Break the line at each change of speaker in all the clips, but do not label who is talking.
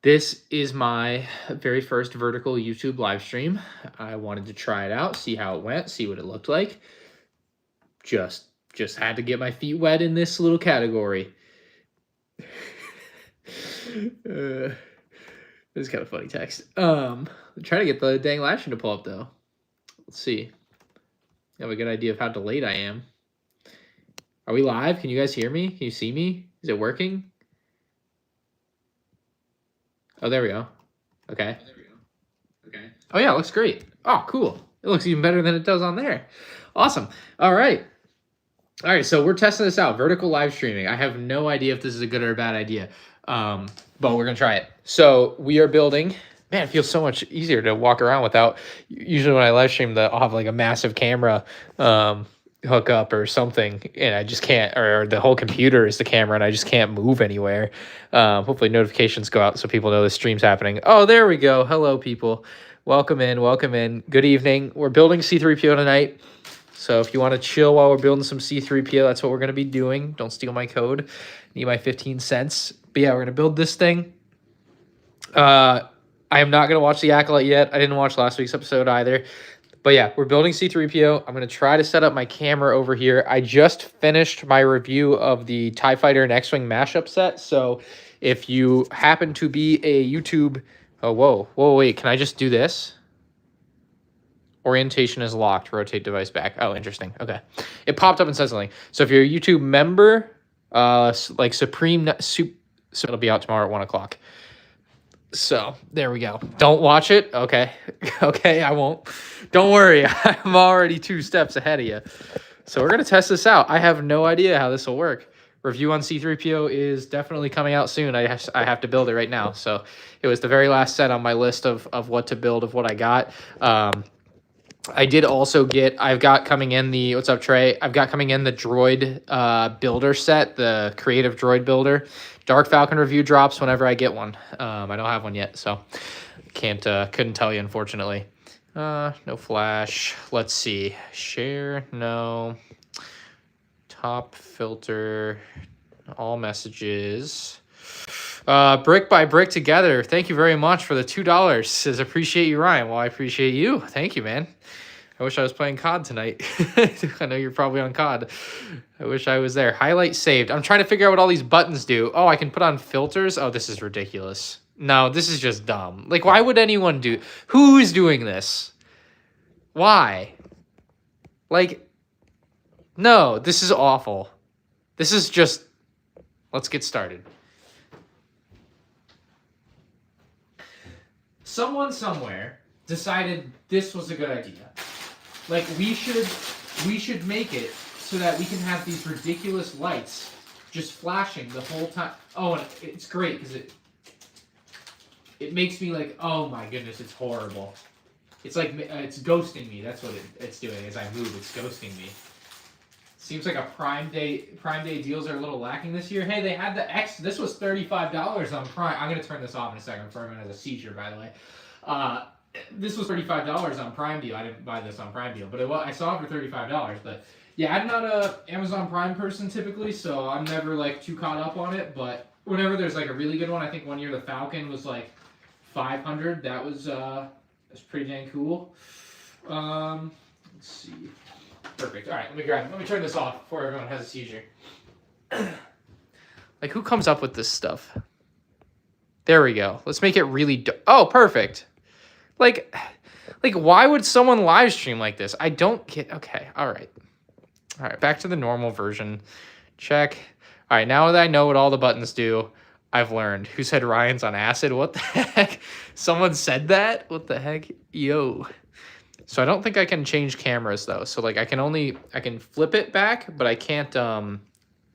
This is my very first vertical YouTube live stream. I wanted to try it out, see how it went, see what it looked like. Just had to get my feet wet in this little category. This is kind of funny text. I'm trying to get the dang live stream to pull up though. Let's see. I have a good idea of how delayed I am. Are we live? Can you guys hear me? Can you see me? Is it working? Oh, there we go. Okay. Oh, yeah, it looks great. Oh, cool. It looks even better than it does on there. Awesome. All right. So we're testing this out. Vertical live streaming. I have no idea if this is a good or a bad idea, but we're going to try it. So we are building. Man, it feels so much easier to walk around without. Usually when I live stream, I'll have like a massive camera hook up or something, and I just can't, or the whole computer is the camera and I just can't move anywhere. Hopefully notifications go out so people know the stream's happening. Oh, there we go. Hello, people. Welcome in. Good evening. We're building C-3PO tonight. So if you want to chill while we're building some C-3PO, that's what we're going to be doing. Don't steal my code. Need my 15 cents. But yeah, we're going to build this thing. I am not going to watch The Acolyte yet. I didn't watch last week's episode either. But yeah, we're building C-3PO. I'm going to try to set up my camera over here. I just finished my review of the TIE Fighter and X-Wing mashup set. So if you happen to be a YouTube... Oh, whoa, wait. Can I just do this? Orientation is locked. Rotate device back. Oh, interesting. Okay. It popped up and said something. So if you're a YouTube member, like Supreme... So it'll be out tomorrow at 1 o'clock. So there we go. Don't watch it. Okay. Okay, I won't. Don't worry. I'm already 2 steps ahead of you. So we're going to test this out. I have no idea how this will work. Review on C-3PO is definitely coming out soon. I have to build it right now. So it was the very last set on my list of what to build, of what I got. I did also get, I've got coming in the, what's up, Trey? I've got coming in the droid builder set, the creative droid builder. Dark Falcon review drops whenever I get one. I don't have one yet, so couldn't tell you, unfortunately. No flash. Let's see. Share, no. Top filter, all messages. Brick by brick together. Thank you very much for the $2. Says appreciate you, Ryan. Well, I appreciate you. Thank you, man. I wish I was playing COD tonight. I know you're probably on COD. I wish I was there. Highlight saved. I'm trying to figure out what all these buttons do. Oh, I can put on filters. Oh, this is ridiculous. No, this is just dumb. Like, why would anyone do... Who is doing this? Why? Like, no, this is awful. This is just... Let's get started. Someone somewhere decided this was a good idea. Like, we should make it so that we can have these ridiculous lights just flashing the whole time. Oh, and it's great because it makes me like, oh my goodness, it's horrible. It's like, it's ghosting me. That's what it's doing. As I move, it's ghosting me. Seems like a Prime Day deals are a little lacking this year. Hey, they had the X. This was $35 on Prime. I'm gonna turn this off in a second. Furman has a seizure, by the way. This was $35 on Prime Deal. I didn't buy this on Prime Deal, but I saw it for $35. But yeah, I'm not a Amazon Prime person typically, so I'm never like too caught up on it. But whenever there's like a really good one, I think one year the Falcon was like $500. That was that's pretty dang cool. Let's see. Perfect. All right, let me turn this off before everyone has a seizure. Like, who comes up with this stuff? There we go. Let's make it really... Oh, perfect. Like, why would someone live stream like this? I don't get... Okay, all right. All right, back to the normal version. Check. All right, now that I know what all the buttons do, I've learned. Who said Ryan's on acid? What the heck? Someone said that? What the heck? Yo. So I don't think I can change cameras, though. So, like, I can flip it back, but I can't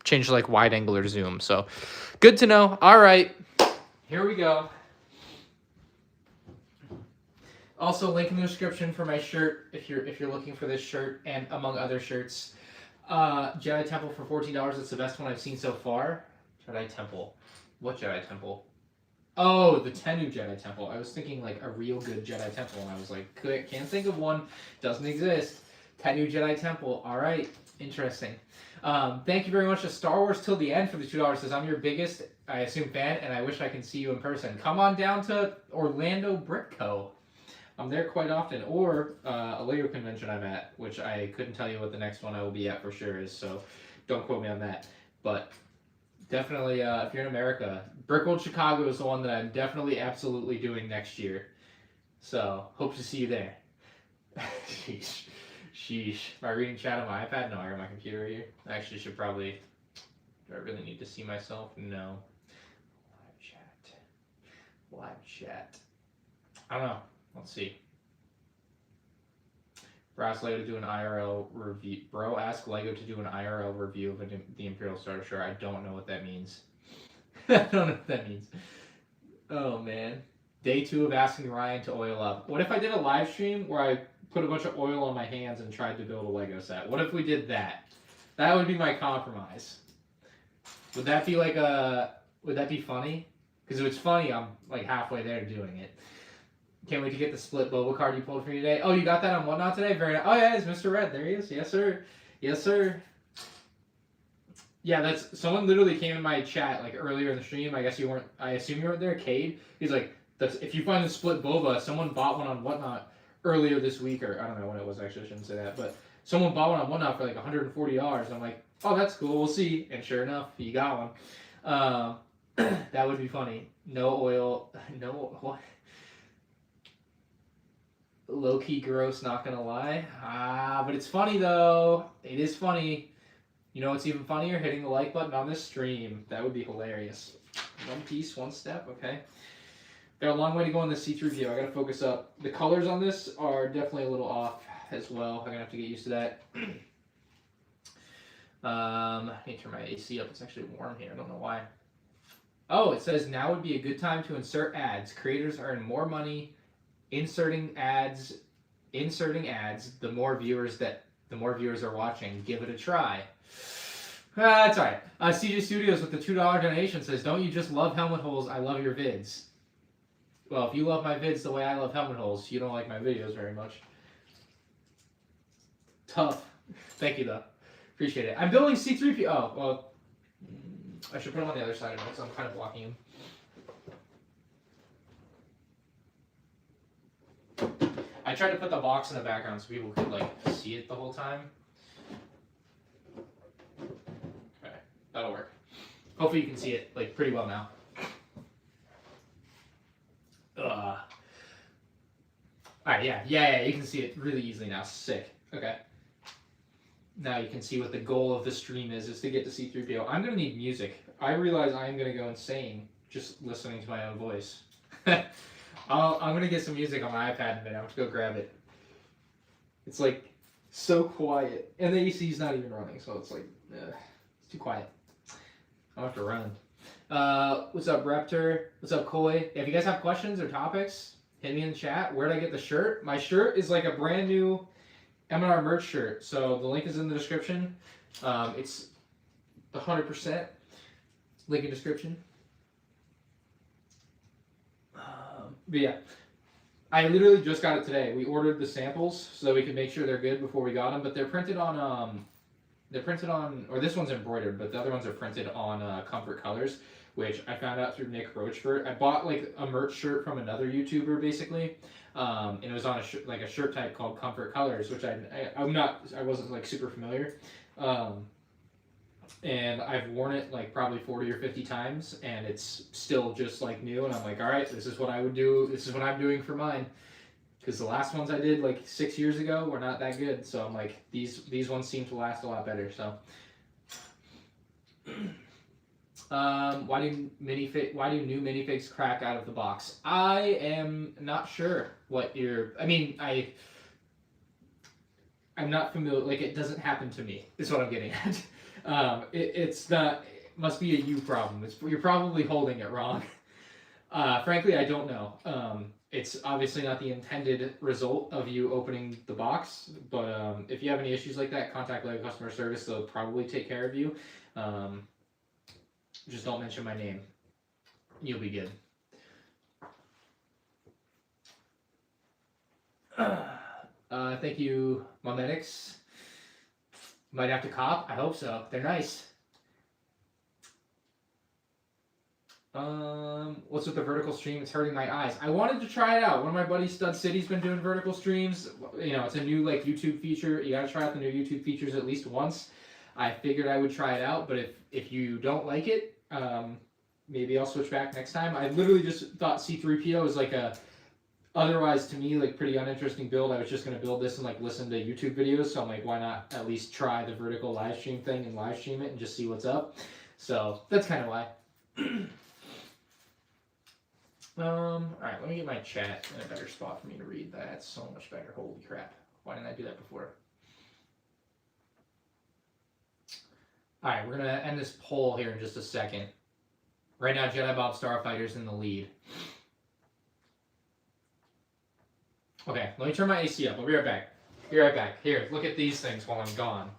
change, like, wide angle or zoom. So, good to know. All right. Here we go. Also, link in the description for my shirt if you're looking for this shirt and among other shirts. Jedi Temple for $14. It's the best one I've seen so far. Jedi Temple. What Jedi Temple? Oh, the Tennu Jedi Temple. I was thinking like a real good Jedi Temple, and I was like, can't think of one. Doesn't exist. Tennu Jedi Temple. All right. Interesting. Thank you very much to Star Wars Till the End for the $2. Says, I'm your biggest assume fan, and I wish I can see you in person. Come on down to Orlando Brick Co. I'm there quite often, or a Lego convention I'm at, which I couldn't tell you what the next one I will be at for sure is, so don't quote me on that. But definitely, if you're in America, Brick World Chicago is the one that I'm definitely absolutely doing next year. So hope to see you there. Sheesh. Sheesh. Am I reading chat on my iPad? No, I got my computer right here. I actually should probably... Do I really need to see myself? No. Live chat. Live chat. I don't know. Let's see. Bro asked Lego to do an IRL review. Bro asked Lego to do an IRL review of the Imperial Starter Shirt. I don't know what that means. I don't know what that means. Oh man. Day 2 of asking Ryan to oil up. What if I did a live stream where I put a bunch of oil on my hands and tried to build a Lego set? What if we did that? That would be my compromise. Would that be like a... Would that be funny? Because if it's funny, I'm like halfway there doing it. Can't wait to get the split Boba card you pulled for me today. Oh, you got that on Whatnot today? Very nice. Oh yeah, it's Mr. Red. There he is. Yes, sir. Yes, sir. Yeah, that's... Someone literally came in my chat like earlier in the stream. I guess you weren't... I assume you weren't there. Cade. He's like... That's, if you find the split Boba, someone bought one on Whatnot earlier this week, or I don't know when it was actually, I shouldn't say that, but someone bought one on Whatnot for like $140, and I'm like, oh, that's cool, we'll see, and sure enough, you got one. That would be funny. No oil, no, what? Low-key gross, not gonna lie. But it's funny though, it is funny. You know what's even funnier? Hitting the like button on this stream. That would be hilarious. One piece, one step, okay. Got a long way to go on this C-3PO. I gotta focus up. The colors on this are definitely a little off as well. I'm gonna have to get used to that. I need to turn my AC up. It's actually warm here. I don't know why. Oh, it says now would be a good time to insert ads. Creators earn more money inserting ads. The more viewers are watching. Give it a try. That's all right. CJ Studios with the $2 donation says, "Don't you just love helmet holes? I love your vids." Well, if you love my vids the way I love helmet holes, you don't like my videos very much. Tough. Thank you, though. Appreciate it. I'm building C-3PO. Oh, well, I should put him on the other side of it, so I'm kind of blocking him. I tried to put the box in the background so people could, like, see it the whole time. Okay, that'll work. Hopefully you can see it, like, pretty well now. Alright, yeah, you can see it really easily now. Sick. Okay. Now you can see what the goal of the stream is to get to C-3PO. I'm going to need music. I realize I am going to go insane just listening to my own voice. I'm going to get some music on my iPad in a minute. I'm going to go grab it. It's like so quiet. And the AC is not even running, so it's like, it's too quiet. I'll have to run. What's up, Raptor? What's up, Koi? If you guys have questions or topics, hit me in the chat. Where'd I get the shirt? My shirt is like a brand new MNR merch shirt. So the link is in the description. It's 100%. Link in description. But yeah, I literally just got it today. We ordered the samples so that we could make sure they're good before we got them. But they're printed on, or this one's embroidered, but the other ones are printed on Comfort Colors, which I found out through Nick Roachford. I bought like a merch shirt from another YouTuber basically, and it was on a shirt type called Comfort Colors, which I wasn't like super familiar, and I've worn it like probably 40 or 50 times, and it's still just like new. And I'm like, all right, this is what I would do. This is what I'm doing for mine. Because the last ones I did like 6 years ago were not that good, so I'm like, these ones seem to last a lot better. So, why do new minifigs crack out of the box? I am not sure what you're. I mean, I'm not familiar. Like, it doesn't happen to me. Is what I'm getting at. It's not. It must be a you problem. You're probably holding it wrong. Frankly, I don't know. It's obviously not the intended result of you opening the box, but if you have any issues like that, contact Lego customer service. They'll probably take care of you. Just don't mention my name. You'll be good. Thank you, Mometics. Might have to cop. I hope so. They're nice. What's with the vertical stream? It's hurting my eyes. I wanted to try it out. One of my buddies, Stud City's been doing vertical streams. You know, it's a new like YouTube feature. You gotta try out the new YouTube features at least once. I figured I would try it out, but if you don't like it, maybe I'll switch back next time. I literally just thought C-3PO is like a, otherwise to me, like pretty uninteresting build. I was just gonna build this and like listen to YouTube videos. So I'm like, why not at least try the vertical live stream thing and live stream it and just see what's up. So that's kind of why. All right, let me get my chat in a better spot for me to read that. That's so much better. Holy crap. Why didn't I do that before? All right, we're going to end this poll here in just a second. Right now, Jedi Bob Starfighter's in the lead. Okay, let me turn my AC up. I'll be right back. Be right back. Here, look at these things while I'm gone.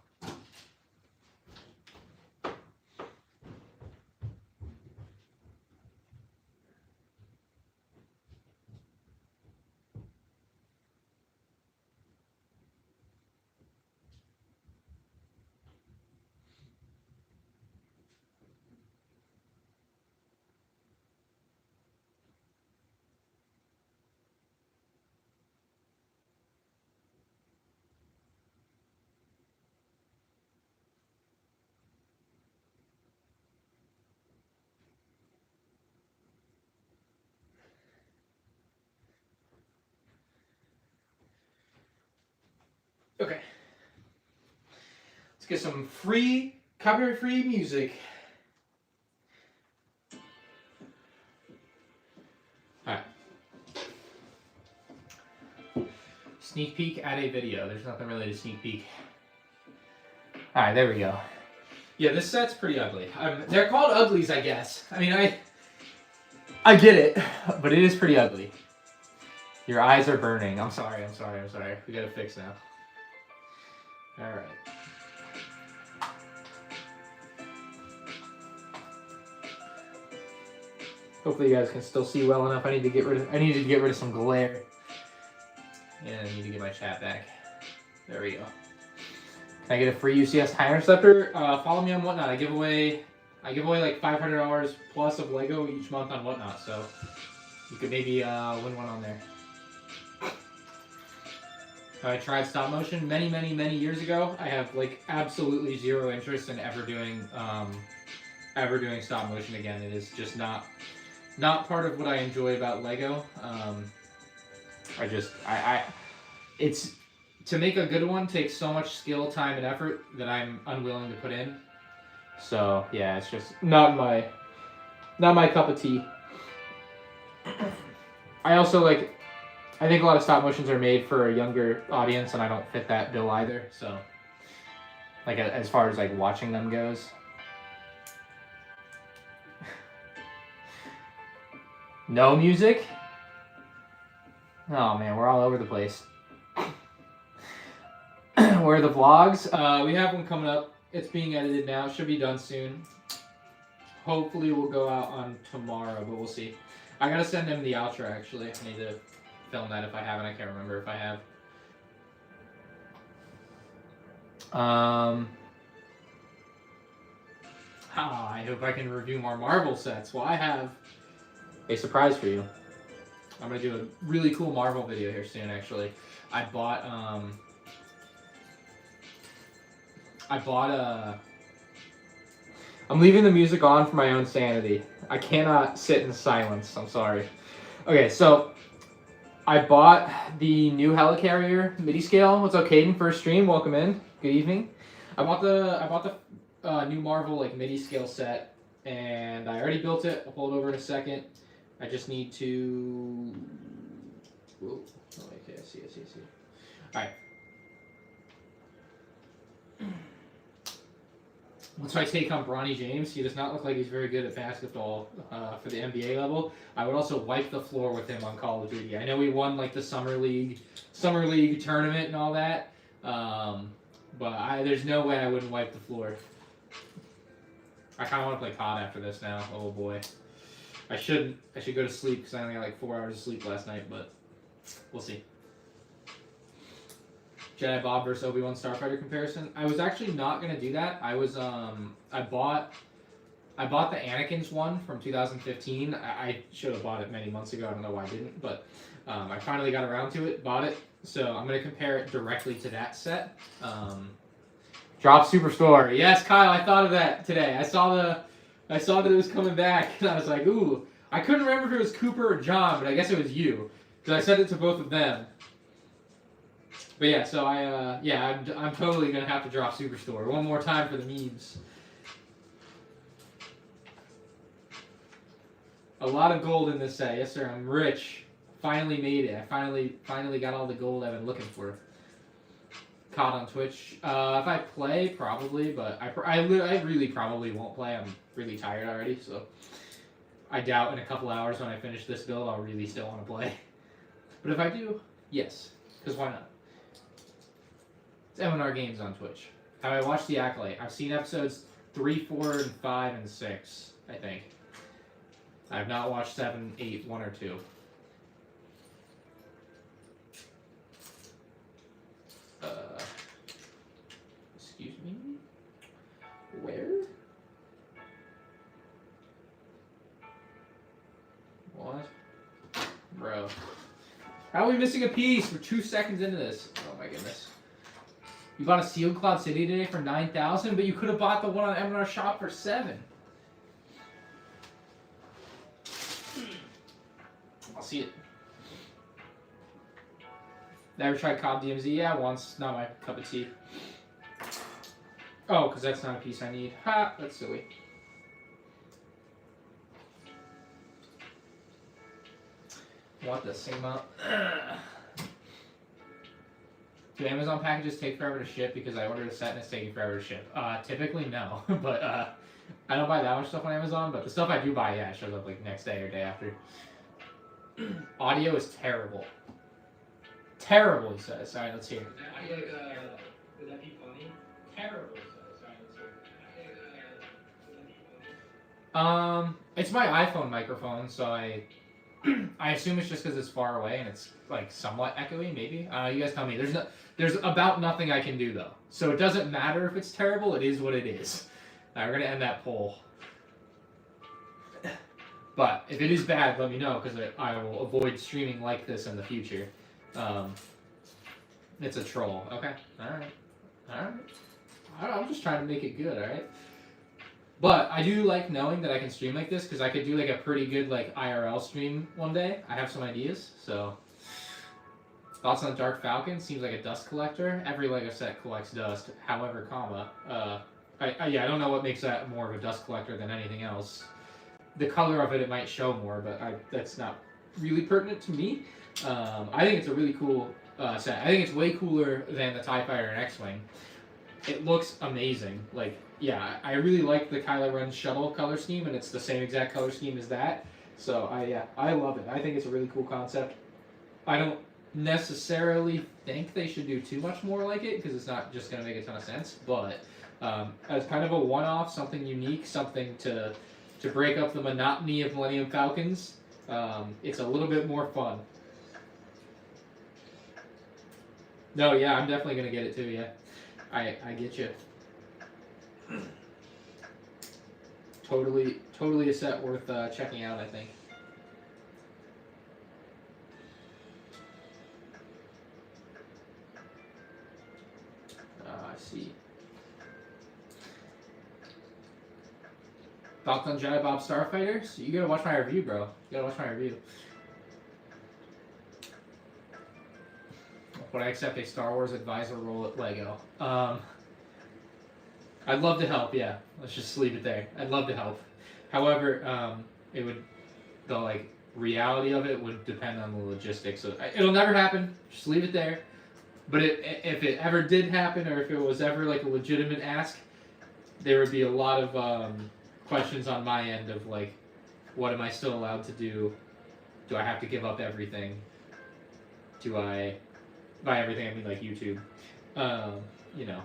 Okay. Let's get some free, copyright-free music. All right. Sneak peek at a video. There's nothing really to sneak peek. All right, there we go. Yeah, this set's pretty ugly. They're called uglies, I guess. I mean, I get it, but it is pretty ugly. Your eyes are burning. I'm sorry. We gotta fix now. All right. Hopefully you guys can still see well enough. I need to get rid of some glare. And I need to get my chat back. There we go. Can I get a free UCS Time Interceptor? Follow me on Whatnot. I give away like $500 plus of Lego each month on Whatnot, so you could maybe win one on there. I tried stop motion many years ago. I have like absolutely zero interest in ever doing stop motion again. It is just not part of what I enjoy about Lego. It's to make a good one takes so much skill, time, and effort that I'm unwilling to put in. So yeah, it's just not my cup of tea. I think a lot of stop motions are made for a younger audience, and I don't fit that bill either. So, like as far as like watching them goes. No music? Oh man, we're all over the place. Where are the vlogs? We have one coming up. It's being edited now. Should be done soon. Hopefully we'll go out on tomorrow, but we'll see. I gotta send him the outro actually. I need to film that if I haven't. I can't remember if I have. I hope I can review more Marvel sets. Well, I have a surprise for you. I'm gonna do a really cool Marvel video here soon. Actually, I'm leaving the music on for my own sanity. I cannot sit in silence. I'm sorry. Okay, so I bought the new Helicarrier MIDI scale. What's up, Caden? First stream. Welcome in. Good evening. I bought the new Marvel like MIDI scale set, and I already built it. I'll pull it over in a second. I just need to. Whoa. Oh, okay. I see. All right. What's my take on Bronny James? He does not look like he's very good at basketball for the NBA level. I would also wipe the floor with him on Call of Duty. I know he won like the summer league tournament and all that, but there's no way I wouldn't wipe the floor. I kind of want to play COD after this now. Oh boy, I should go to sleep because I only got like 4 hours of sleep last night, but we'll see. Jedi Bob versus Obi-Wan Starfighter comparison. I was actually not gonna do that. I bought I bought the Anakin's one from 2015. I should have bought it many months ago. I don't know why I didn't, but I finally got around to it, bought it. So I'm going to compare it directly to that set. Drop Superstore. Yes, Kyle, I thought of that today. I saw that it was coming back, and I was like, ooh. I couldn't remember if it was Cooper or John, but I guess it was you, because I sent it to both of them. But yeah, so I'm totally going to have to drop Superstore one more time for the memes. A lot of gold in this set. Yes, sir. I'm rich. Finally made it. I finally got all the gold I've been looking for. Caught on Twitch. If I play, probably, but I really probably won't play. I'm really tired already, so I doubt in a couple hours when I finish this build I'll really still want to play. But if I do, yes, because why not? It's MNR Games on Twitch. Have I watched The Acolyte? I've seen episodes 3, 4, and 5, and 6, I think. I've not watched 7, 8, 1, or 2. Excuse me? Where? What? Bro. How are we missing a piece? We're 2 seconds into this. Oh my goodness. You bought a Sealed Cloud City today for 9,000, but you could have bought the one on MNR Shop for 7. I'll see it. Never tried Cobb DMZ? Yeah, once. Not my cup of tea. Oh, because that's not a piece I need. Ha! That's silly. Want the same amount. Do Amazon packages take forever to ship because I ordered a set and it's taking forever to ship? Typically, no. But I don't buy that much stuff on Amazon, but the stuff I do buy, yeah, it shows up like next day or day after. Audio is terrible. Terrible, he says. Alright, let's hear it.
Would that be funny?
Terrible, he says. Alright, let's hear it. It's my iPhone microphone, so I assume it's just because it's far away and it's like somewhat echoey, maybe. You guys tell me. There's about nothing I can do though, so it doesn't matter if it's terrible. It is what it is. All right, we're gonna end that poll. But if it is bad, let me know because I will avoid streaming like this in the future. It's a troll. Okay. All right. I'm just trying to make it good. All right. But I do like knowing that I can stream like this because I could do like a pretty good like IRL stream one day. I have some ideas. So thoughts on Dark Falcon? Seems like a dust collector. Every Lego set collects dust. However, I don't know what makes that more of a dust collector than anything else. The color of it might show more, but that's not really pertinent to me. I think it's a really cool set. I think it's way cooler than the TIE Fighter and X-Wing. It looks amazing. Like, yeah, I really like the Kylo Ren shuttle color scheme, and it's the same exact color scheme as that. So, I love it. I think it's a really cool concept. I don't necessarily think they should do too much more like it, because it's not just going to make a ton of sense, but as kind of a one-off, something unique, something to break up the monotony of Millennium Falcons, it's a little bit more fun. No, yeah, I'm definitely going to get it too, yeah. I get you. Totally a set worth checking out, I think. I see. Thoughts on Jedi Bob Starfighter? So you gotta watch my review, bro. You gotta watch my review. Would I accept a Star Wars advisor role at LEGO? I'd love to help, yeah. Let's just leave it there. I'd love to help. However, the like reality of it would depend on the logistics. So it'll never happen. Just leave it there. But if it ever did happen, or if it was ever like a legitimate ask, there would be a lot of questions on my end of like, what am I still allowed to do? Do I have to give up everything? Do I, by everything I mean like YouTube, you know,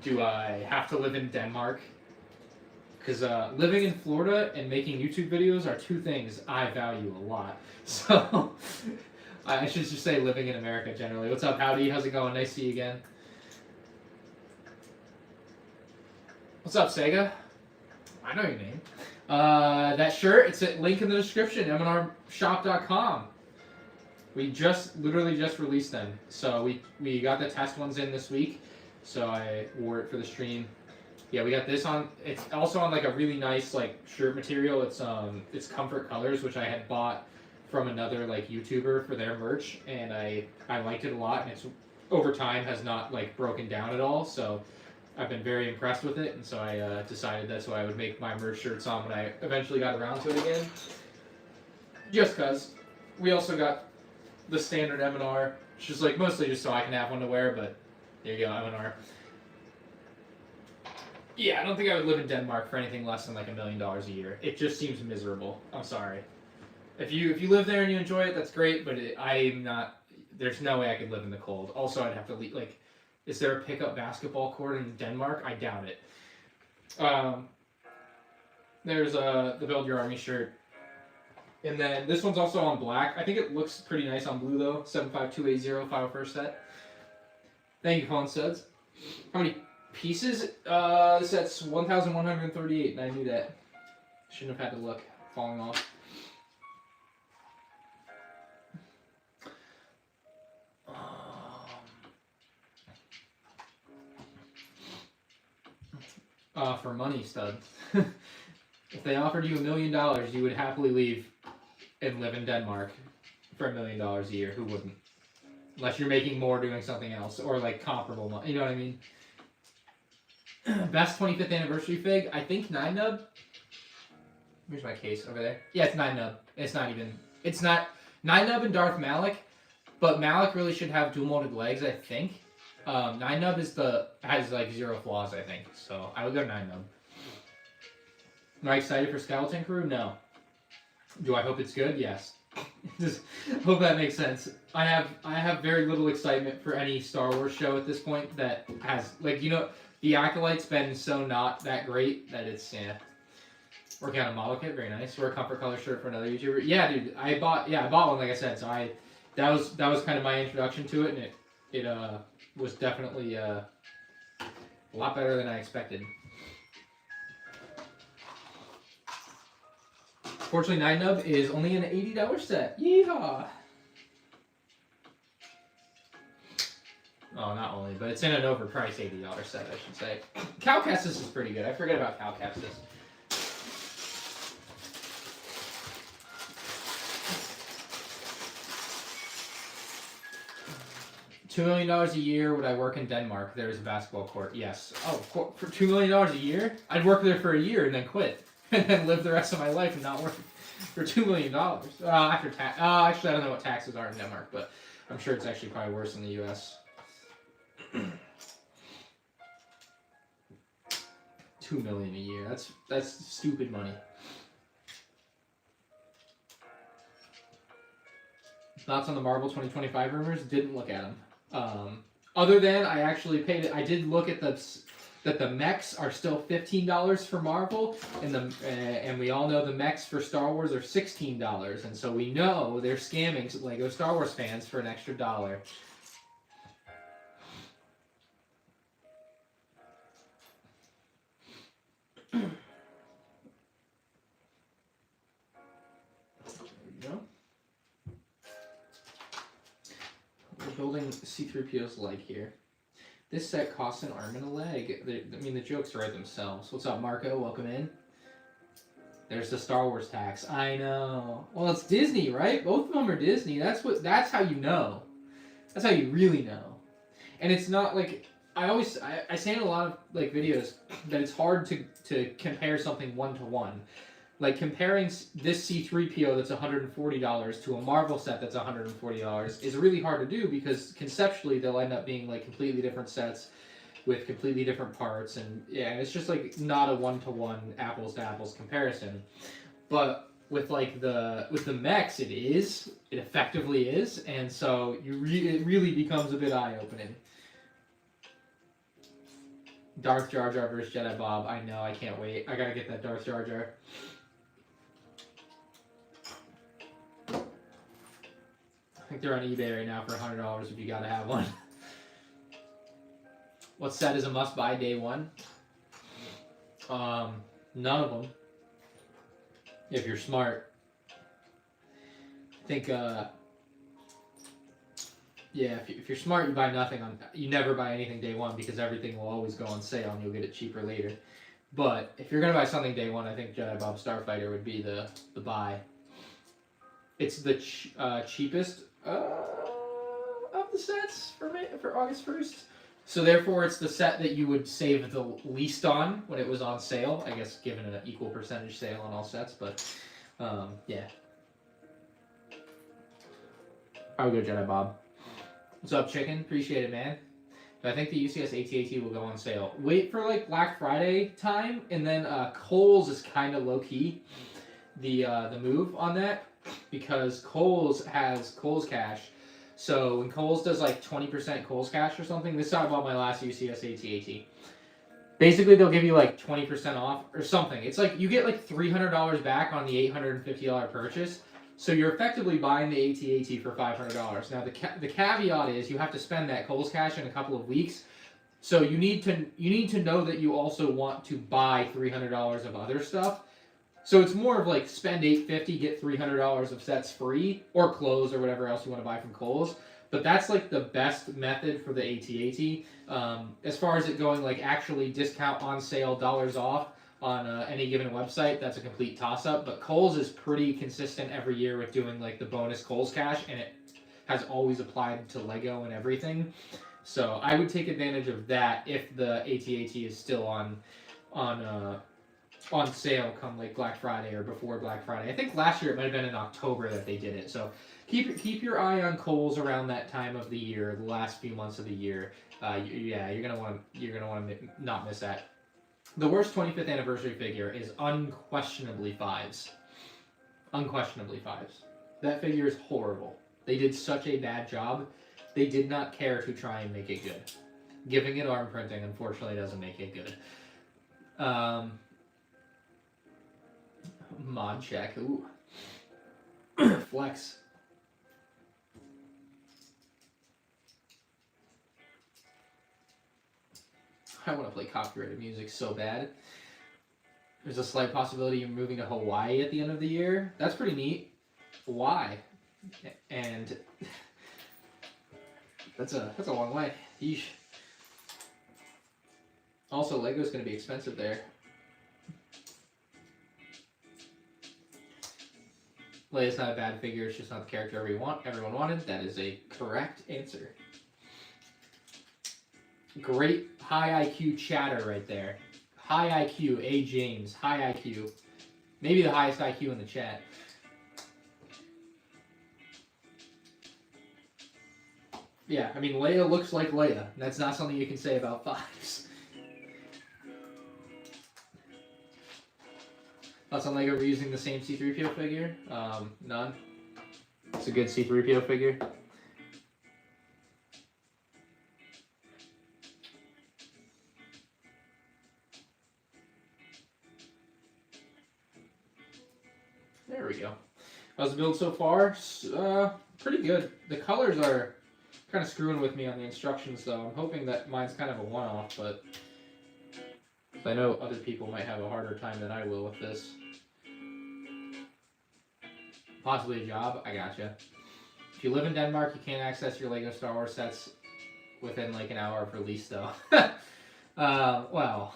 do I have to live in Denmark? Because living in Florida and making YouTube videos are two things I value a lot. So I should just say living in America generally. What's up, Howdy? How's it going? Nice to see you again. What's up, Sega? I know your name. That shirt, it's a link in the description, MandRshop.com. We literally just released them. So we got the test ones in this week. So I wore it for the stream. Yeah, we got this on. It's also on like a really nice like shirt material. It's Comfort Colors, which I had bought from another like YouTuber for their merch, and I liked it a lot, and it's over time has not like broken down at all. So I've been very impressed with it, and so I decided that's what I would make my merch shirts on when I eventually got around to it again. Just cause we also got the standard M&R, which is like mostly just so I can have one to wear, but there you go, M&R. Yeah, I don't think I would live in Denmark for anything less than like $1 million a year. It just seems miserable. I'm sorry. If you live there and you enjoy it, that's great, but I'm not. There's no way I could live in the cold. Also, I'd have to leave. Like, is there a pickup basketball court in Denmark? I doubt it. There's the Build Your Army shirt. And then this one's also on black. I think it looks pretty nice on blue though. 75280 501st set. Thank you, Colin Studs. How many pieces? This set's 1,138, and I knew that. Shouldn't have had to look. Falling off. For money, Stud. If they offered you $1 million, you would happily leave and live in Denmark for $1 million a year. Who wouldn't? Unless you're making more doing something else or like comparable money. You know what I mean? Best 25th anniversary fig. I think 9nub. Here's my case over there. Yeah, it's 9nub. It's not even. It's not 9nub and Darth Malik, but Malik really should have dual molded legs. I think. 9nub has like 0 flaws. I think. So I would go 9nub. Am I excited for Skeleton Crew? No. Do I hope it's good? Yes. Just hope that makes sense. I have very little excitement for any Star Wars show at this point that has like the Acolyte's been so not that great that it's working on a model kit, very nice. Wear a Comfort Color shirt for another YouTuber. Yeah, dude, I bought one like I said. So that was kind of my introduction to it, and it was definitely a lot better than I expected. Fortunately, 9nub is only an $80 set. Yeehaw! Oh, not only, but it's in an overpriced $80 set, I should say. Calcastus is pretty good. I forget about Calcastus. $2 million a year, would I work in Denmark? There's a basketball court. Yes. Oh, for $2 million a year? I'd work there for a year and then quit. And then live the rest of my life and not work for $2 million. After tax. Actually, I don't know what taxes are in Denmark, but I'm sure it's actually probably worse in the U.S. $2 million a year. That's stupid money. Thoughts on the Marvel 2025 rumors? Didn't look at them. Other than I actually paid it. I did look at that the mechs are still $15 for Marvel, and we all know the mechs for Star Wars are $16, and so we know they're scamming Lego Star Wars fans for an extra $1. There you go. We're building C-3PO's leg here. This set costs an arm and a leg. The jokes write themselves. What's up, Marco? Welcome in. There's the Star Wars tax. I know. Well, it's Disney, right? Both of them are Disney. That's how you know. That's how you really know. And it's not like I say in a lot of like videos that it's hard to compare something one-to-one. Like comparing this C-3PO that's $140 to a Marvel set that's $140 is really hard to do because conceptually they'll end up being like completely different sets with completely different parts, and yeah, it's just like not a one-to-one apples-to-apples comparison. But with like with the mechs, it effectively is, and so it really becomes a bit eye-opening. Darth Jar Jar versus Jedi Bob. I know, I can't wait. I gotta get that Darth Jar Jar. I think they're on eBay right now for $100 if you gotta have one. What set is a must-buy day one? None of them. If you're smart. I think, yeah, if you're smart, you buy nothing you never buy anything day one because everything will always go on sale and you'll get it cheaper later. But if you're gonna buy something day one, I think Jedi Bob Starfighter would be the buy. It's the cheapest of the sets for August 1st. So therefore, it's the set that you would save the least on when it was on sale. I guess given an equal percentage sale on all sets, but yeah. I would go Jedi Bob. What's up, chicken? Appreciate it, man. But I think the UCS AT-AT will go on sale. Wait for like Black Friday time, and then Kohl's is kind of low key. The move on that, because Kohl's has Kohl's Cash. So when Kohl's does like 20% Kohl's Cash or something, this is how I bought my last UCS AT-AT. Basically, they'll give you like 20% off or something. It's like you get like $300 back on the $850 purchase. So you're effectively buying the AT-AT for $500. Now the caveat is you have to spend that Kohl's Cash in a couple of weeks. So you need to know that you also want to buy $300 of other stuff. So it's more of like spend $850, get $300 of sets free, or clothes or whatever else you want to buy from Kohl's. But that's like the best method for the AT-AT. As far as it going like actually discount on sale, dollars off on any given website, that's a complete toss-up. But Kohl's is pretty consistent every year with doing like the bonus Kohl's Cash, and it has always applied to Lego and everything. So I would take advantage of that if the AT-AT is still on sale come like Black Friday or before Black Friday. I think last year it might have been in October that they did it. So keep your eye on Kohl's around that time of the year, the last few months of the year. Yeah, you're gonna want to not miss that. The worst 25th anniversary figure is unquestionably Fives. Unquestionably Fives. That figure is horrible. They did such a bad job. They did not care to try and make it good. Giving it arm printing, unfortunately, doesn't make it good. Mod check. Ooh. Flex. I want to play copyrighted music so bad. There's a slight possibility you're moving to Hawaii at the end of the year. That's pretty neat. Why? And that's a long way. Yeesh. Also, Lego's going to be expensive there. Leia's not a bad figure, it's just not the character everyone wanted. That is a correct answer. Great high IQ chatter right there. High IQ, A. James. High IQ. Maybe the highest IQ in the chat. Yeah, I mean, Leia looks like Leia. That's not something you can say about Fives. Thoughts on Lego reusing the same C-3PO figure? None. It's a good C-3PO figure. There we go. How's the build so far? Pretty good. The colors are kind of screwing with me on the instructions, though. I'm hoping that mine's kind of a one-off, but I know other people might have a harder time than I will with this. Possibly a job? I gotcha. If you live in Denmark, you can't access your Lego Star Wars sets within like an hour of release, though. Well,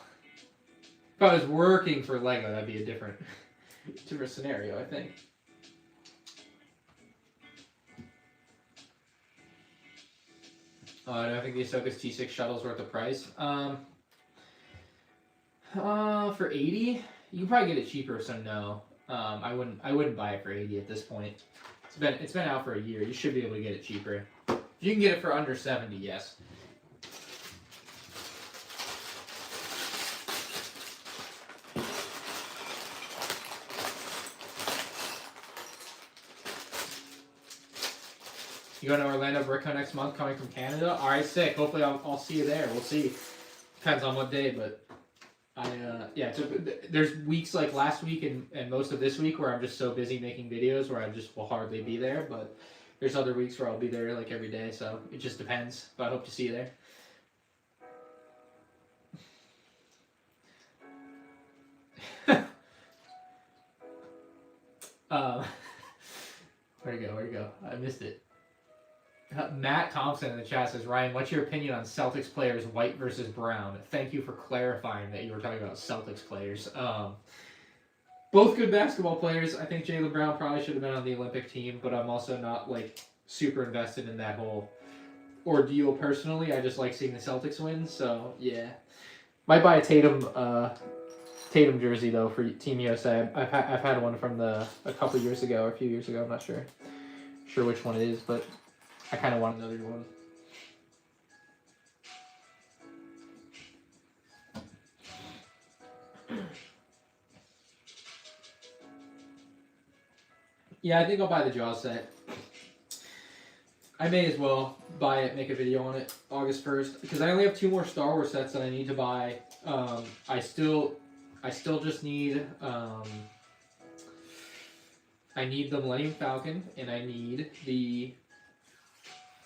if I was working for Lego, that'd be a different scenario, I think. I don't think the Ahsoka's T6 shuttle's worth the price. For 80, you can probably get it cheaper. So no, I wouldn't buy it for 80 at this point. It's been out for a year. You should be able to get it cheaper. If you can get it for under 70, yes. You going to Orlando BrickCon next month, coming from Canada? All right, sick. Hopefully I'll see you there. We'll see. Depends on what day, but yeah. So there's weeks like last week and most of this week where I'm just so busy making videos where I just will hardly be there. But there's other weeks where I'll be there like every day. So it just depends. But I hope to see you there. Um, where'd it go? Where'd it go? I missed it. Matt Thompson in the chat says, Ryan, what's your opinion on Celtics players, white versus brown? Thank you for clarifying that you were talking about Celtics players. Both good basketball players. I think Jaylen Brown probably should have been on the Olympic team, but I'm also not like super invested in that whole ordeal personally. I just like seeing the Celtics win, so yeah. Might buy a Tatum jersey though for Team USA. I've had one from a couple years ago or a few years ago. I'm not sure which one it is, but I kind of want another one. Yeah, I think I'll buy the Jaws set. I may as well buy it, make a video on it August 1st, because I only have 2 more Star Wars sets that I need to buy. I still just need I need the Millennium Falcon, and I need the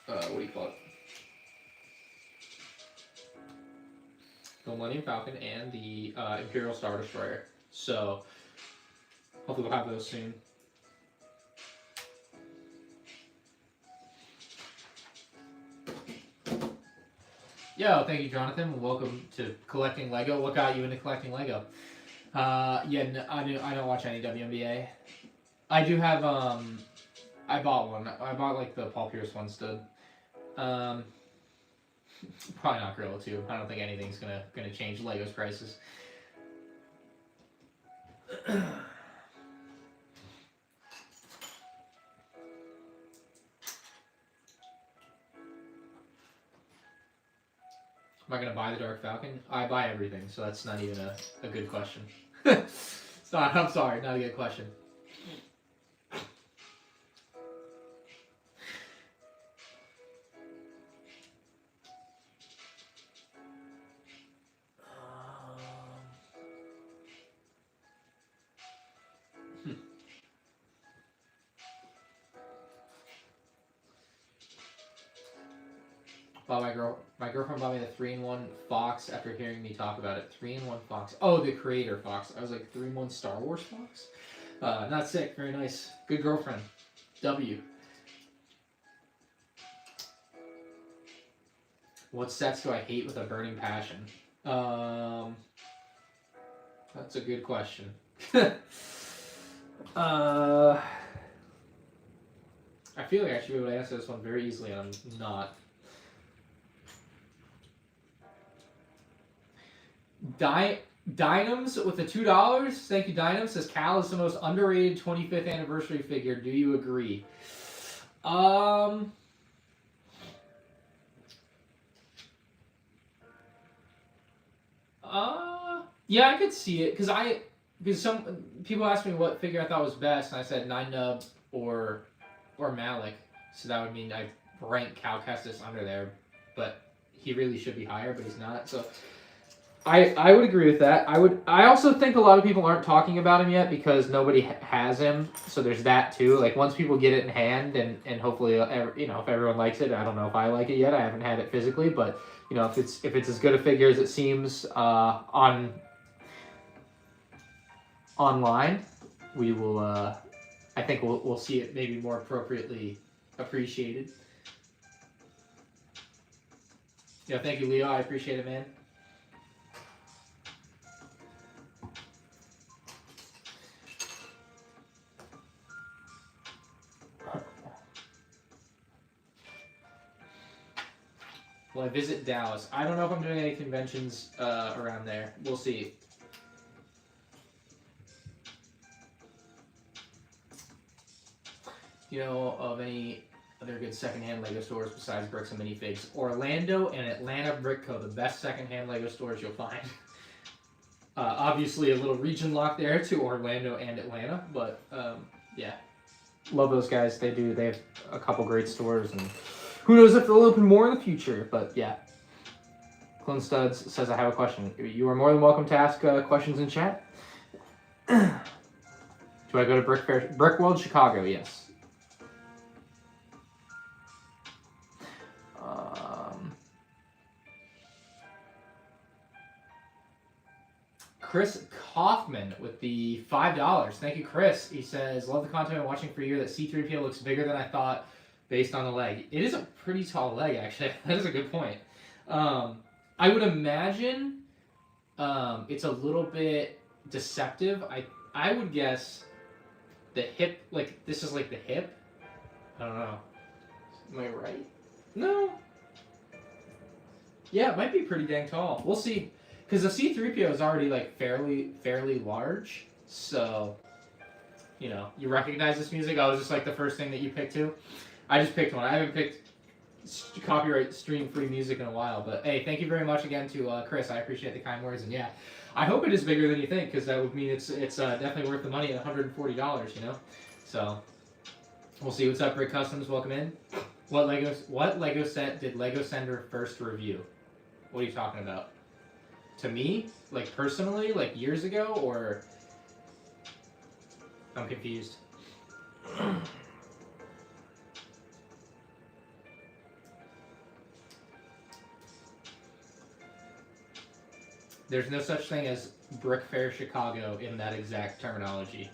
what do you call it? The Millennium Falcon and the Imperial Star Destroyer. So hopefully we'll have those soon. Yo, thank you, Jonathan, and welcome to collecting Lego. What got you into collecting Lego? Yeah, no, I don't watch any WNBA. I do have I bought one. I bought like the Paul Pierce one stud. Probably not Gorilla 2. I don't think anything's gonna change Lego's prices. Am I gonna buy the Dark Falcon? I buy everything, so that's not even a good question. It's not. I'm sorry, not a good question. My girlfriend bought me the 3-in-1 Fox after hearing me talk about it. 3-in-1 Fox. Oh, the creator Fox. I was like, 3-in-1 Star Wars Fox? Not sick. Very nice. Good girlfriend. W. What sets do I hate with a burning passion? That's a good question. I feel like I should be able to answer this one very easily, and I'm not. Dynams with the $2. Thank you, Dynams. Says Cal is the most underrated 25th anniversary figure. Do you agree? Yeah, I could see it because some people asked me what figure I thought was best, and I said 9-Nub or Malik. So that would mean I rank Cal Kestis under there, but he really should be higher, but he's not. So I would agree with that. I also think a lot of people aren't talking about him yet because nobody has him. So there's that too. Like once people get it in hand and hopefully if everyone likes it. I don't know if I like it yet. I haven't had it physically, but if it's as good a figure as it seems online, we will. I think we'll see it maybe more appropriately appreciated. Yeah, thank you, Leo. I appreciate it, man. Will I visit Dallas? I don't know if I'm doing any conventions around there. We'll see. Do you know of any other good secondhand Lego stores besides Bricks and Minifigs? Orlando and Atlanta Brick Co. The best secondhand Lego stores you'll find. Obviously, a little region lock there to Orlando and Atlanta, but yeah, love those guys. They have a couple great stores, and who knows if they'll open more in the future. But yeah, Clone Studs says I have a question. You are more than welcome to ask questions in chat. Do I go to Brick World Chicago? Yes. Chris Kaufman with the $5. Thank you, Chris. He says, love the content I'm watching for a year. That C-3PO looks bigger than I thought based on the leg. It is a pretty tall leg, actually. That is a good point. I would imagine it's a little bit deceptive. I would guess the hip, like, this is like the hip. I don't know. Am I right? No. Yeah, it might be pretty dang tall. We'll see. Because the C-3PO is already, like, fairly large. So, you know, you recognize this music? Oh, was this, like, the first thing that you picked, too? I just picked one. I haven't picked copyright stream-free music in a while. But, hey, thank you very much again to Chris. I appreciate the kind words. And, yeah, I hope it is bigger than you think, because that would mean it's definitely worth the money at $140, you know? So, we'll see. What's up, Rick Customs? Welcome in. What Lego set did Lego Sender first review? What are you talking about? To me? Like, personally? Like, years ago? Or... I'm confused. There's no such thing as Brick Fair Chicago in that exact terminology.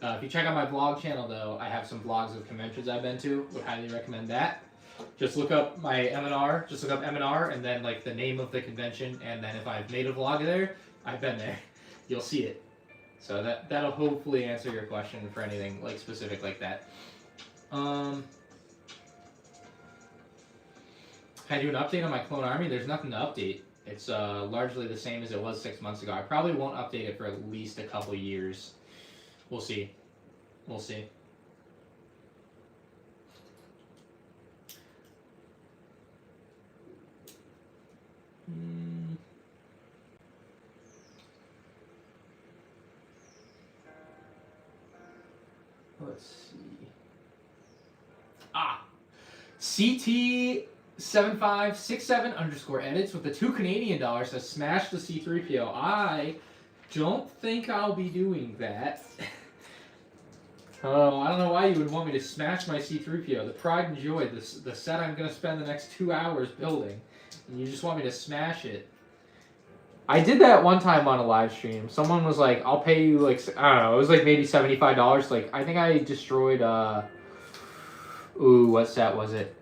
If you check out my vlog channel, though, I have some vlogs of conventions I've been to. Would highly recommend that. Just look up my M&R. Just look up M&R and then like the name of the convention, and then if I've made a vlog there, I've been there. You'll see it. So that'll hopefully answer your question for anything like specific like that. Can I do an update on my clone army? There's nothing to update. It's largely the same as it was 6 months ago. I probably won't update it for at least a couple years. We'll see. We'll see. Let's see. CT7567_edits with the $2 Canadian says smash the C-3PO. I don't think I'll be doing that. Oh, I don't know why you would want me to smash my C-3PO. The pride and joy, the set I'm going to spend the next 2 hours building. And you just want me to smash it. I did that one time on a live stream. Someone was like, I'll pay you, like, I don't know, it was like maybe $75. Like, I think I destroyed, ooh, what set was it?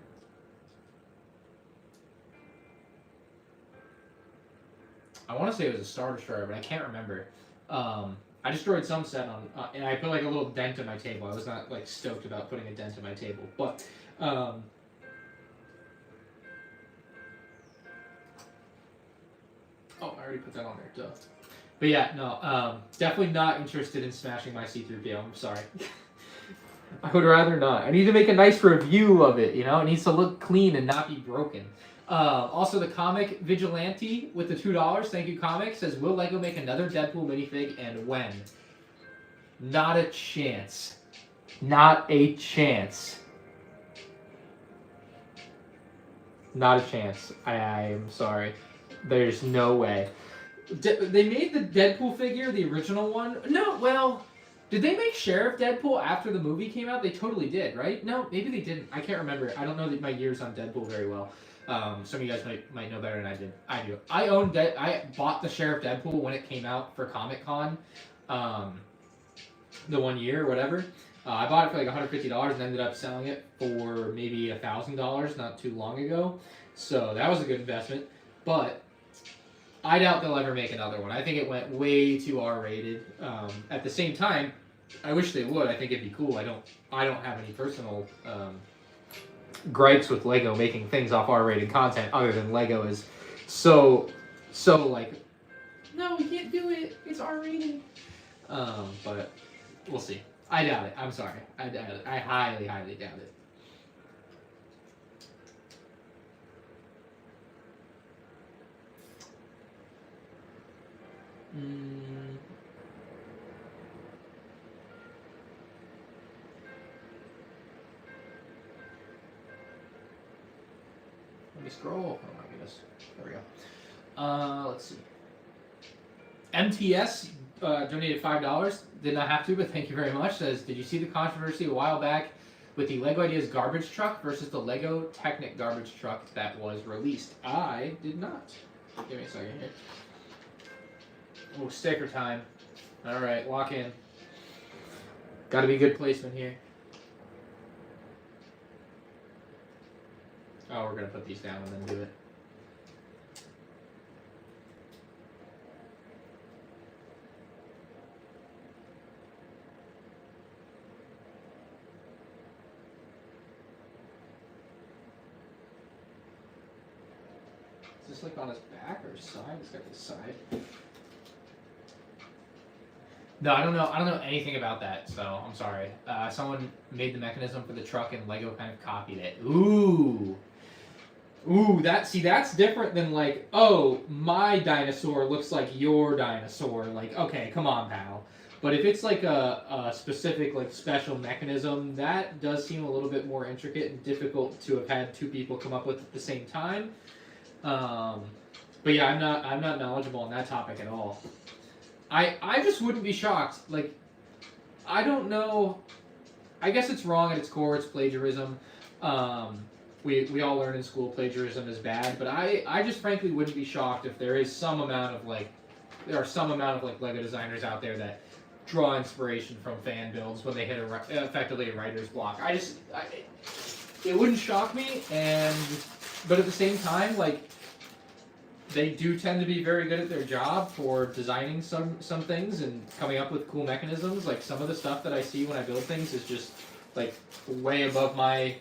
I want to say it was a Star Destroyer, but I can't remember. I destroyed some set on, and I put like a little dent in my table. I was not like stoked about putting a dent in my table, but oh, I already put that on there, duh. But yeah, no, definitely not interested in smashing my C-3PO. I'm sorry. I would rather not. I need to make a nice review of it, you know? It needs to look clean and not be broken. Also, the Comic Vigilante with the $2. Thank you, Comic. Says, will Lego make another Deadpool minifig and when? Not a chance. Not a chance. Not a chance. I'm sorry. There's no way. They made the Deadpool figure, the original one. No, well, did they make Sheriff Deadpool after the movie came out? They totally did, right? No, maybe they didn't. I can't remember. I don't know my years on Deadpool very well. Some of you guys might know better than I did. I do. I bought the Sheriff Deadpool when it came out for Comic-Con, the 1 year or whatever. I bought it for like $150 and ended up selling it for maybe $1,000 not too long ago. So that was a good investment. But I doubt they'll ever make another one. I think it went way too R-rated. At the same time, I wish they would. I think it'd be cool. I don't have any personal gripes with Lego making things off R-rated content, other than Lego is so like, no, we can't do it. It's R-rated. But we'll see. I doubt it. I'm sorry. I doubt it. I highly doubt it. Let me scroll. Oh my goodness. There we go. Let's see. MTS donated $5. Did not have to, but thank you very much. Says, did you see the controversy a while back with the Lego Ideas garbage truck versus the Lego Technic garbage truck that was released? I did not. Give me a second here. Oh, sticker time. All right, lock in. Got to be good placement here. Oh, we're going to put these down and then do it. Is this like on his back or his side? It's got the side. No, I don't know anything about that, so I'm sorry. Someone made the mechanism for the truck and Lego kind of copied it. Ooh. Ooh, that's different than like, oh, my dinosaur looks like your dinosaur. Like, okay, come on, pal. But if it's like a specific, like, special mechanism, that does seem a little bit more intricate and difficult to have had two people come up with at the same time. But yeah, I'm not knowledgeable on that topic at all. I just wouldn't be shocked. Like, I don't know. I guess it's wrong at its core. It's plagiarism. We all learn in school plagiarism is bad, but I just frankly wouldn't be shocked if there are some amount of like Lego designers out there that draw inspiration from fan builds when they hit effectively a writer's block. It wouldn't shock me, but at the same time, like, they do tend to be very good at their job for designing some things and coming up with cool mechanisms. Like, some of the stuff that I see when I build things is just like way above my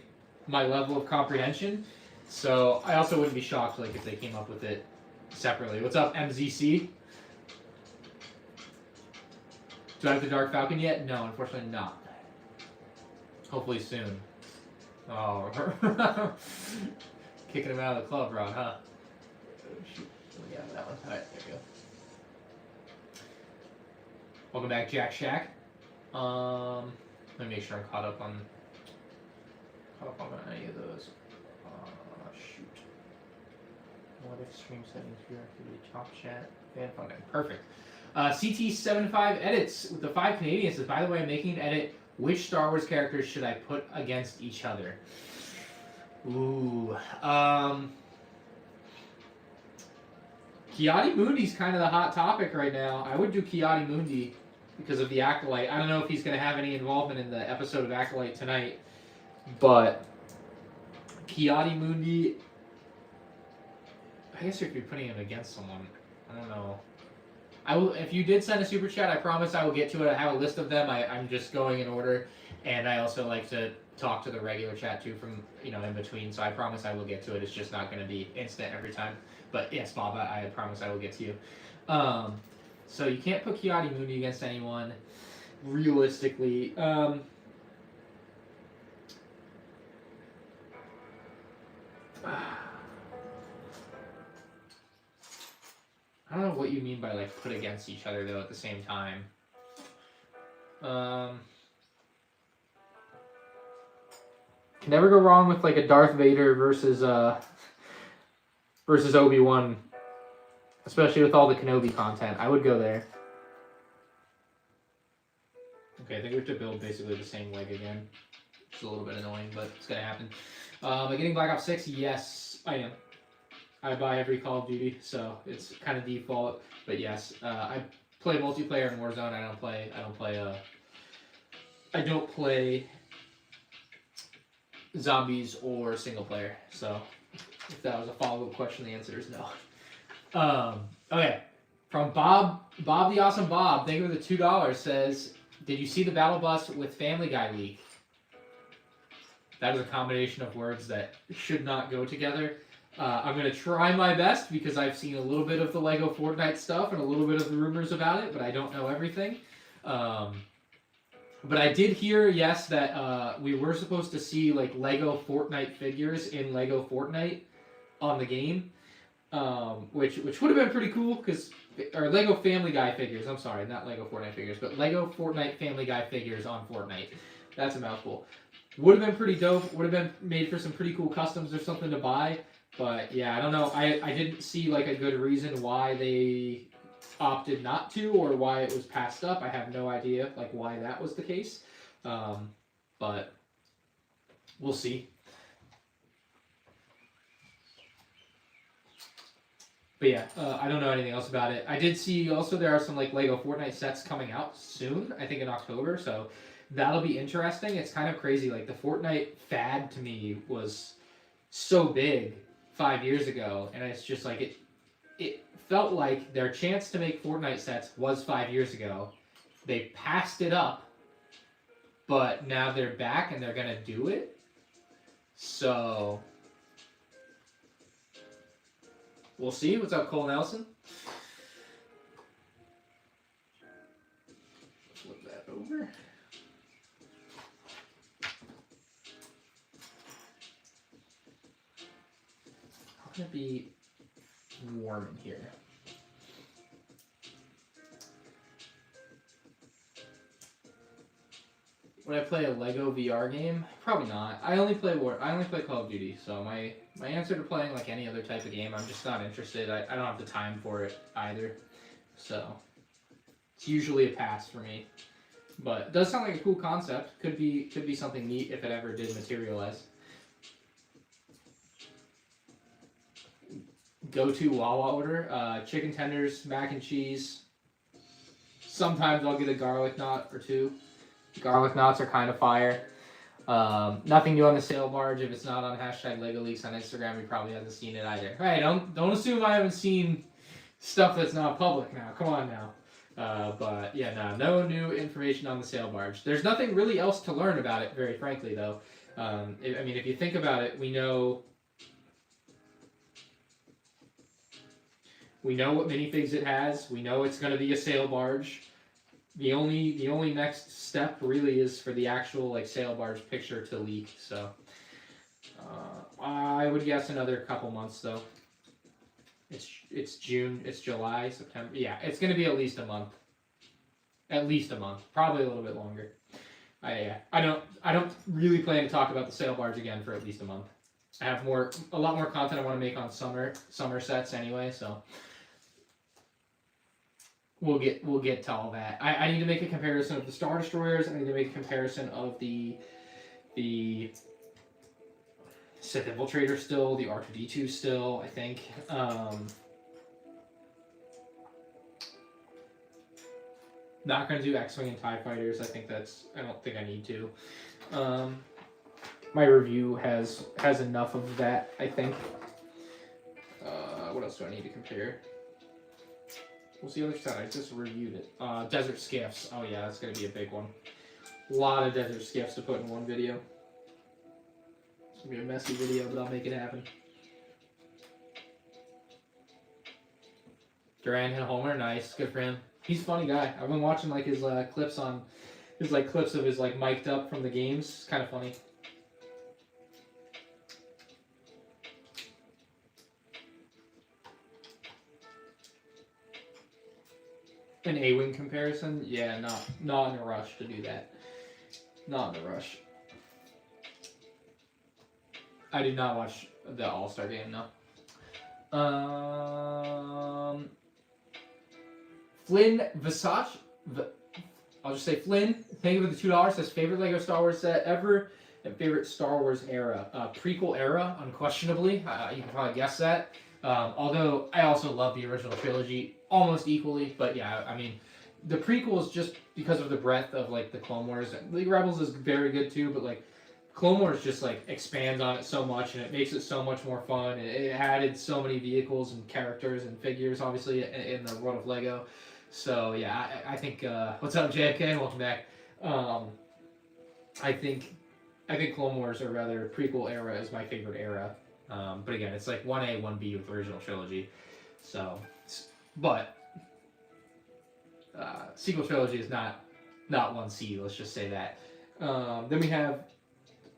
level of comprehension. So I also wouldn't be shocked like if they came up with it separately. What's up, MZC? Do I have the Dark Falcon yet? No, unfortunately not. Hopefully soon. Oh, kicking him out of the club, Rod, huh? Oh, shoot. Yeah, that one. Alright, there we go. Welcome back, Jack Shack. Let me make sure I'm caught up on any of those. Shoot. What if stream settings viewer activity, top chat, fan funding? Perfect. CT75 edits with the 5 Canadians says, by the way, I'm making an edit. Which Star Wars characters should I put against each other? Ooh. Ki-Adi-Mundi's kind of the hot topic right now. I would do Ki-Adi-Mundi because of the Acolyte. I don't know if he's going to have any involvement in the episode of Acolyte tonight, but Ki-Adi-Mundi, I guess you could be putting him against someone. I don't know. If you did send a super chat, I promise I will get to it. I have a list of them. I'm just going in order, and I also like to talk to the regular chat too from in between. So I promise I will get to it. It's just not going to be instant every time. But yes, Bob, I promise I will get to you. So you can't put Ki-Adi-Mundi against anyone, realistically. I don't know what you mean by like put against each other though at the same time. Can never go wrong with like a Darth Vader versus Obi-Wan, especially with all the Kenobi content. I would go there. Okay, I think we have to build basically the same leg again. It's a little bit annoying, but it's gonna happen. Am I getting Black Ops 6? Yes, I am. I buy every Call of Duty, so it's kind of default. But yes, I play multiplayer in Warzone. I don't play zombies or single player. So if that was a follow-up question, the answer is no. Okay, from Bob the Awesome Bob, thank you for the $2. Says, did you see the battle bus with Family Guy leak? That is a combination of words that should not go together. I'm going to try my best because I've seen a little bit of the Lego Fortnite stuff and a little bit of the rumors about it, but I don't know everything. But I did hear, yes, that we were supposed to see like Lego Fortnite figures in Lego Fortnite on the game, which would have been pretty cool or Lego Family Guy figures. I'm sorry, not Lego Fortnite figures, but Lego Fortnite Family Guy figures on Fortnite. That's a mouthful. Would have been pretty dope. Would have been made for some pretty cool customs or something to buy. But yeah, I don't know. I didn't see like a good reason why they opted not to or why it was passed up. I have no idea like why that was the case. But we'll see. But yeah, I don't know anything else about it. I did see also there are some like Lego Fortnite sets coming out soon. I think in October, so that'll be interesting. It's kind of crazy. Like the Fortnite fad to me was so big 5 years ago, and it's just like it felt like their chance to make Fortnite sets was 5 years ago. They passed it up, but now they're back and they're gonna do it. So we'll see. What's up, Cole Nelson? Flip that over. How can it be warm in here? Would I play a Lego VR game? Probably not. I only play Call of Duty. So my answer to playing like any other type of game, I'm just not interested. I don't have the time for it either. So it's usually a pass for me. But it does sound like a cool concept. Could be something neat if it ever did materialize. Go-to Wawa order: chicken tenders, mac and cheese. Sometimes I'll get a garlic knot or two. Garlic knots are kind of fire. Nothing new on the sale barge. If it's not on hashtag Lego Leaks on Instagram, you probably haven't seen it either. Hey, don't assume I haven't seen stuff that's not public now. Come on now. But yeah, no new information on the sale barge. There's nothing really else to learn about it, very frankly, though. I mean, if you think about it, we know what minifigs it has. We know it's going to be a sale barge. The only next step really is for the actual like sail barge picture to leak. So I would guess another couple months though. It's June, it's July, September. Yeah, it's gonna be at least a month. At least a month, probably a little bit longer. I don't really plan to talk about the sail barge again for at least a month. I have a lot more content I want to make on summer sets anyway. So. We'll get to all that. I need to make a comparison of the Star Destroyers. I need to make a comparison of the Sith Infiltrator still, the R2-D2 still, I think. Not going to do X-Wing and TIE Fighters. I don't think I need to. My review has enough of that, I think. What else do I need to compare? What's the other side? I just reviewed it. Desert Skiffs. Oh yeah, that's going to be a big one. A lot of Desert Skiffs to put in one video. It's going to be a messy video, but I'll make it happen. Durant and Homer, nice. Good for him. He's a funny guy. I've been watching like his clips of his like mic'd up from the games. It's kind of funny. An A-Wing comparison? Yeah, not in a rush to do that. Not in a rush. I did not watch the All-Star game, no. Flynn Visage. I'll just say Flynn. Thank you for the $2. Says favorite Lego Star Wars set ever and favorite Star Wars era. Prequel era, unquestionably. You can probably guess that. Although I also love the original trilogy almost equally, but yeah, I mean, the prequels just because of the breadth of like the Clone Wars. The Rebels is very good too, but like Clone Wars just like expands on it so much and it makes it so much more fun. It added so many vehicles and characters and figures, obviously, in the world of Lego. So yeah, I think what's up, JFK? Welcome back. I think Clone Wars, or rather prequel era, is my favorite era. But again, it's like 1A, 1B with the original trilogy. So, but sequel trilogy is not 1C. Let's just say that. Then we have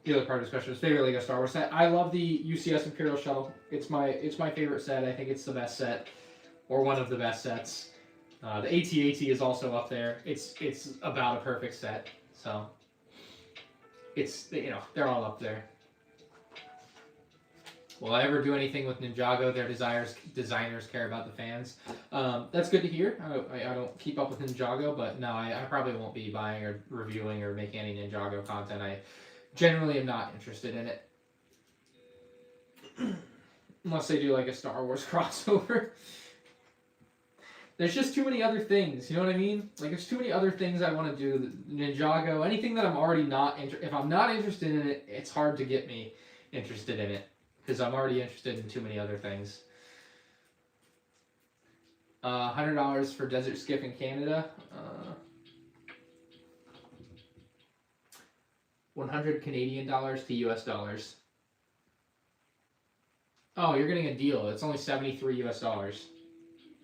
the other part of the discussion is favorite Lego Star Wars set. I love the UCS Imperial Shuttle. It's my favorite set. I think it's the best set, or one of the best sets. The AT-AT is also up there. It's about a perfect set. So it's, they're all up there. Will I ever do anything with Ninjago? Their designers care about the fans. That's good to hear. I don't keep up with Ninjago, but no, I probably won't be buying or reviewing or making any Ninjago content. I generally am not interested in it. Unless they do like a Star Wars crossover. There's just too many other things, you know what I mean? Like, there's too many other things I want to do. Ninjago, anything that I'm already not if I'm not interested in it, it's hard to get me interested in it because I'm already interested in too many other things. $100 for Desert Skiff in Canada. 100 Canadian dollars to US dollars. Oh, you're getting a deal. It's only 73 US dollars.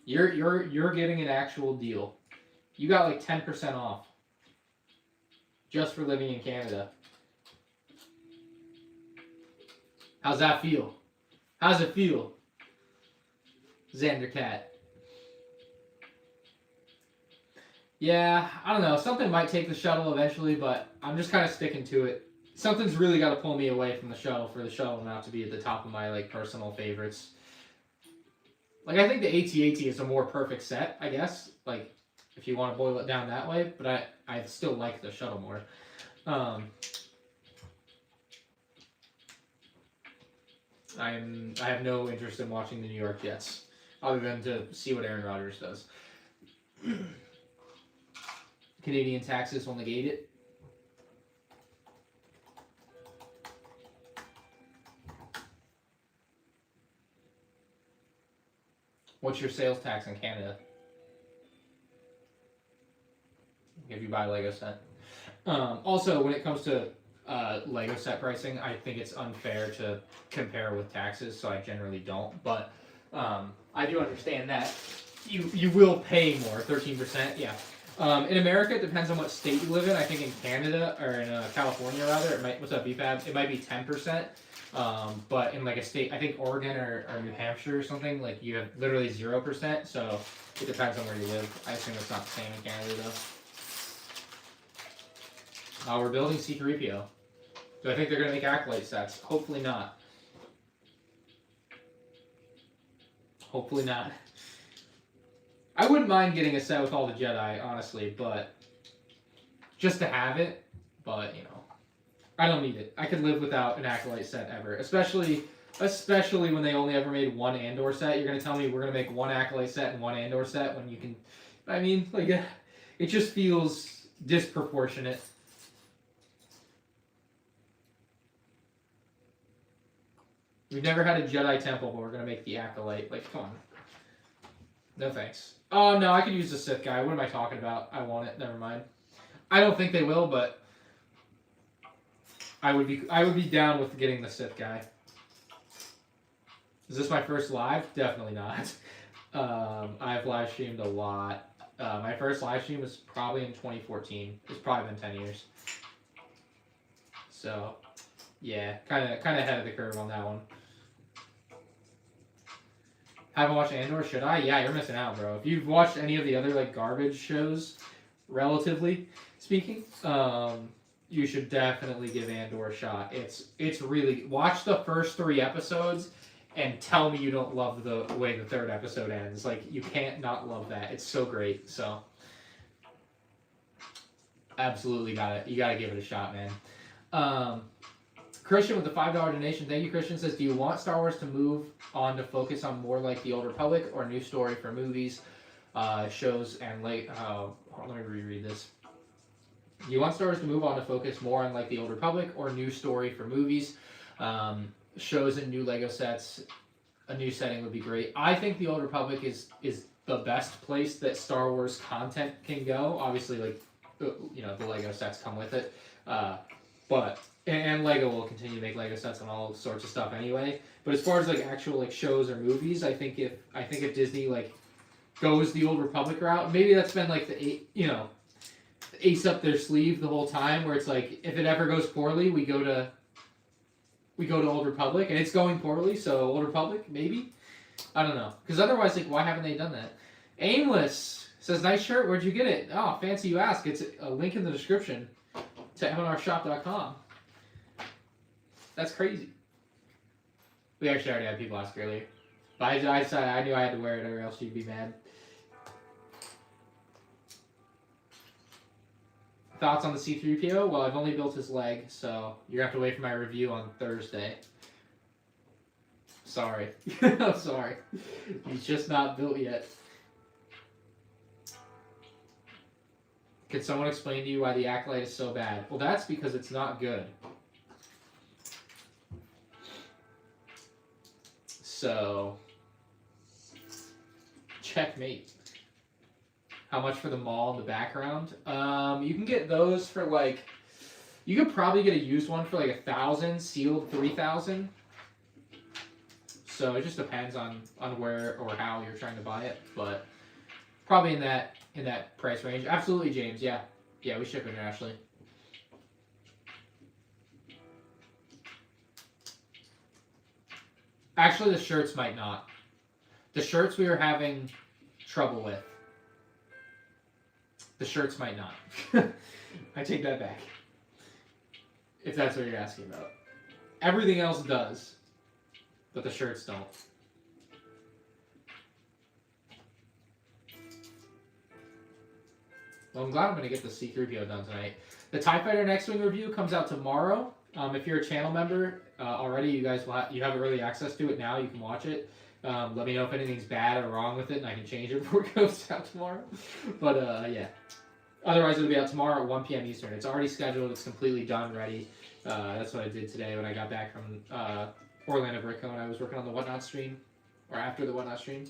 You're getting an actual deal. You got like 10% off just for living in Canada. How's that feel? How's it feel? Xander Cat. Yeah, I don't know. Something might take the shuttle eventually, but I'm just kind of sticking to it. Something's really got to pull me away from the shuttle for the shuttle not to be at the top of my like personal favorites. Like, I think the AT-AT is a more perfect set, I guess. Like, if you want to boil it down that way, but I still like the shuttle more. I have no interest in watching the New York Jets, other than to see what Aaron Rodgers does. Canadian taxes will negate it. What's your sales tax in Canada? If you buy a Lego set. Also, when it comes to Lego set pricing, I think it's unfair to compare with taxes, so I generally don't. But I do understand that you will pay more, 13%. Yeah. In America, it depends on what state you live in. I think in Canada, or in California rather, it might. What's up, BFAB? It might be 10%. But in like a state, I think Oregon or New Hampshire or something, like you have literally 0%. So it depends on where you live. I assume it's not the same in Canada though. We're building C-3PO. Do I think they're gonna make Acolyte sets? Hopefully not. Hopefully not. I wouldn't mind getting a set with all the Jedi, honestly, but just to have it. But you know, I don't need it. I could live without an Acolyte set ever, especially when they only ever made one Andor set. You're gonna tell me we're gonna make one Acolyte set and one Andor set when you can? I mean, like, it just feels disproportionate. We've never had a Jedi temple, but we're gonna make the Acolyte. Like, come on. No thanks. Oh no, I could use the Sith guy. What am I talking about? I want it. Never mind. I don't think they will, but I would be down with getting the Sith guy. Is this my first live? Definitely not. I've live streamed a lot. My first live stream was probably in 2014. It's probably been 10 years. So, yeah, kind of ahead of the curve on that one. Haven't watched Andor? Should I? Yeah, you're missing out, bro. If you've watched any of the other like garbage shows, relatively speaking, you should definitely give Andor a shot. It's really, watch the first 3 episodes and tell me you don't love the way the 3rd episode ends. Like, you can't not love that. It's so great. So absolutely you gotta give it a shot, man. Christian with the $5 donation. Thank you, Christian. Says, do you want Star Wars to move on to focus on more like the Old Republic or new story for movies, shows, and late? Let me reread this. Do you want Star Wars to move on to focus more on like the Old Republic or new story for movies, shows, and new Lego sets? A new setting would be great. I think the Old Republic is the best place that Star Wars content can go. Obviously, like, you know, the Lego sets come with it, but. And Lego will continue to make Lego sets and all sorts of stuff anyway. But as far as like actual like shows or movies, I think if Disney like goes the Old Republic route, maybe that's been like the ace up their sleeve the whole time, where it's like if it ever goes poorly, we go to Old Republic, and it's going poorly, so Old Republic maybe. I don't know, because otherwise, like, why haven't they done that? Aimless says, nice shirt. Where'd you get it? Oh, fancy you ask. It's a link in the description to MandRshop.com. That's crazy. We actually already had people ask earlier. But I decided I knew I had to wear it or else you'd be mad. Thoughts on the C-3PO? Well, I've only built his leg, so you're going to have to wait for my review on Thursday. Sorry. I'm sorry. He's just not built yet. Can someone explain to you why the Acolyte is so bad? Well, that's because it's not good. So, checkmate. How much for the mall in the background? You can get those for like, you could probably get a used one for like 1,000, sealed 3,000. So it just depends on where or how you're trying to buy it, but probably in that price range. Absolutely, James. Yeah, we ship internationally. Actually, the shirts might not. The shirts we were having trouble with. The shirts might not. I take that back. If that's what you're asking about. Everything else does, but the shirts don't. Well, I'm glad I'm going to get the C-3PO done tonight. The TIE Fighter Next Wing review comes out tomorrow. If you're a channel member already, you guys will you have early access to it now. You can watch it. Let me know if anything's bad or wrong with it, and I can change it before it goes out tomorrow. But yeah. Otherwise, it'll be out tomorrow at 1 p.m. Eastern. It's already scheduled. It's completely done, ready. That's what I did today when I got back from Orlando BrickCon. I was working on the Whatnot stream, or after the Whatnot stream.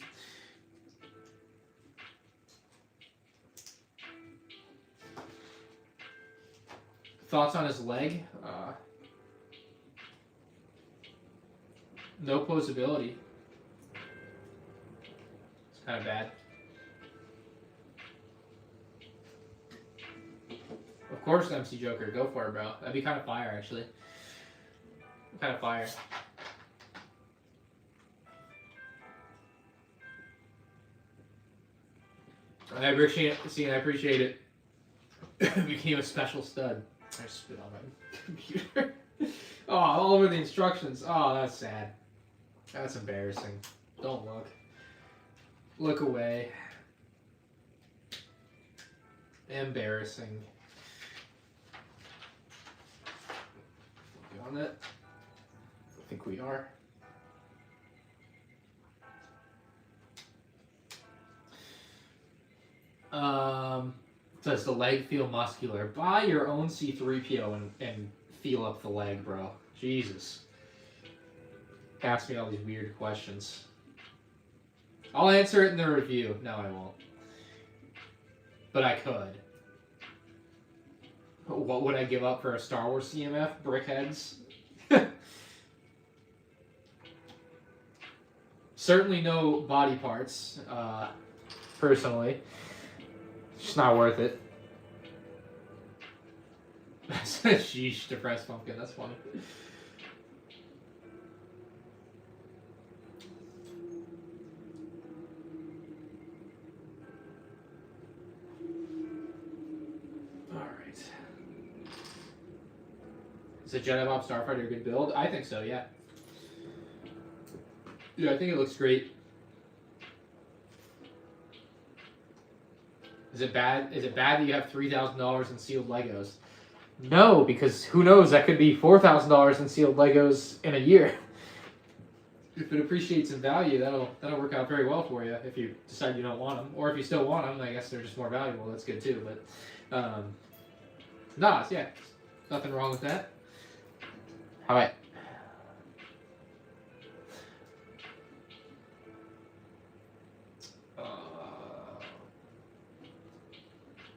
Thoughts on his leg? No posability. It's kind of bad. Of course, MC Joker. Go for it, bro. That'd be kind of fire, actually. Kind of fire. I appreciate it. Became a special stud. I spit on my computer. Oh, all over the instructions. Oh, that's sad. That's embarrassing. Don't look. Look away. Embarrassing. On it. I think we are. Does the leg feel muscular? Buy your own C-3PO and feel up the leg, bro. Jesus. Ask me all these weird questions. I'll answer it in the review. No, I won't. But I could. What would I give up for a Star Wars CMF? Brickheads? Certainly no body parts, personally. Just not worth it. Sheesh, depressed pumpkin, that's funny. Is a Jedi Bob Starfighter a good build? I think so, yeah. Yeah, I think it looks great. Is it bad? Is it bad that you have $3,000 in sealed Legos? No, because who knows? That could be $4,000 in sealed Legos in a year. If it appreciates in value, that'll work out very well for you. If you decide you don't want them, or if you still want them, I guess they're just more valuable. That's good too. But nah, yeah, nothing wrong with that. All right.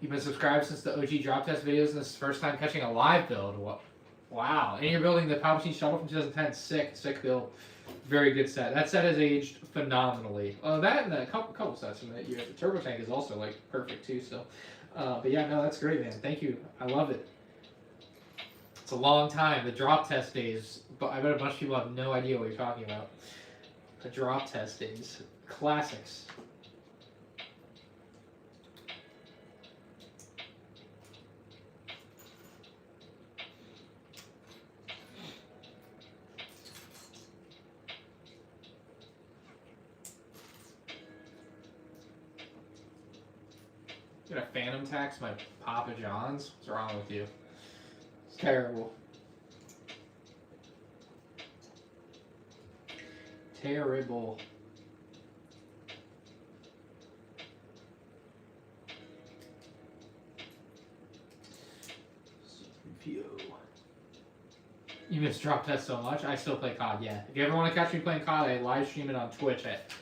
You've been subscribed since the OG drop test videos, and this is the first time catching a live build. Wow. And you're building the Palpatine shuttle from 2010. Sick build. Very good set. That set has aged phenomenally. That and a couple sets from that year. The turbo tank is also like perfect too. So, but yeah, no, that's great, man. Thank you. I love it. It's a long time. The drop test days, but I bet a bunch of people have no idea what you're talking about. The drop test days, classics. You're gonna phantom tax my Papa John's? What's wrong with you? It's terrible. terrible. C-3PO. You miss drop test so much. I still play COD, yeah. If you ever want to catch me playing COD, I live stream it on Twitch at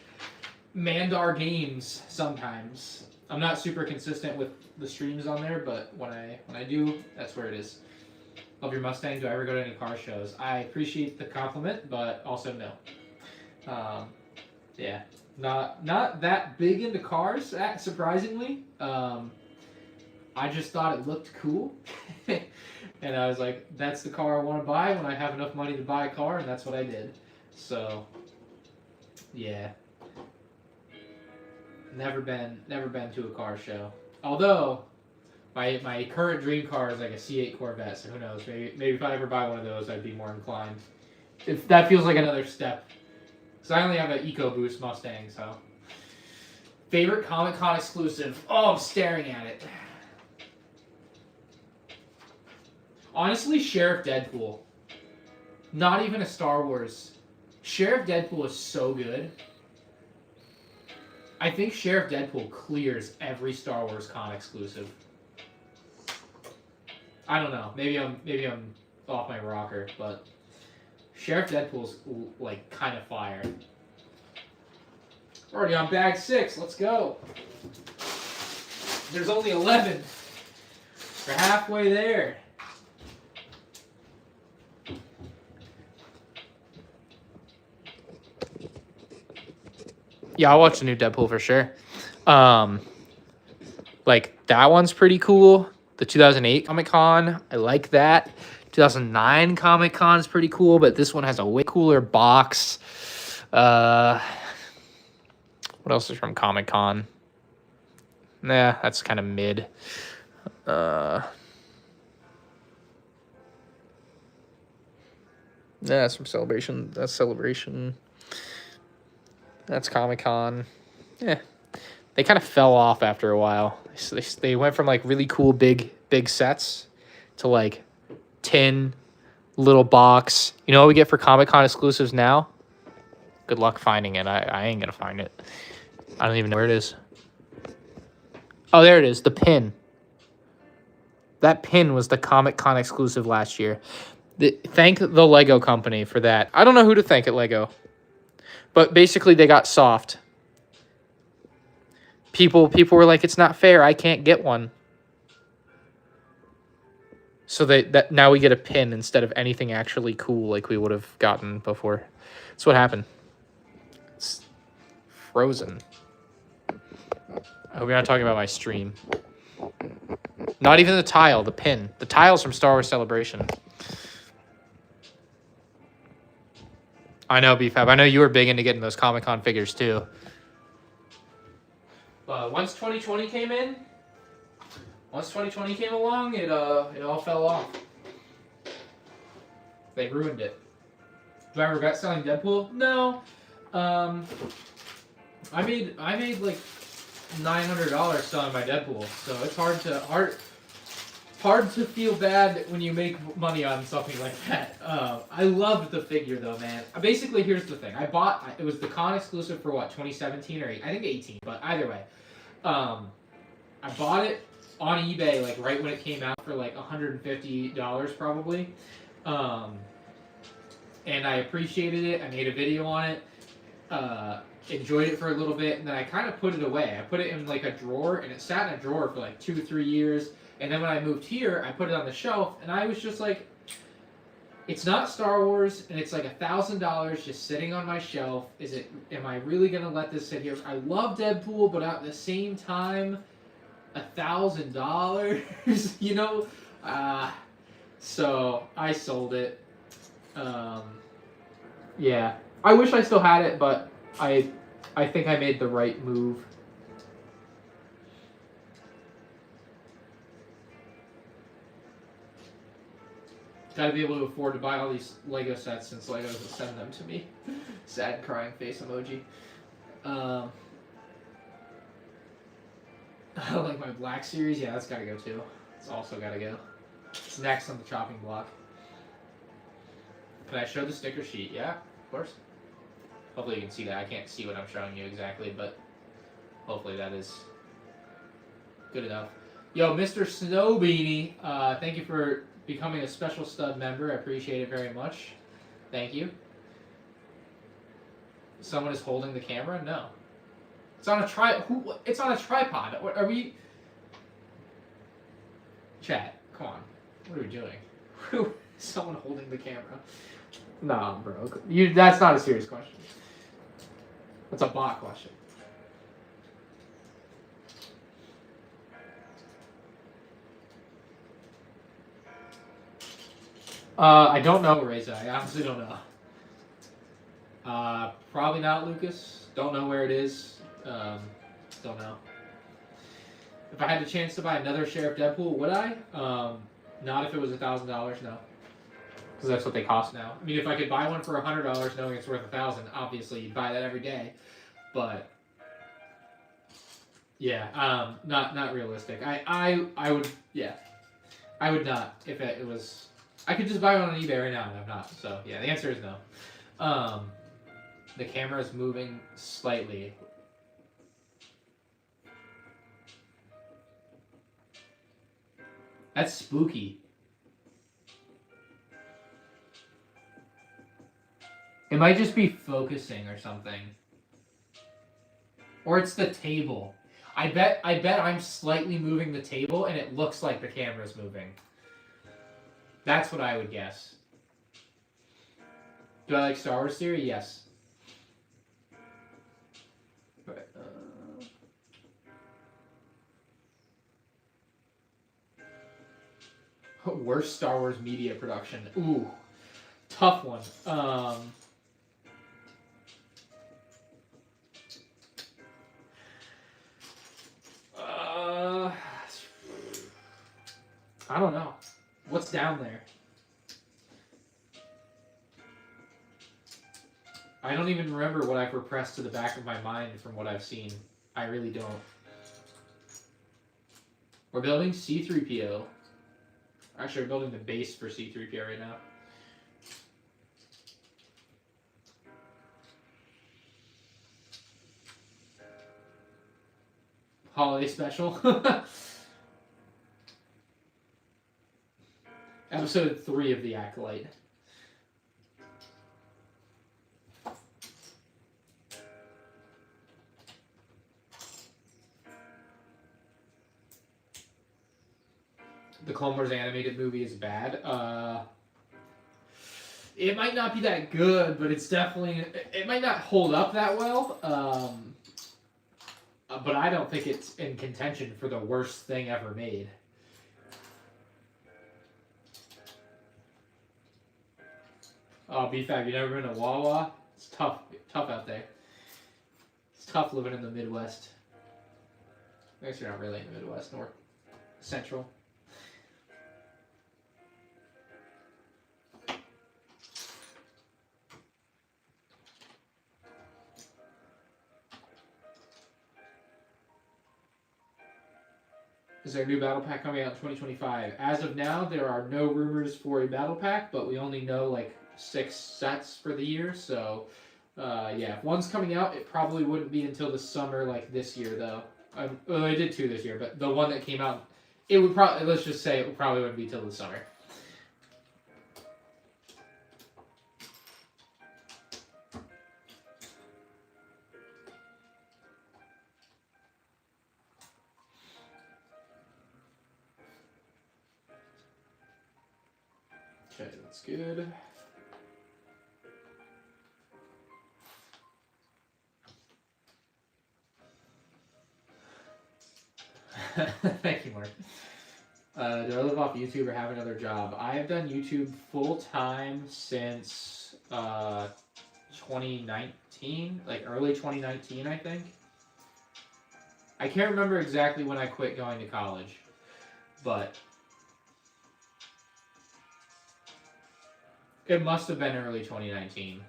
Mandar Games sometimes. I'm not super consistent with the streams on there, but when I do, that's where it is. Love your Mustang. Do I ever go to any car shows? I appreciate the compliment, but also no. Yeah, not that big into cars, surprisingly. I just thought it looked cool. And I was like, that's the car I want to buy when I have enough money to buy a car, and that's what I did. So, yeah. Never been to a car show. Although, my current dream car is like a C8 Corvette, so who knows? Maybe if I ever buy one of those, I'd be more inclined. If that feels like another step. Because I only have an EcoBoost Mustang, so. Favorite Comic-Con exclusive? Oh, I'm staring at it. Honestly, Sheriff Deadpool. Not even a Star Wars. Sheriff Deadpool is so good. I think Sheriff Deadpool clears every Star Wars con exclusive. I don't know. Maybe I'm off my rocker, but Sheriff Deadpool's like kind of fire. We're already on bag 6. Let's go. There's only 11. We're halfway there. Yeah, I'll watch the new Deadpool for sure. Like that one's pretty cool. The 2008 Comic-Con, I like that. 2009 Comic-Con is pretty cool, but this one has a way cooler box. What else is from Comic-Con? Nah, that's kind of mid. Yeah, that's from Celebration. That's Celebration. That's Comic-Con. Yeah. They kind of fell off after a while. They went from like really cool big sets to like 10 little box. You know what we get for Comic-Con exclusives now? Good luck finding it. I ain't gonna find it. I don't even know where it is. Oh, there it is. The pin. That pin was the Comic-Con exclusive last year. Thank the Lego company for that. I don't know who to thank at Lego. But basically they got soft. People were like, it's not fair. I can't get one. So that now we get a pin instead of anything actually cool like we would have gotten before. That's what happened. It's frozen. I hope you're not talking about my stream. Not even the tile, the pin. The tile's from Star Wars Celebration. I know, BFAB. I know you were big into getting those Comic-Con figures too. But once 2020 came in, once 2020 came along, it all fell off. They ruined it. Do I regret selling Deadpool? No. I made like $900 selling my Deadpool, so it's hard to feel bad when you make money on something like that. I loved the figure though, man. Basically, here's the thing. It was the con exclusive for what, 2017 or I think 18, but either way. I bought it on eBay like right when it came out for like $150 probably. And I appreciated it. I made a video on it. Enjoyed it for a little bit, and then I kind of put it away. I put it in like a drawer, and it sat in a drawer for like 2-3 years. And then when I moved here, I put it on the shelf, and I was just like, it's not Star Wars, and it's like $1,000 just sitting on my shelf. Am I really gonna let this sit here? I love Deadpool, but at the same time, $1,000, you know? So I sold it. Yeah, I wish I still had it, but I think I made the right move. Gotta be able to afford to buy all these Lego sets since Lego doesn't send them to me. Sad crying face emoji. Like my Black Series, yeah, that's gotta go too. It's also gotta go. It's next on the chopping block. Can I show the sticker sheet? Yeah, of course. Hopefully you can see that. I can't see what I'm showing you exactly, but hopefully that is good enough. Yo, Mr. Snow Beanie, thank you for becoming a special stud member. I appreciate it very much. Thank you. Someone is holding the camera? No. It's on a It's on a tripod. What are we? Chat, come on. What are we doing? Someone holding the camera. Nah, bro. That's not a serious question. That's a bot question. I don't know, Reza. I honestly don't know. Probably not, Lucas. Don't know where it is. Don't know. If I had the chance to buy another share of Deadpool, would I? Not if it was $1,000, no. Because that's what they cost now. I mean, if I could buy one for $100 knowing it's worth $1,000, obviously you'd buy that every day. But yeah, not realistic. I would, yeah, I would not if it was. I could just buy one on eBay right now, and I'm not. So yeah, the answer is no. The camera is moving slightly. That's spooky. It might just be focusing or something. Or it's the table. I bet I'm slightly moving the table and it looks like the camera's moving. That's what I would guess. Do I like Star Wars theory? Yes. But, worst Star Wars media production. Ooh. Tough one. I don't know. What's down there? I don't even remember what I've repressed to the back of my mind from what I've seen. I really don't. We're building C-3PO. Actually, we're building the base for C-3PO right now. Holiday special. Episode 3 of The Acolyte. The Clone Wars animated movie is bad. It might not be that good, but it's definitely... It might not hold up that well. But I don't think it's in contention for the worst thing ever made. Oh, BFAB, you never been to Wawa? It's tough out there. It's tough living in the Midwest. I guess you're not really in the Midwest, North Central. Is there a new battle pack coming out in 2025? As of now, there are no rumors for a battle pack, but we only know like 6 sets for the year. So, yeah, if one's coming out, it probably wouldn't be until the summer like this year, though. Well, I did 2 this year, but the one that came out, it would probably, let's just say it probably wouldn't be till the summer. Okay, that's good. Thank you, Mark. Do I live off YouTube or have another job? I have done YouTube full time since 2019, like early 2019, I think. I can't remember exactly when I quit going to college, but it must have been early 2019.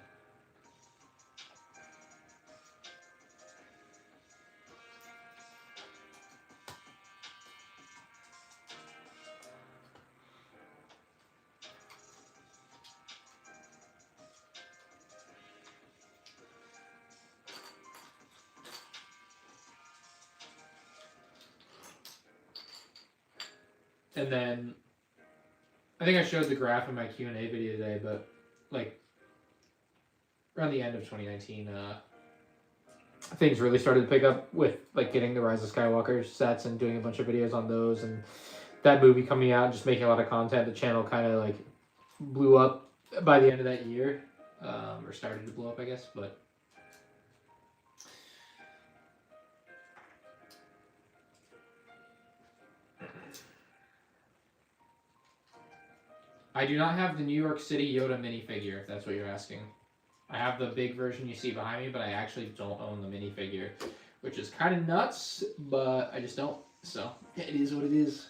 And then I think I showed the graph in my Q&A video today, but like around the end of 2019, things really started to pick up with like getting the Rise of Skywalker sets and doing a bunch of videos on those, and that movie coming out, just making a lot of content. The channel kind of like blew up by the end of that year, or started to blow up, I guess. But I do not have the New York City Yoda minifigure, if that's what you're asking. I have the big version you see behind me, but I actually don't own the minifigure, which is kind of nuts, but I just don't. So it is what it is.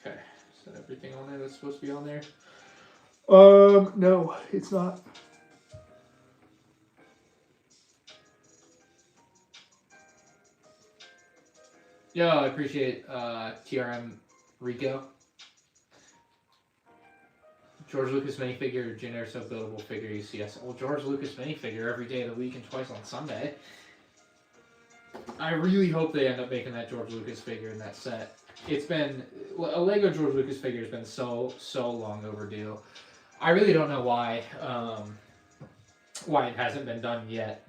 Okay, is that everything on there that's supposed to be on there? No, it's not. Yo, I appreciate TRM Rico. George Lucas minifigure, Jyn Erso buildable figure UCS. Well, George Lucas minifigure every day of the week and twice on Sunday. I really hope they end up making that George Lucas figure in that set. It's been a Lego George Lucas figure has been so long overdue. I really don't know why it hasn't been done yet.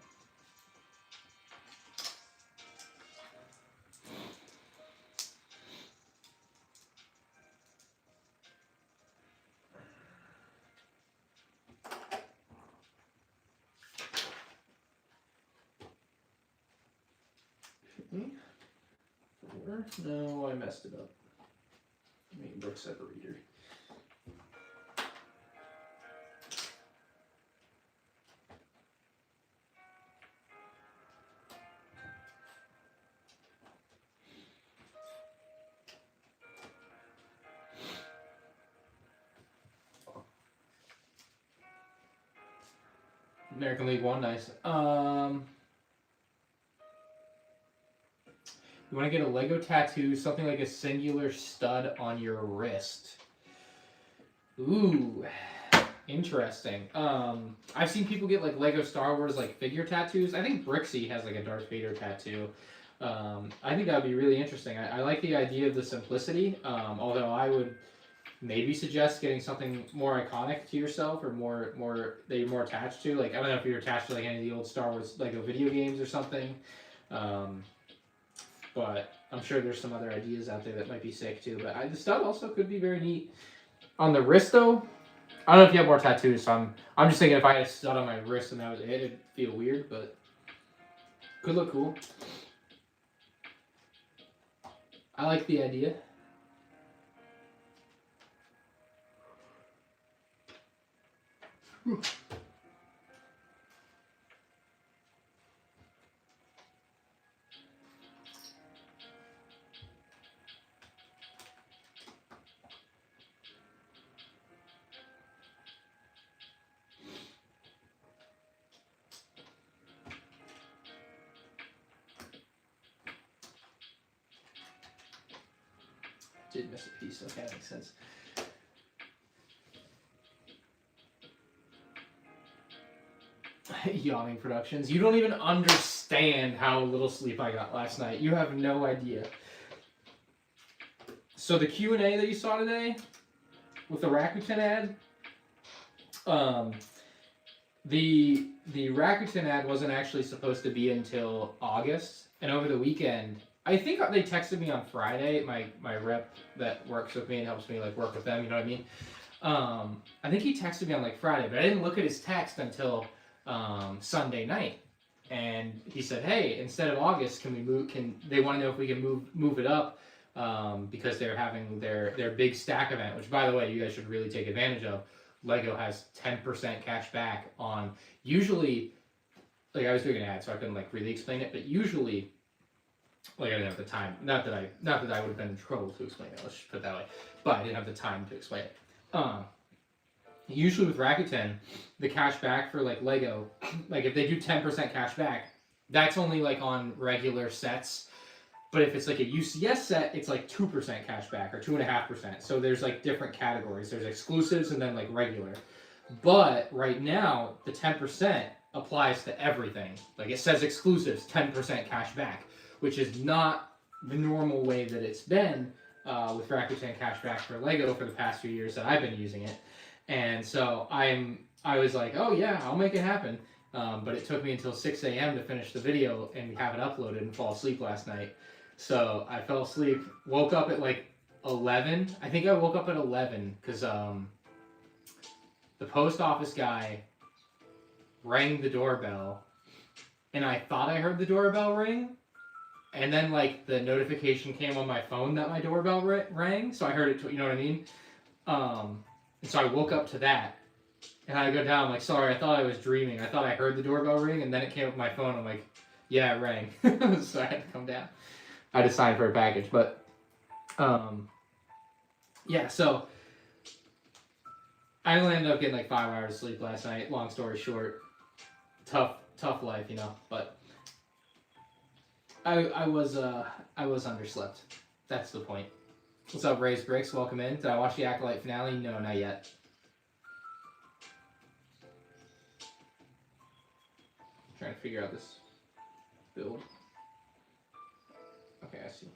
No, I messed it up. I mean, Brooks had a reader. American League One, nice. You want to get a Lego tattoo, something like a singular stud on your wrist. Ooh, interesting. I've seen people get like Lego Star Wars like figure tattoos. I think Brixie has like a Darth Vader tattoo. I think that would be really interesting. I like the idea of the simplicity, although I would maybe suggest getting something more iconic to yourself, or more that you're more attached to. Like, I don't know if you're attached to like any of the old Star Wars Lego video games or something. But I'm sure there's some other ideas out there that might be sick too. But the stud also could be very neat. On the wrist though, I don't know if you have more tattoos. So I'm just thinking if I had a stud on my wrist and that was it, it'd feel weird, but could look cool. I like the idea. Did miss a piece. Okay, that makes sense. Yawning Productions. You don't even understand how little sleep I got last night. You have no idea. So the Q&A that you saw today with the Rakuten ad, the Rakuten ad wasn't actually supposed to be until August, and over the weekend, I think they texted me on Friday. My rep that works with me and helps me like work with them. You know what I mean? I think he texted me on like Friday, but I didn't look at his text until Sunday night, and he said, "Hey, instead of August, can we move? They want to know if we can move it up because they're having their big stack event, which by the way, you guys should really take advantage of. Lego has 10% cash back on usually. Like I was doing an ad, so I couldn't like really explain it, but usually." Like I didn't have the time. Not that I would have been in trouble to explain it. Let's just put it that way. But I didn't have the time to explain it. Usually with Rakuten, the cash back for like Lego, like if they do 10% cash back, that's only like on regular sets. But if it's like a UCS set, it's like 2% cash back or 2.5%. So there's like different categories. There's exclusives and then like regular. But right now, the 10% applies to everything. Like it says exclusives, 10% cash back. which is not the normal way that it's been with Rakuten Cashback for Lego for the past few years that I've been using it. And so I was like, oh yeah, I'll make it happen. But it took me until 6 a.m. to finish the video and have it uploaded and fall asleep last night. So I fell asleep, woke up at like 11. I think I woke up at 11 because the post office guy rang the doorbell, and I thought I heard the doorbell ring, and then like the notification came on my phone that my doorbell rang, so I heard it. You know what I mean? And so I woke up to that, and I go down. I'm like, sorry, I thought I was dreaming. I thought I heard the doorbell ring, and then it came up my phone. I'm like, yeah, it rang. So I had to come down. I had to sign for a package, but yeah. So I only ended up getting like 5 hours of sleep last night. Long story short, tough life, you know. But I was underslept. That's the point. What's up, Raised Bricks? Welcome in. Did I watch the Acolyte finale? No, not yet. I'm trying to figure out this build. Okay, I see.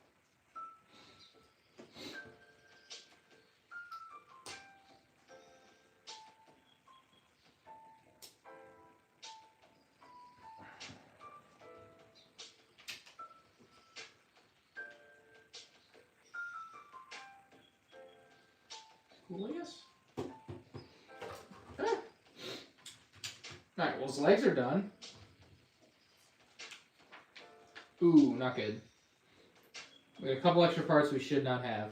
Cool, I guess. Ah. Alright, well, his legs are done. Ooh, not good. We got a couple extra parts we should not have.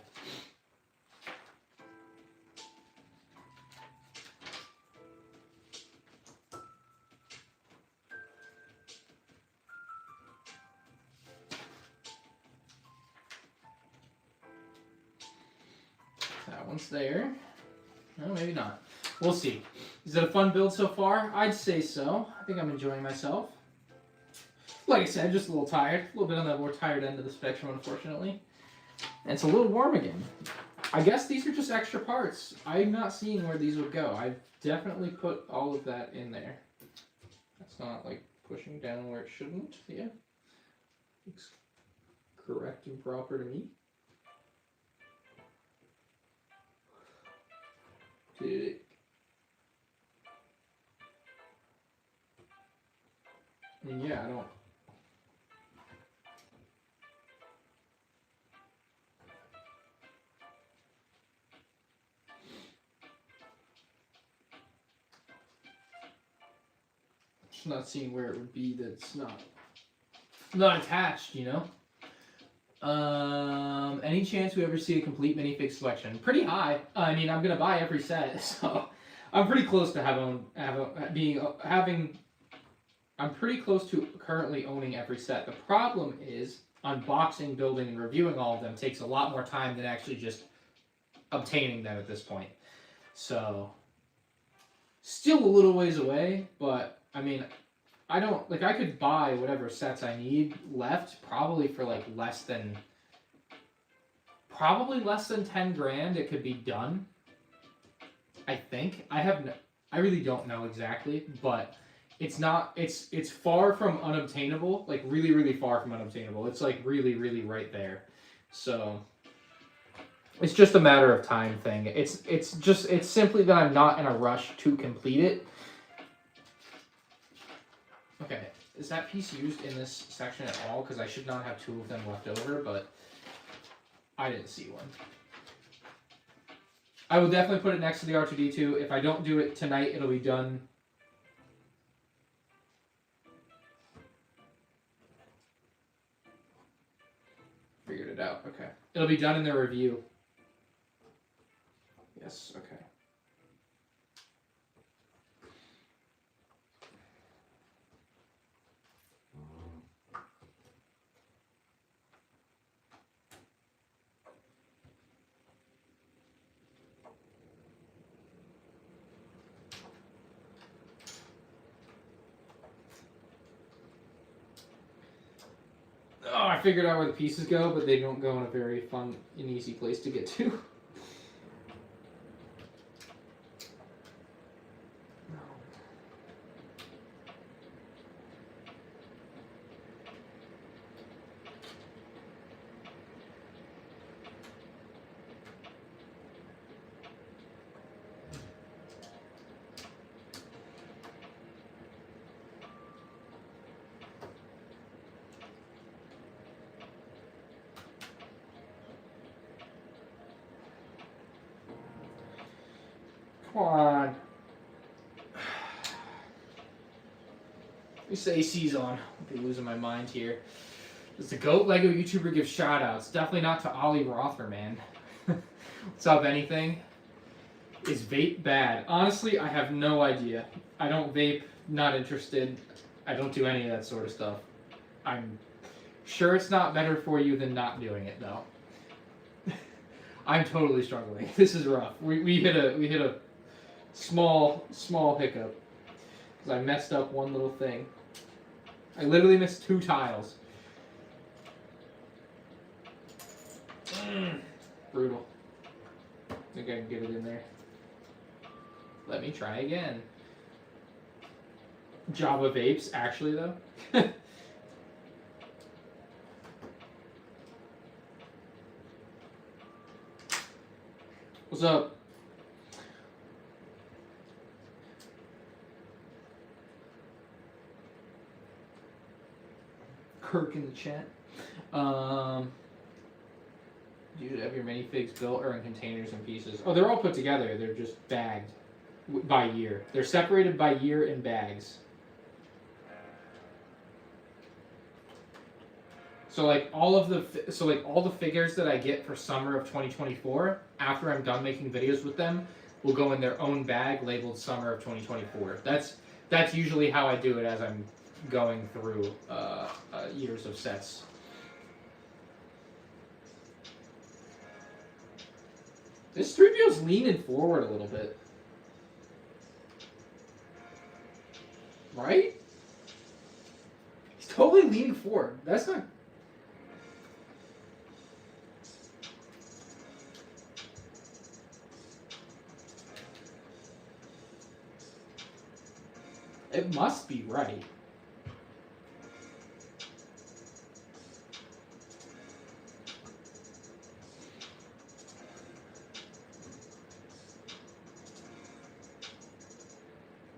That one's there. No, maybe not. We'll see. Is it a fun build so far? I'd say so. I think I'm enjoying myself. Like I said, just a little tired. A little bit on the more tired end of the spectrum, unfortunately. And it's a little warm again. I guess these are just extra parts. I'm not seeing where these would go. I've definitely put all of that in there. That's not like pushing down where it shouldn't. Yeah. Looks correct and proper to me. Did it? I mean, yeah, I don't. Just not seeing where it would be that's not attached, you know? Any chance we ever see a complete minifig selection? Pretty high. I mean, I'm gonna buy every set, so I'm pretty close to I'm pretty close to currently owning every set. The problem is unboxing, building, and reviewing all of them takes a lot more time than actually just obtaining them at this point. So, still a little ways away, but I mean, I could buy whatever sets I need left, probably for like less than 10 grand. It could be done. I think. I really don't know exactly, but it's far from unobtainable, like really, really far from unobtainable. It's like really, really right there. So it's just a matter of time thing. It's simply that I'm not in a rush to complete it. Okay, is that piece used in this section at all? Because I should not have 2 of them left over, but I didn't see one. I will definitely put it next to the R2-D2. If I don't do it tonight, it'll be done. Figured it out, okay. It'll be done in the review. Yes, okay. Oh, I figured out where the pieces go, but they don't go in a very fun and easy place to get to. Come on. At least the AC's on. I'll be losing my mind here. Does the GOAT Lego YouTuber give shoutouts? Definitely not to Ollie Rother, man. What's up, anything? Is vape bad? Honestly, I have no idea. I don't vape, not interested. I don't do any of that sort of stuff. I'm sure it's not better for you than not doing it, though. I'm totally struggling. This is rough. We hit a small hiccup because I messed up one little thing. I literally missed 2 tiles. Brutal. I think I can get it in there. Let me try again. Java vapes, actually, though. What's up? Kirk in the chat. Do you have your minifigs built or in containers and pieces? Oh, they're all put together. They're just bagged by year. They're separated by year in bags. So like all the figures that I get for summer of 2024, after I'm done making videos with them, will go in their own bag labeled summer of 2024. That's usually how I do it as I'm going through years of sets. This C-3PO's leaning forward a little bit. Right? He's totally leaning forward. That's not... It must be right.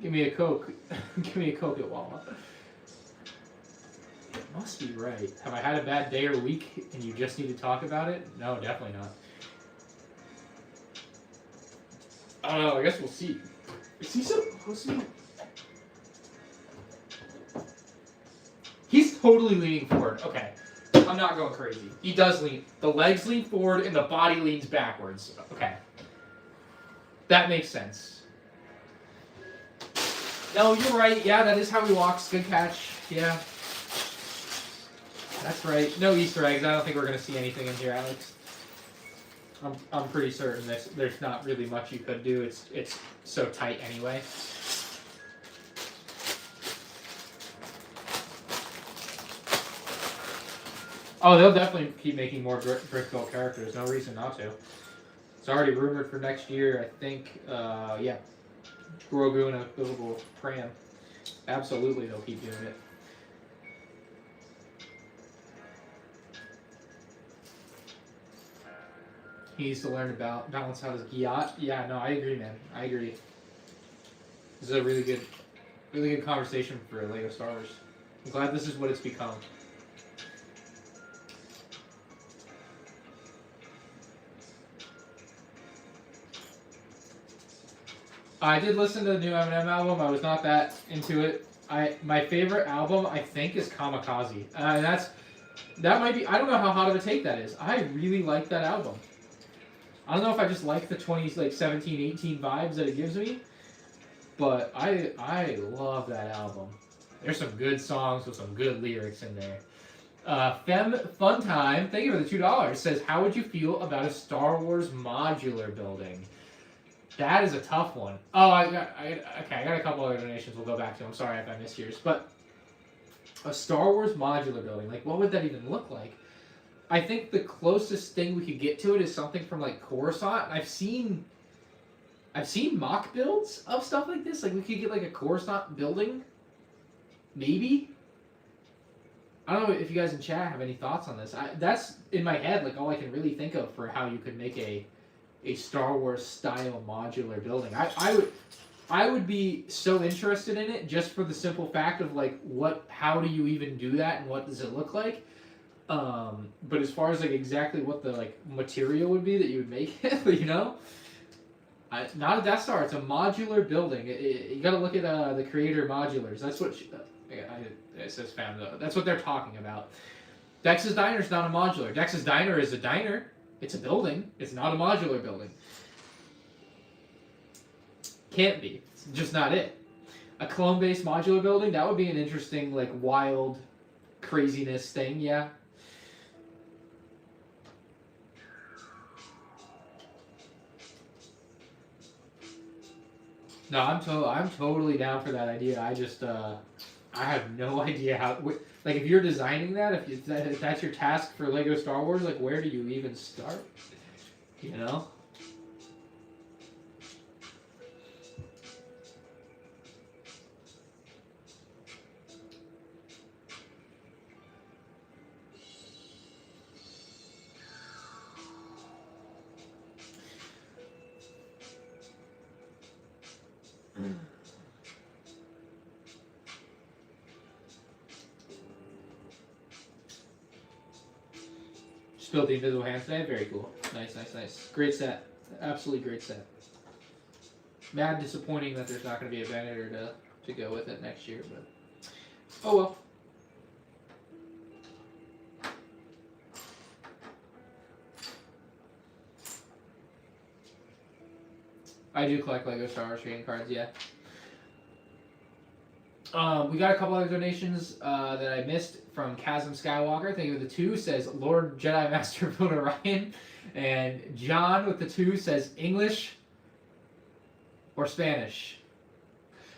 Give me a Coke. Give me a Coke at Wawa. It must be right. Have I had a bad day or week and you just need to talk about it? No, definitely not. I don't know. I guess we'll see. Is he supposed to be... He's totally leaning forward. Okay. I'm not going crazy. He does lean. The legs lean forward and the body leans backwards. Okay. That makes sense. No, you're right. Yeah, that is how he walks. Good catch. Yeah. That's right. No Easter eggs. I don't think we're going to see anything in here, Alex. I'm pretty certain there's not really much you could do. It's so tight anyway. Oh, they'll definitely keep making more Brickbuilt characters. No reason not to. It's already rumored for next year, I think. Yeah. Grogu and a buildable pram. Absolutely, they'll keep doing it. He needs to learn about balance out his yacht. Yeah, no, I agree, man. I agree. This is a really good conversation for Lego Star Wars. I'm glad this is what it's become. I did listen to the new Eminem album. I was not that into it. My favorite album, I think, is Kamikaze. That might be... I don't know how hot of a take that is. I really like that album. I don't know if I just like the 17, 18 vibes that it gives me, but I love that album. There's some good songs with some good lyrics in there. Fem Fun Time, thank you for the $2, says, how would you feel about a Star Wars modular building? That is a tough one. Oh, I got a couple other donations we'll go back to. I'm sorry if I missed yours. But a Star Wars modular building, like what would that even look like? I think the closest thing we could get to it is something from like Coruscant. I've seen mock builds of stuff like this. Like we could get like a Coruscant building. Maybe. I don't know if you guys in chat have any thoughts on this. That's in my head like all I can really think of for how you could make a Star Wars style modular building. I would be so interested in it just for the simple fact of like how do you even do that and what does it look like? But as far as like exactly what the like material would be that you would make it, you know, Not a Death Star. It's a modular building. You got to look at the creator modulars. That's what it says. Found. That's what they're talking about. Dex's Diner is not a modular. Dex's Diner is a diner. It's a building. It's not a modular building. Can't be. It's just not it. A clone-based modular building, that would be an interesting, like, wild craziness thing, yeah. No, I'm totally down for that idea. I just I have no idea how. Like, if you're designing that, if that's your task for Lego Star Wars, like, where do you even start? You know. Just built the invisible hand today. Very cool. Nice, nice, nice. Great set. Absolutely great set. Mad disappointing that there's not going to be a Venator to go with it next year, but oh well. I do collect Lego Star Wars trading cards, yeah. We got a couple other donations that I missed from Chasm Skywalker. Thank you for the 2. Says Lord Jedi Master Boone Orion. And John with the 2 says English or Spanish.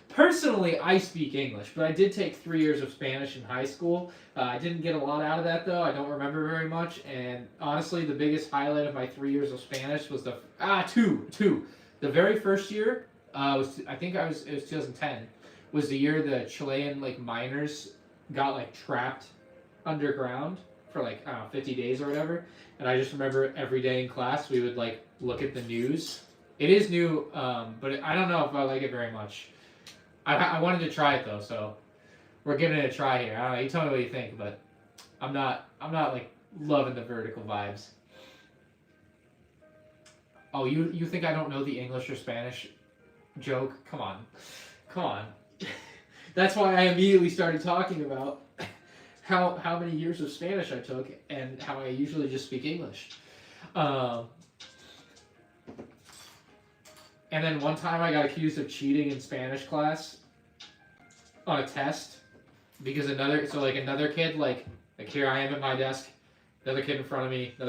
Personally, I speak English, but I did take 3 years of Spanish in high school. I didn't get a lot out of that, though. I don't remember very much. And honestly, the biggest highlight of my 3 years of Spanish was two. The very first year was, I think it was 2010. Was the year the Chilean like miners got like trapped underground for like, I don't know, 50 days or whatever. And I just remember every day in class we would like look at the news. It is new, but I don't know if I like it very much. I wanted to try it though, so we're giving it a try here. I don't know, you tell me what you think, but I'm not like loving the vertical vibes. Oh, you think I don't know the English or Spanish joke? Come on. That's why I immediately started talking about how many years of Spanish I took and how I usually just speak English. And then one time I got accused of cheating in Spanish class on a test because another kid like here I am at my desk, another kid in front of me to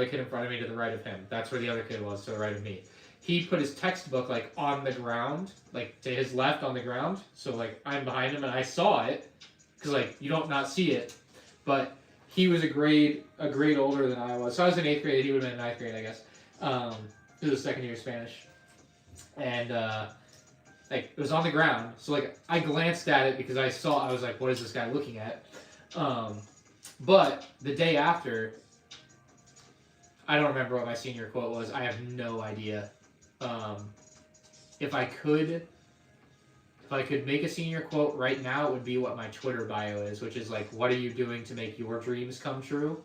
the right of him. That's where the other kid was, to the right of me. He put his textbook like on the ground, like to his left on the ground. So like I'm behind him and I saw it because like you don't not see it, but he was a grade older than I was. So I was in 8th grade. He would have been in 9th grade, I guess. It was second year Spanish, and like it was on the ground. So like I glanced at it because I was like, what is this guy looking at? But the day after, I don't remember what my senior quote was. I have no idea. If I could make a senior quote right now, it would be what my Twitter bio is, which is like, "What are you doing to make your dreams come true?"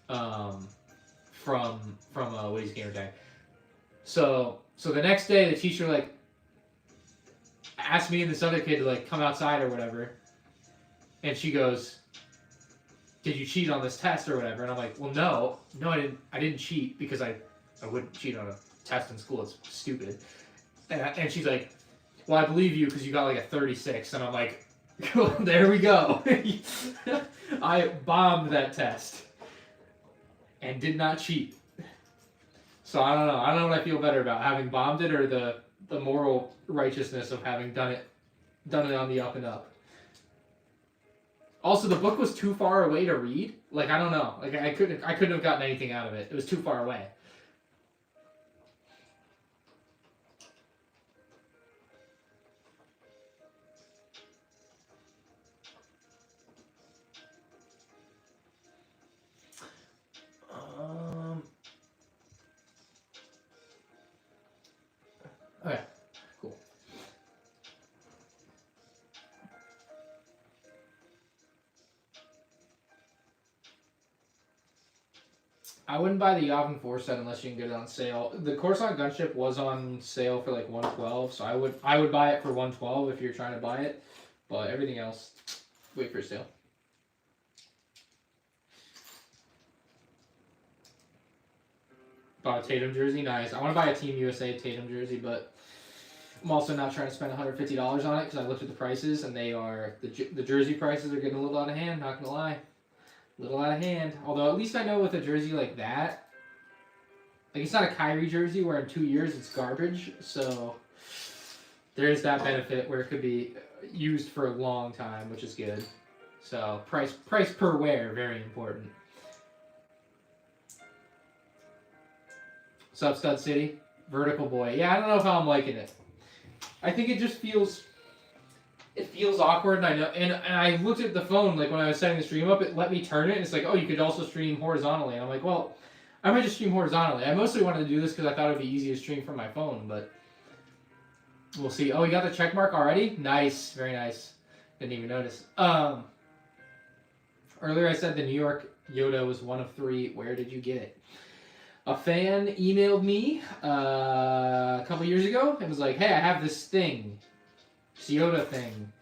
From Woody's Gamer Tag. So the next day, the teacher like asked me and this other kid to like come outside or whatever, and she goes, "Did you cheat on this test or whatever?" And I'm like, "Well, no, I didn't cheat because I wouldn't cheat on a test in school. It's stupid." And she's like, "Well, I believe you because you got like a 36." And I'm like, "Cool, there we go." I bombed that test and did not cheat. So I don't know. I don't know what I feel better about, having bombed it or the moral righteousness of having done it on the up and up. Also, the book was too far away to read. Like, I don't know. Like, I couldn't have gotten anything out of it. It was too far away. Okay, cool. I wouldn't buy the Yavin 4 set unless you can get it on sale. The Coruscant gunship was on sale for like 112, so I would buy it for 112 if you're trying to buy it. But everything else, wait for a sale. Bought a Tatum jersey, nice. I want to buy a Team USA Tatum jersey, but I'm also not trying to spend $150 on it because I looked at the prices and they are the jersey prices are getting a little out of hand. Not gonna lie, a little out of hand. Although at least I know with a jersey like that, like it's not a Kyrie jersey where in 2 years it's garbage. So there is that benefit where it could be used for a long time, which is good. So price per wear, very important. Sup, Stud City? Vertical Boy. Yeah, I don't know how I'm liking it. I think it just feels... It feels awkward, and I know... And I looked at the phone, like, when I was setting the stream up, it let me turn it, and it's like, oh, you could also stream horizontally. And I'm like, well, I might just stream horizontally. I mostly wanted to do this because I thought it would be easy to stream from my phone, but... We'll see. Oh, you got the check mark already? Nice. Very nice. Didn't even notice. Earlier I said the New York Yoda was one of 3. Where did you get it? A fan emailed me a couple years ago and was like, hey, I have this thing. This Yoda thing.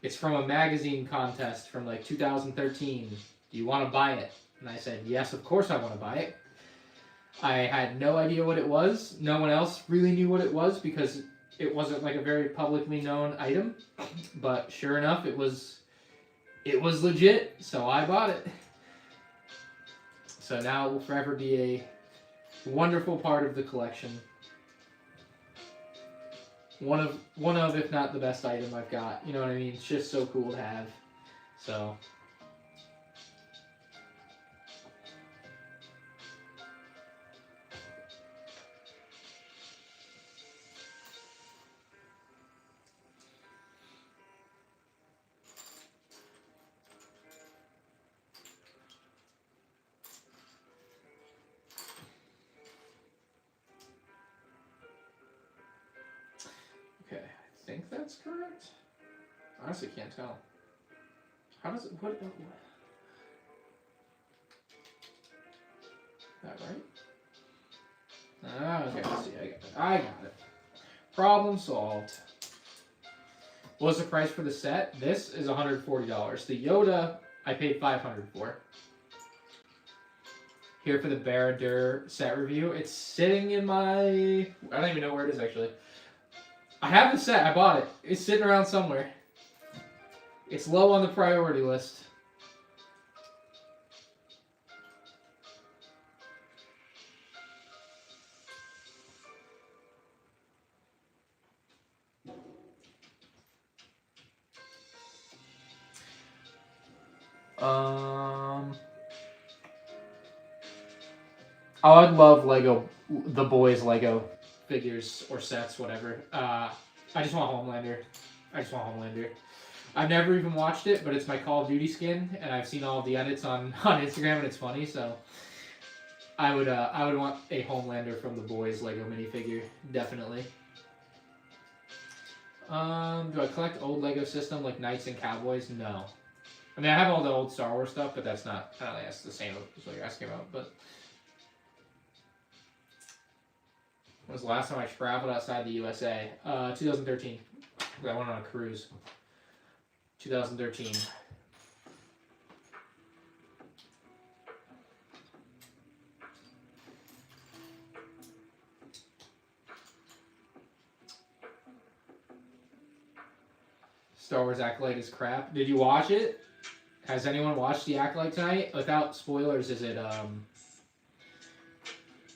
It's from a magazine contest from like 2013. Do you want to buy it? And I said, yes, of course I want to buy it. I had no idea what it was. No one else really knew what it was because it wasn't like a very publicly known item. But sure enough, it was legit, so I bought it. So now it will forever be a wonderful part of the collection. One of, if not the best item I've got. You know what I mean? It's just so cool to have. So. Okay, I think that's correct. Honestly, can't tell. How does it? What? That right? Ah, okay. Let's see. I got it. Problem solved. What was the price for the set? This is $140. The Yoda I paid $500 for. Here for the Barad-dûr set review. It's sitting in my... I don't even know where it is actually. I have the set. I bought it. It's sitting around somewhere. It's low on the priority list. I would love Lego, the boys Lego figures or sets, whatever. I just want Homelander. I've never even watched it, but it's my Call of Duty skin, and I've seen all of the edits on Instagram, and it's funny. So I would want a Homelander from the boys Lego minifigure, definitely. Do I collect old Lego system like Knights and Cowboys? No. I mean, I have all the old Star Wars stuff, but that's not. I don't think that's the same as what you're asking about. But when was the last time I traveled outside the USA? 2013. I went on a cruise. 2013. Star Wars Acolyte is crap. Did you watch it? Has anyone watched the Acolyte tonight? Without spoilers, is it,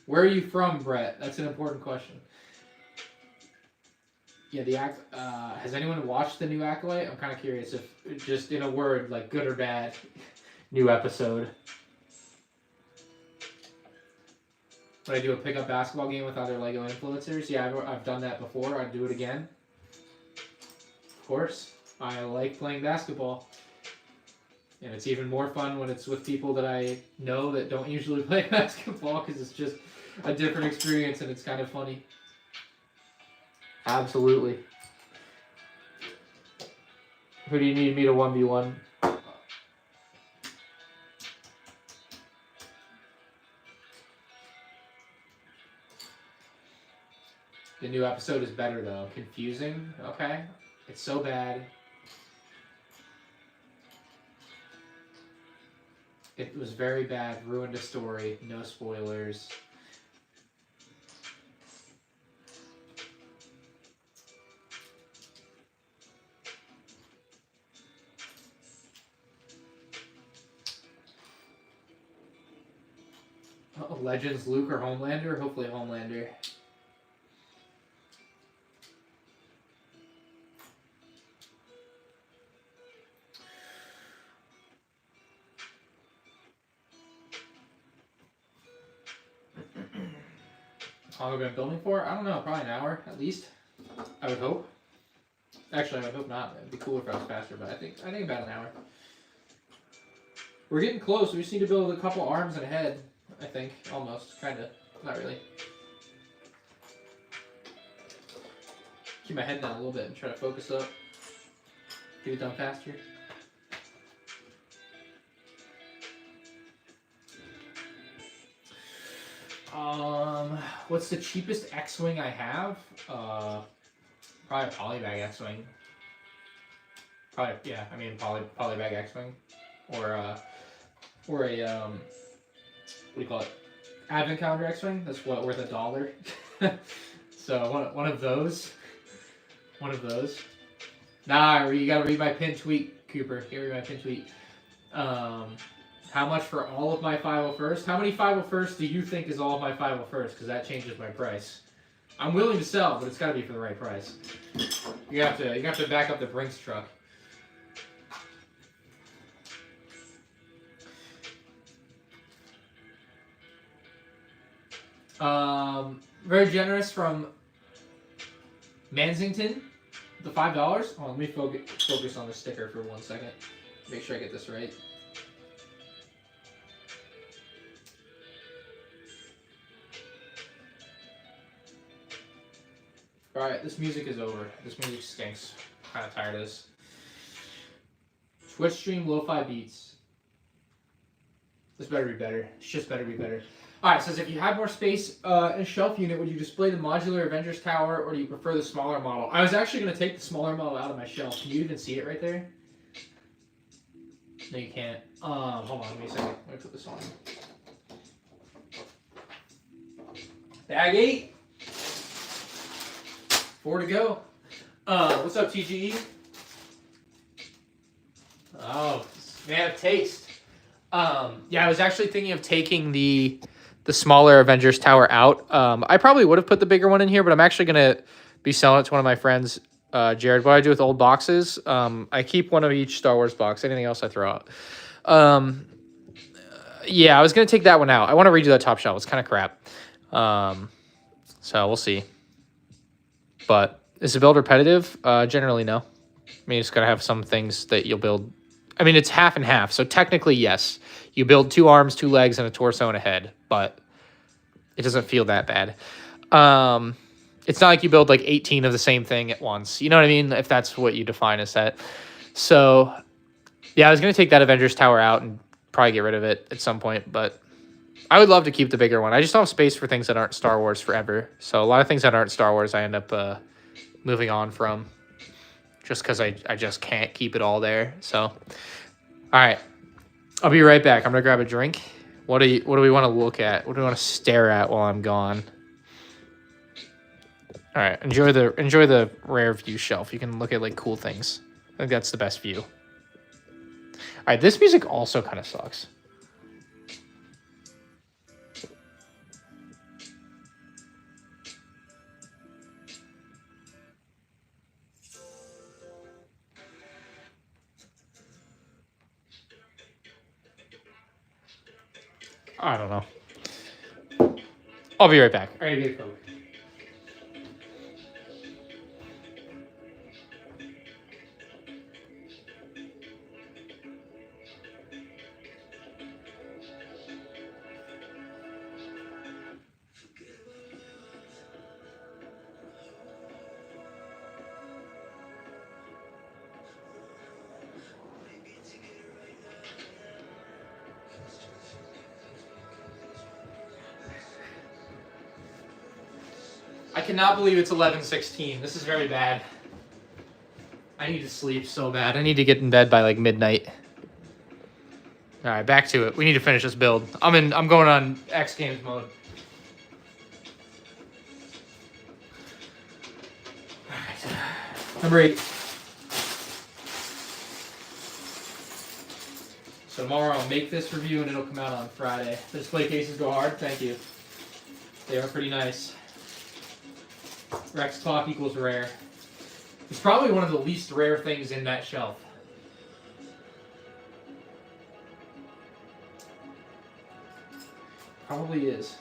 Where are you from, Brett? That's an important question. Yeah, has anyone watched the new Acolyte? I'm kind of curious if, just in a word, like good or bad, new episode. Would I do a pickup basketball game with other Lego influencers? Yeah, I've done that before. I'd do it again. Of course. I like playing basketball. And it's even more fun when it's with people that I know that don't usually play basketball because it's just a different experience and it's kind of funny. Absolutely. Who do you need me to 1v1? The new episode is better though. Confusing, okay? It's so bad. It was very bad. Ruined a story. No spoilers. Oh, Legends, Luke or Homelander? Hopefully Homelander. How long have we been filming for? I don't know, probably an hour at least. I would hope. Actually, I would hope not. It'd be cooler if I was faster, but I think about an hour. We're getting close. We just need to build a couple arms and a head. I think almost, kind of, not really. Keep my head down a little bit and try to focus up. Get it done faster. What's the cheapest X-Wing I have? Probably a polybag X-Wing. Probably, yeah, I mean polybag X-Wing. Or a, what do you call it? Advent calendar X-Wing? That's what, worth $1. So one of those. One of those. Nah, you gotta read my pin tweet, Cooper. You gotta read my pin tweet. How much for all of my 501st? How many 501st do you think is all of my 501st? Because that changes my price. I'm willing to sell, but it's got to be for the right price. You have to back up the Brinks truck. Very generous from Mansington, the $5. Oh, let me focus on the sticker for 1 second. Make sure I get this right. Alright, this music is over. This music stinks. I'm kind of tired of this. Twitch stream lo-fi beats. This better be better. It's just better be better. Alright, says if you had more space in a shelf unit, would you display the modular Avengers Tower or do you prefer the smaller model? I was actually going to take the smaller model out of my shelf. Can you even see it right there? No, you can't. Hold on, give me a second. Let me put this on. Bag 8. 4 to go. What's up, TGE? Oh, man of taste. Yeah, I was actually thinking of taking the smaller Avengers Tower out. I probably would have put the bigger one in here, but I'm actually going to be selling it to one of my friends, Jared. What I do with old boxes, I keep one of each Star Wars box. Anything else I throw out. Yeah, I was going to take that one out. I want to redo that top shelf. It's kind of crap. So we'll see. But is the build repetitive? Generally, no. I mean, it's going to have some things that you'll build. I mean, it's half and half. So technically, yes. You build 2 arms, 2 legs, and a torso and a head. But it doesn't feel that bad. It's not like you build like 18 of the same thing at once. You know what I mean? If that's what you define as that. So, yeah, I was going to take that Avengers Tower out and probably get rid of it at some point. But I would love to keep the bigger one. I just don't have space for things that aren't Star Wars forever. So a lot of things that aren't Star Wars I end up moving on from. Just because I just can't keep it all there. So, all right. I'll be right back. I'm going to grab a drink. What do we want to look at? What do we want to stare at while I'm gone? All right. Enjoy the rare view shelf. You can look at like cool things. I think that's the best view. All right. This music also kind of sucks. I don't know. I'll be right back. All right, get a Coke. I cannot believe it's 11:16. This is very bad. I need to sleep so bad. I need to get in bed by like midnight. All right, back to it. We need to finish this build. I'm going on X Games mode. All right. Number 8. So tomorrow I'll make this review and it'll come out on Friday. The display cases go hard. Thank you. They are pretty nice. Rex clock equals rare. It's probably one of the least rare things in that shelf. Probably is.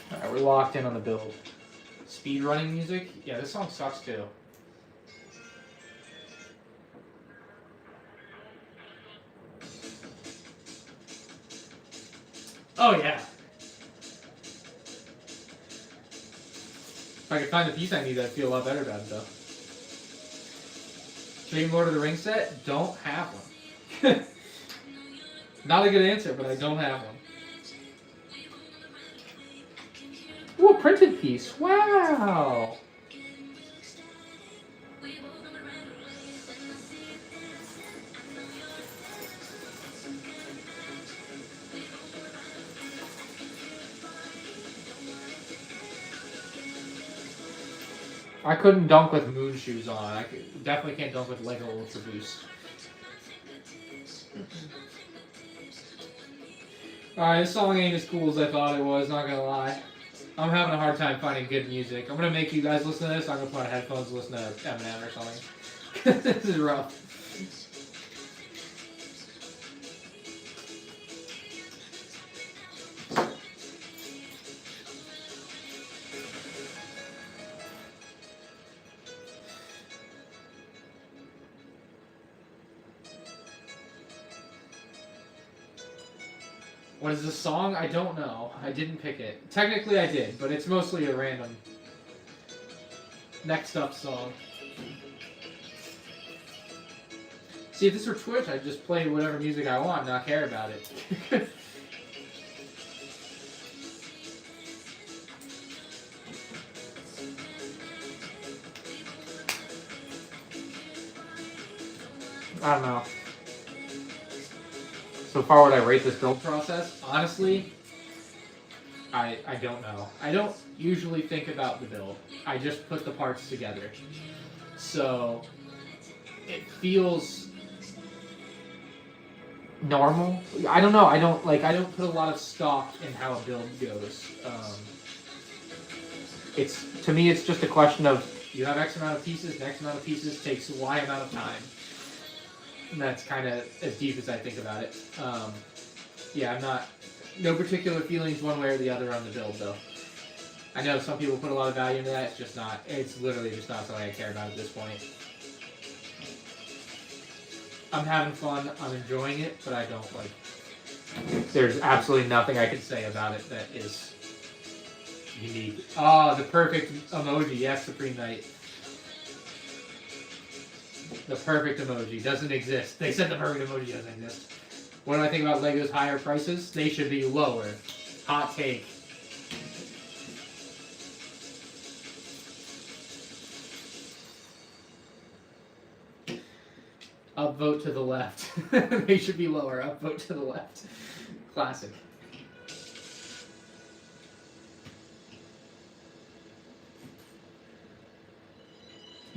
Alright, we're locked in on the build. Speed running music? Yeah, this song sucks too. Oh yeah. If I could find the piece I need, I'd feel a lot better about it though. Dream Lord of the Rings set? Don't have one. Not a good answer, but I don't have one. Ooh, a printed piece. Wow. I couldn't dunk with moon shoes on. I definitely can't dunk with Lego Ultra Boost. Alright, this song ain't as cool as I thought it was, not gonna lie. I'm having a hard time finding good music. I'm gonna make you guys listen to this. I'm gonna put on headphones and listen to Eminem or something. This is rough. What is this song? I don't know. I didn't pick it. Technically I did, but it's mostly a random next up song. See, if this were Twitch, I'd just play whatever music I want and not care about it. I don't know. So far, would I rate this build process? Honestly, I don't know. I don't usually think about the build. I just put the parts together. So it feels normal. I don't know. I don't put a lot of stock in how a build goes. To me, it's just a question of you have X amount of pieces, X amount of pieces takes Y amount of time. And that's kind of as deep as I think about it. Yeah, I'm not... No particular feelings one way or the other on the build, though. I know some people put a lot of value into that. It's just not... It's literally just not something I care about at this point. I'm having fun. I'm enjoying it, but I don't, like... There's absolutely nothing I can say about it that is unique. Oh, the perfect emoji. Yes, Supreme Knight. The perfect emoji doesn't exist. They said the perfect emoji doesn't exist. What do I think about Lego's higher prices? They should be lower. Hot take. Upvote to the left. They should be lower. Upvote to the left. Classic.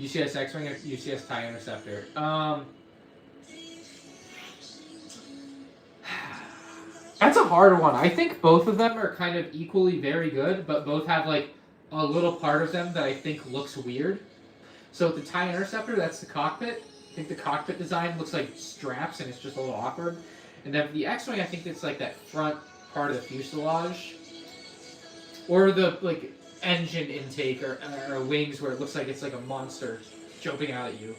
UCS X-Wing or UCS TIE Interceptor? That's a hard one. I think both of them are kind of equally very good, but both have like a little part of them that I think looks weird. So with the TIE Interceptor, that's the cockpit. I think the cockpit design looks like straps and it's just a little awkward. And then for the X-Wing, I think it's like that front part of the fuselage. Or the like engine intake or wings where it looks like it's like a monster jumping out at you.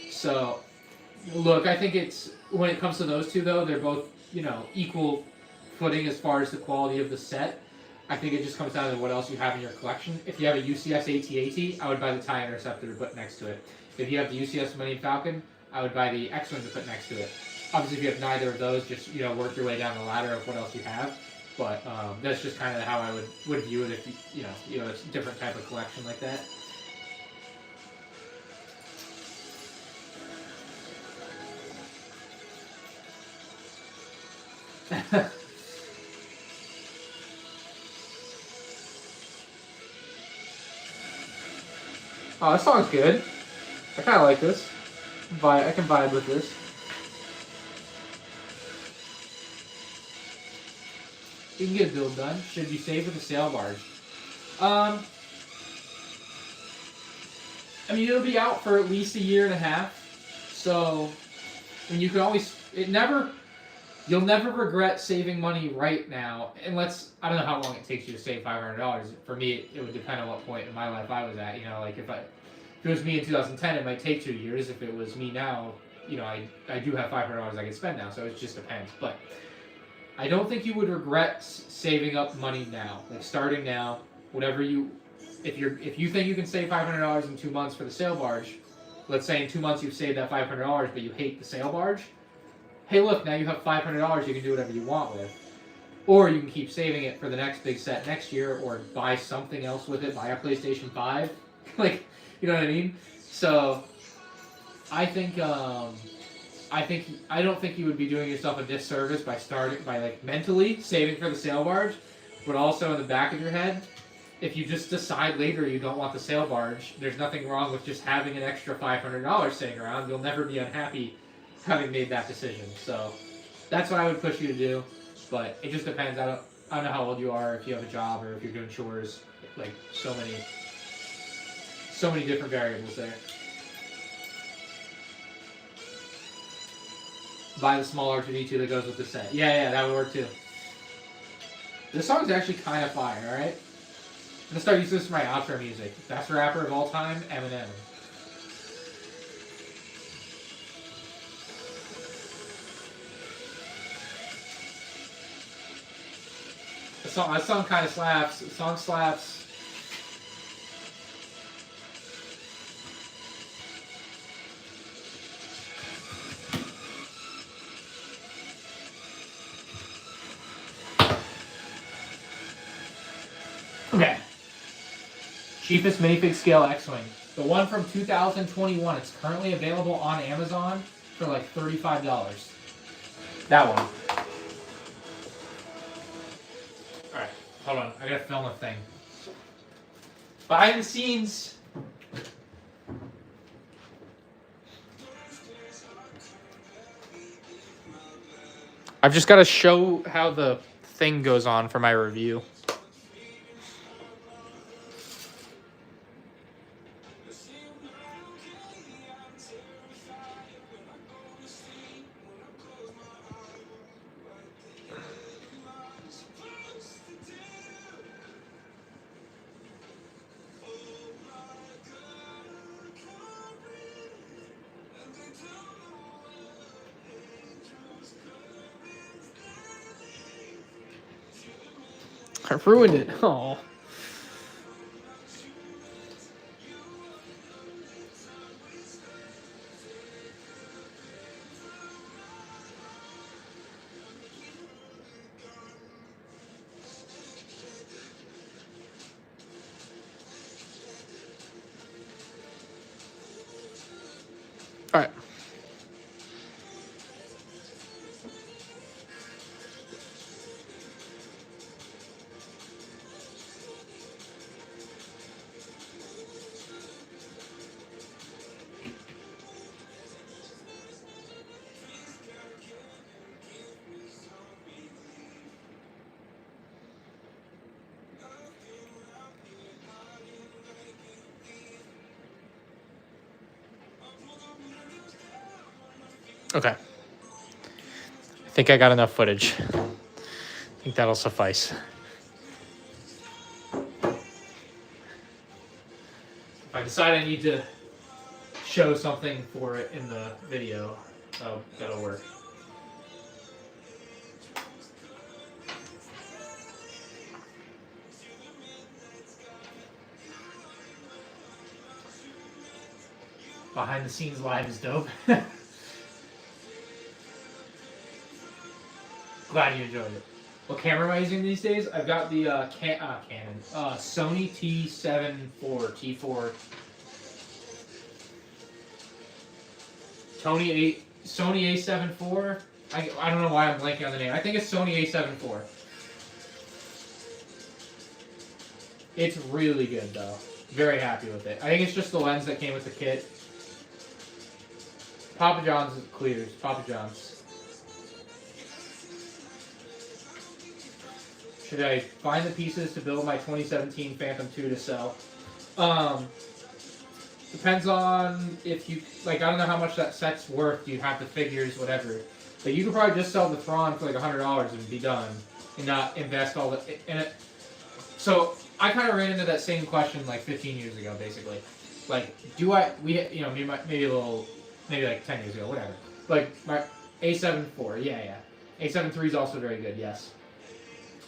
So Look, I think it's when it comes to those two though, they're both equal footing as far as the quality of the set. I think it just comes down to what else you have in your collection. If you have a UCS AT-AT, I would buy the TIE Interceptor to put next to it. If you have the UCS Millennium Falcon, I would buy the X-Wing to put next to it. Obviously, if you have neither of those, just work your way down the ladder of what else you have. But that's just kind of how I would view it if it's a different type of collection like that. Oh, this song's good. I kind of like this. I can vibe with this. You can get a build done. Should you save with a sail barge? I mean, it'll be out for at least a year and a half. So, I mean, you can always... You'll never regret saving money right now, unless, I don't know how long it takes you to save $500. For me, it would depend on what point in my life I was at. Like if it was me in 2010, it might take 2 years. If it was me now, I do have $500 I can spend now, so it just depends. But I don't think you would regret saving up money now, like starting now, whatever you... If you think you can save $500 in 2 months for the sail barge, let's say in 2 months you've saved that $500, but you hate the sail barge, hey look, now you have $500 you can do whatever you want with. Or you can keep saving it for the next big set next year, or buy something else with it, buy a PlayStation 5. Like, you know what I mean? So, I don't think you would be doing yourself a disservice by mentally saving for the sail barge, but also in the back of your head, if you just decide later you don't want the sail barge, there's nothing wrong with just having an extra $500 sitting around. You'll never be unhappy having made that decision. So that's what I would push you to do, but it just depends. I don't know how old you are, if you have a job, or if you're doing chores. Like so many different variables there. Buy the small R2D2 that goes with the set. Yeah, that would work too. This song's actually kind of fire, alright? I'm gonna start using this for my outro music. Best rapper of all time, Eminem. That song kind of slaps. The song slaps. Okay. Cheapest minifig scale X-Wing. The one from 2021. It's currently available on Amazon for like $35. That one. Alright, hold on. I gotta film a thing. Behind the scenes. I've just gotta show how the thing goes on for my review. I ruined it. Oh. All right. Okay. I think I got enough footage. I think that'll suffice. If I decide I need to show something for it in the video, Oh, that'll work. Behind the scenes live is dope. Glad you enjoyed it. What camera am I using these days? I've got the Canon Sony T4. Sony A7 IV. I don't know why I'm blanking on the name. I think it's Sony A7 IV. It's really good though. Very happy with it. I think it's just the lens that came with the kit. Papa John's clears. Papa John's. Should I find the pieces to build my 2017 Phantom 2 to sell? Depends on if you, like, I don't know how much that set's worth. You have the figures, whatever. But you could probably just sell the Thrawn for like $100 and be done, and not invest all the in it. So I kind of ran into that same question like 15 years ago, basically. Like, do I? You know, maybe like 10 years ago, whatever. Like my A7 IV, yeah. A7 III is also very good, yes.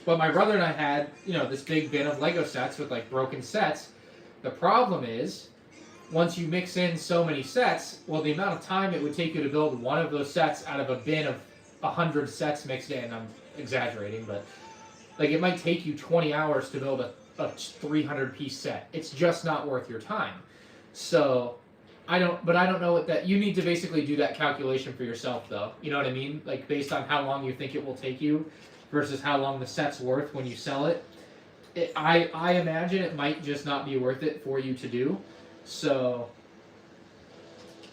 But my brother and I had, you know, this big bin of Lego sets with like broken sets. The problem is, once you mix in so many sets, well, the amount of time it would take you to build one of those sets out of a bin of 100 sets mixed in, I'm exaggerating, but like it might take you 20 hours to build a 300 piece set. It's just not worth your time. So I don't know what that, you need to basically do that calculation for yourself though. You know what I mean? Like based on how long you think it will take you versus how long the set's worth when you sell it. I imagine it might just not be worth it for you to do. So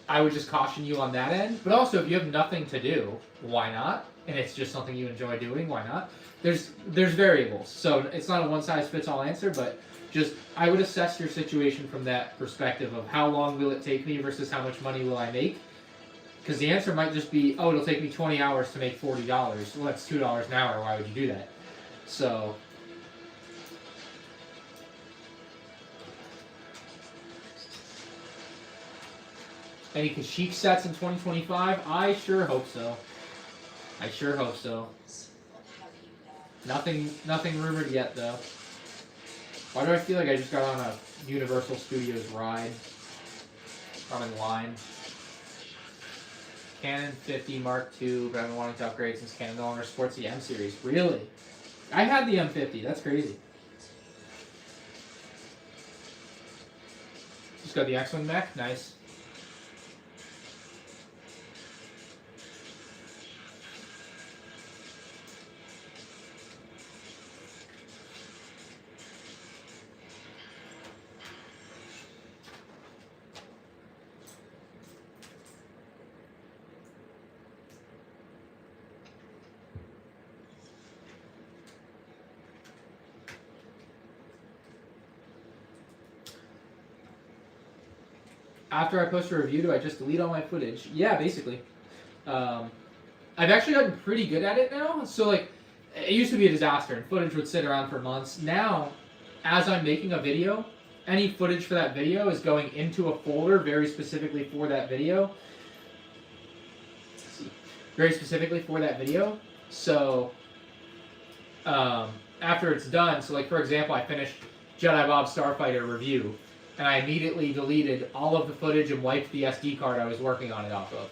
I would just caution you on that end. But also, if you have nothing to do, why not? And it's just something you enjoy doing, why not? There's variables. So it's not a one-size-fits-all answer, but just I would assess your situation from that perspective of how long will it take me versus how much money will I make? Because the answer might just be, oh, it'll take me 20 hours to make $40. Well, that's $2 an hour. Why would you do that? So any Kashyyyk sets in 2025? I sure hope so. I sure hope so. Nothing rumored yet, though. Why do I feel like I just got on a Universal Studios ride? I'm in line. Canon 50 Mark II, but I've been wanting to upgrade since Canon no longer supports the M series. Really? I had the M50. That's crazy. Just got the X-Wing mech. Nice. After I post a review, do I just delete all my footage? Yeah, basically. I've actually gotten pretty good at it now. So, like, it used to be a disaster, and footage would sit around for months. Now, as I'm making a video, any footage for that video is going into a folder very specifically for that video. Very specifically for that video. So, after it's done, so, like, for example, I finished Jedi Bob Starfighter review, and I immediately deleted all of the footage and wiped the SD card I was working on it off of.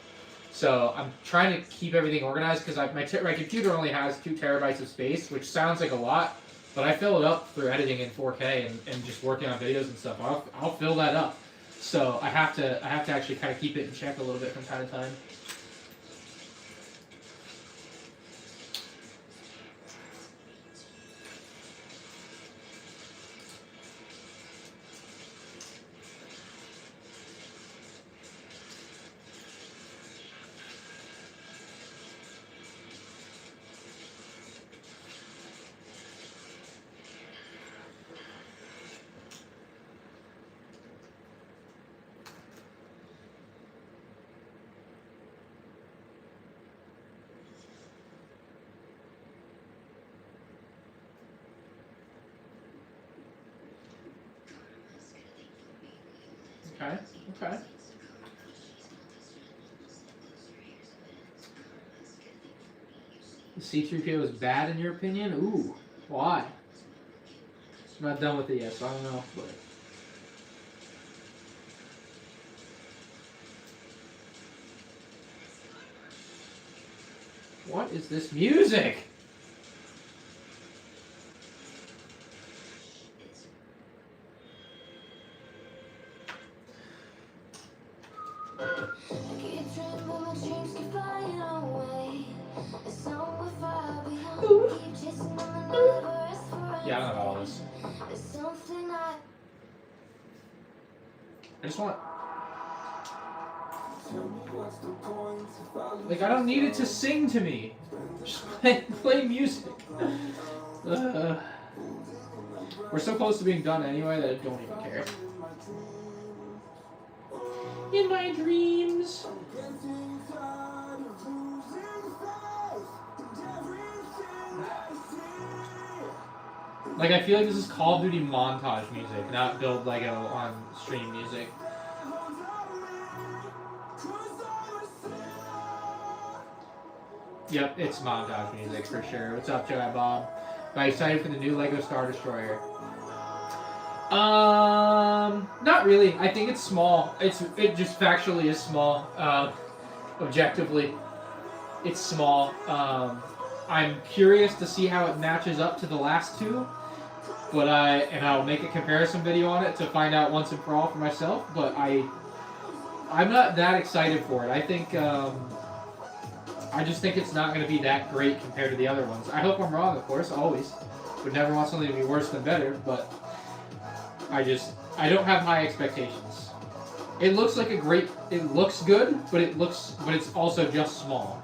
So I'm trying to keep everything organized because my computer only has 2 terabytes of space, which sounds like a lot, but I fill it up through editing in 4K and just working on videos and stuff. I'll fill that up. So I have to actually kind of keep it in check a little bit from time to time. Okay. The C-3PO is bad in your opinion? Ooh, why? I'm not done with it yet, so I don't know. But what is this music? Yeah, I don't know about all this. I just want... Like, I don't need it to sing to me. Just play music. We're so close to being done anyway that I don't even care. In my dreams. Like, I feel like this is Call of Duty montage music, not build Lego on stream music. Yep, it's montage music for sure. What's up, Jedi Bob? Am I excited for the new Lego Star Destroyer? Not really. I think it's small. It just factually is small. Objectively, it's small. I'm curious to see how it matches up to the last two, but I'll make a comparison video on it to find out once and for all for myself. But I'm not that excited for it. I think I just think it's not going to be that great compared to the other ones. I hope I'm wrong, of course, always. Would never want something to be worse than better, but I don't have high expectations. It looks like it looks good, but it's also just small.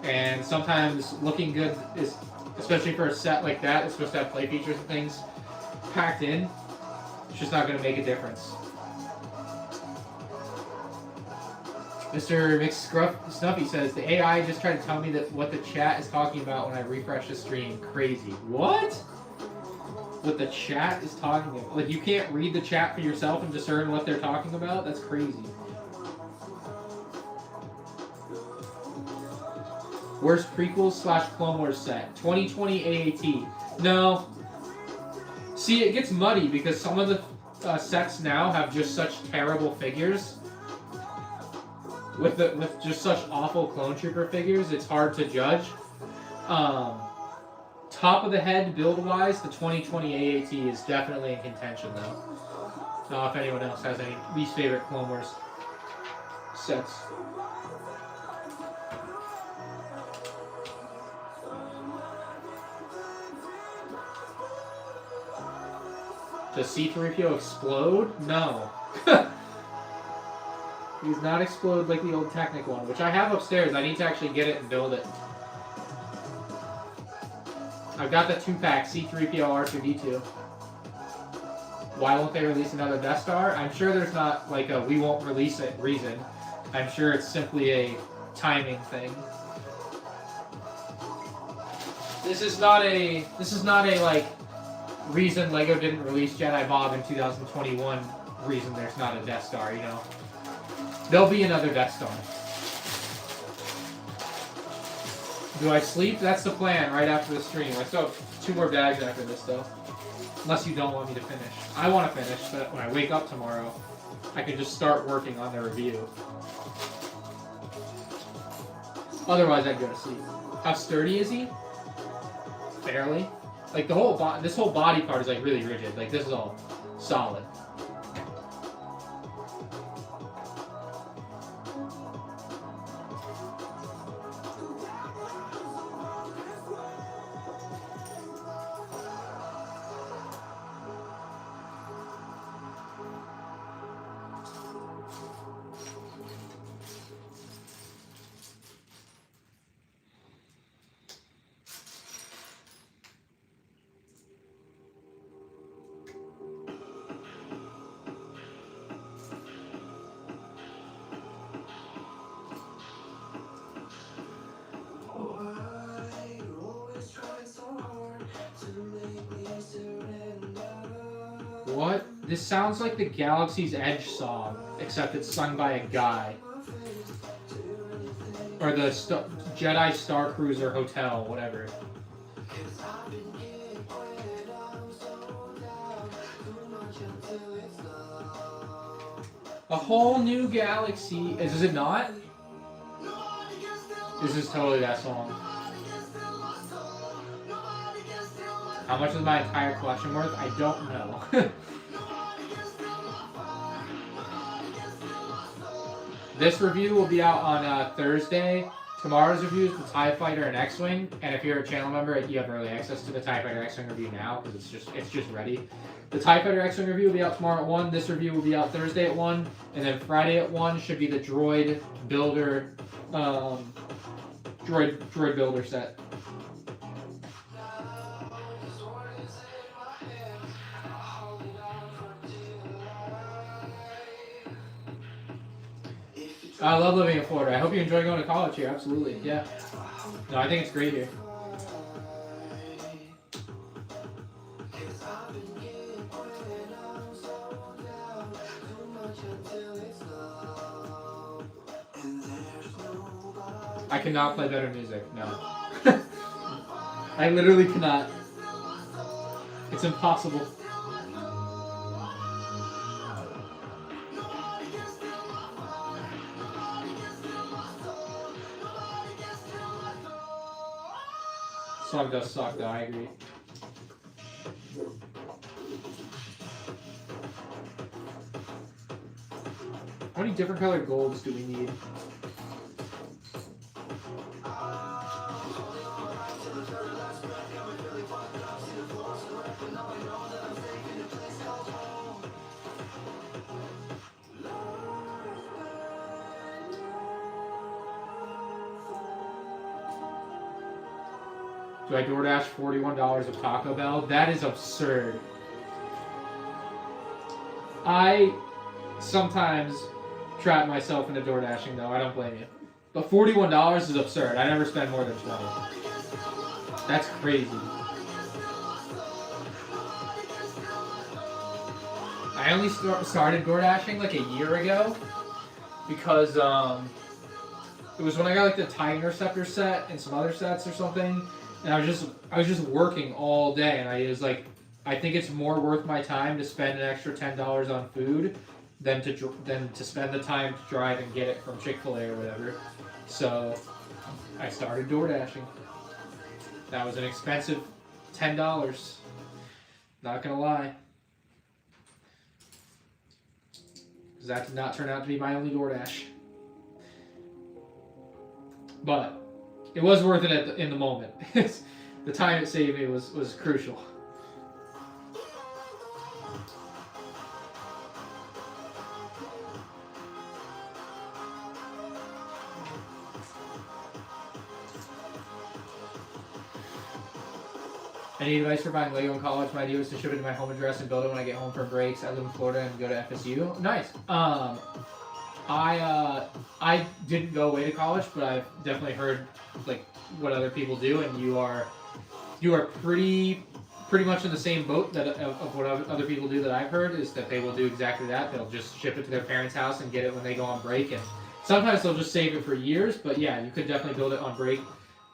And sometimes looking good is, especially for a set like that, it's supposed to have play features and things packed in. It's just not going to make a difference. Mr. McSnuffy says, the AI just tried to tell me that what the chat is talking about when I refresh the stream. Crazy. What? What the chat is talking about? Like, you can't read the chat for yourself and discern what they're talking about? That's crazy. Worst prequels / Clone Wars set. 2020 AAT. No. See, it gets muddy because some of the sets now have just such terrible figures. With just such awful Clone Trooper figures, it's hard to judge. Top of the head, build-wise, the 2020 AAT is definitely in contention, though. I don't know if anyone else has any least favorite Clone Wars sets. Does C-3PO explode? No. He does not explode like the old Technic one, which I have upstairs. I need to actually get it and build it. I've got the 2-pack C-3PO R2-D2. Why won't they release another Death Star? I'm sure there's not like a we won't release it reason. I'm sure it's simply a timing thing. This is not a like reason Lego didn't release Jedi Bob in 2021 reason there's not a Death Star, you know. There'll be another Death Star. Do I sleep? That's the plan right after the stream. I still have 2 more bags after this, though. Unless you don't want me to finish. I want to finish, so that when I wake up tomorrow, I can just start working on the review. Otherwise, I'd go to sleep. How sturdy is he? Fairly. Like, this whole body part is, like, really rigid. Like, this is all solid. What? This sounds like the Galaxy's Edge song, except it's sung by a guy. Or the Jedi Star Cruiser Hotel, whatever. A whole new galaxy. Is it not? This is totally that song. How much is my entire collection worth? I don't know. This review will be out on Thursday. Tomorrow's review is the TIE Fighter and X-Wing, and if you're a channel member, you have early access to the TIE Fighter X-Wing review now because it's just ready. The TIE Fighter X-Wing review will be out tomorrow at 1. This review will be out Thursday at 1, and then Friday at 1 should be the Droid Builder, Droid Builder set. I love living in Florida. I hope you enjoy going to college here. Absolutely, yeah. No, I think it's great here. I cannot play better music, no. I literally cannot. It's impossible. Song does suck though, I agree. How many different colored golds do we need? Do I DoorDash $41 of Taco Bell? That is absurd. I sometimes trap myself into DoorDashing though, I don't blame you. But $41 is absurd. I never spend more than 20. That's crazy. I only started DoorDashing like a year ago because it was when I got like the TIE Interceptor set and some other sets or something. And I was just working all day, and I was like, I think it's more worth my time to spend an extra $10 on food than to spend the time to drive and get it from Chick-fil-A or whatever. So I started DoorDashing. That was an expensive $10. Not gonna lie, because that did not turn out to be my only DoorDash. But it was worth it in the moment. The time it saved me was crucial. Any advice for buying Lego in college? My idea was to ship it to my home address and build it when I get home from breaks. I live in Florida and go to FSU. Nice. I didn't go away to college, but I've definitely heard like what other people do, and you are pretty much in the same boat that of what other people do that I've heard is that they will do exactly that. They'll just ship it to their parents' house and get it when they go on break, and sometimes they'll just save it for years. But yeah, you could definitely build it on break.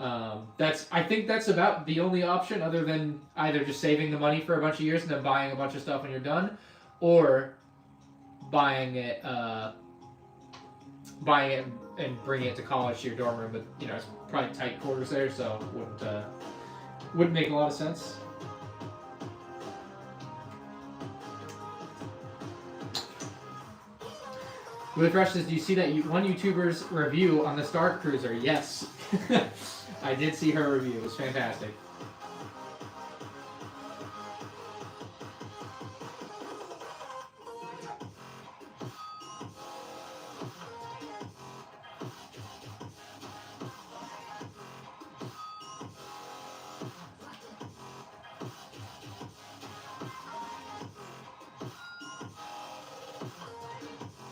I think that's about the only option other than either just saving the money for a bunch of years and then buying a bunch of stuff when you're done, or buying it and bringing it to college to your dorm room. But you know, it's probably tight quarters there, so wouldn't make a lot of sense. Really Fresh says, do you see that one YouTuber's review on the Star Cruiser? Yes. I did see her review. It was fantastic.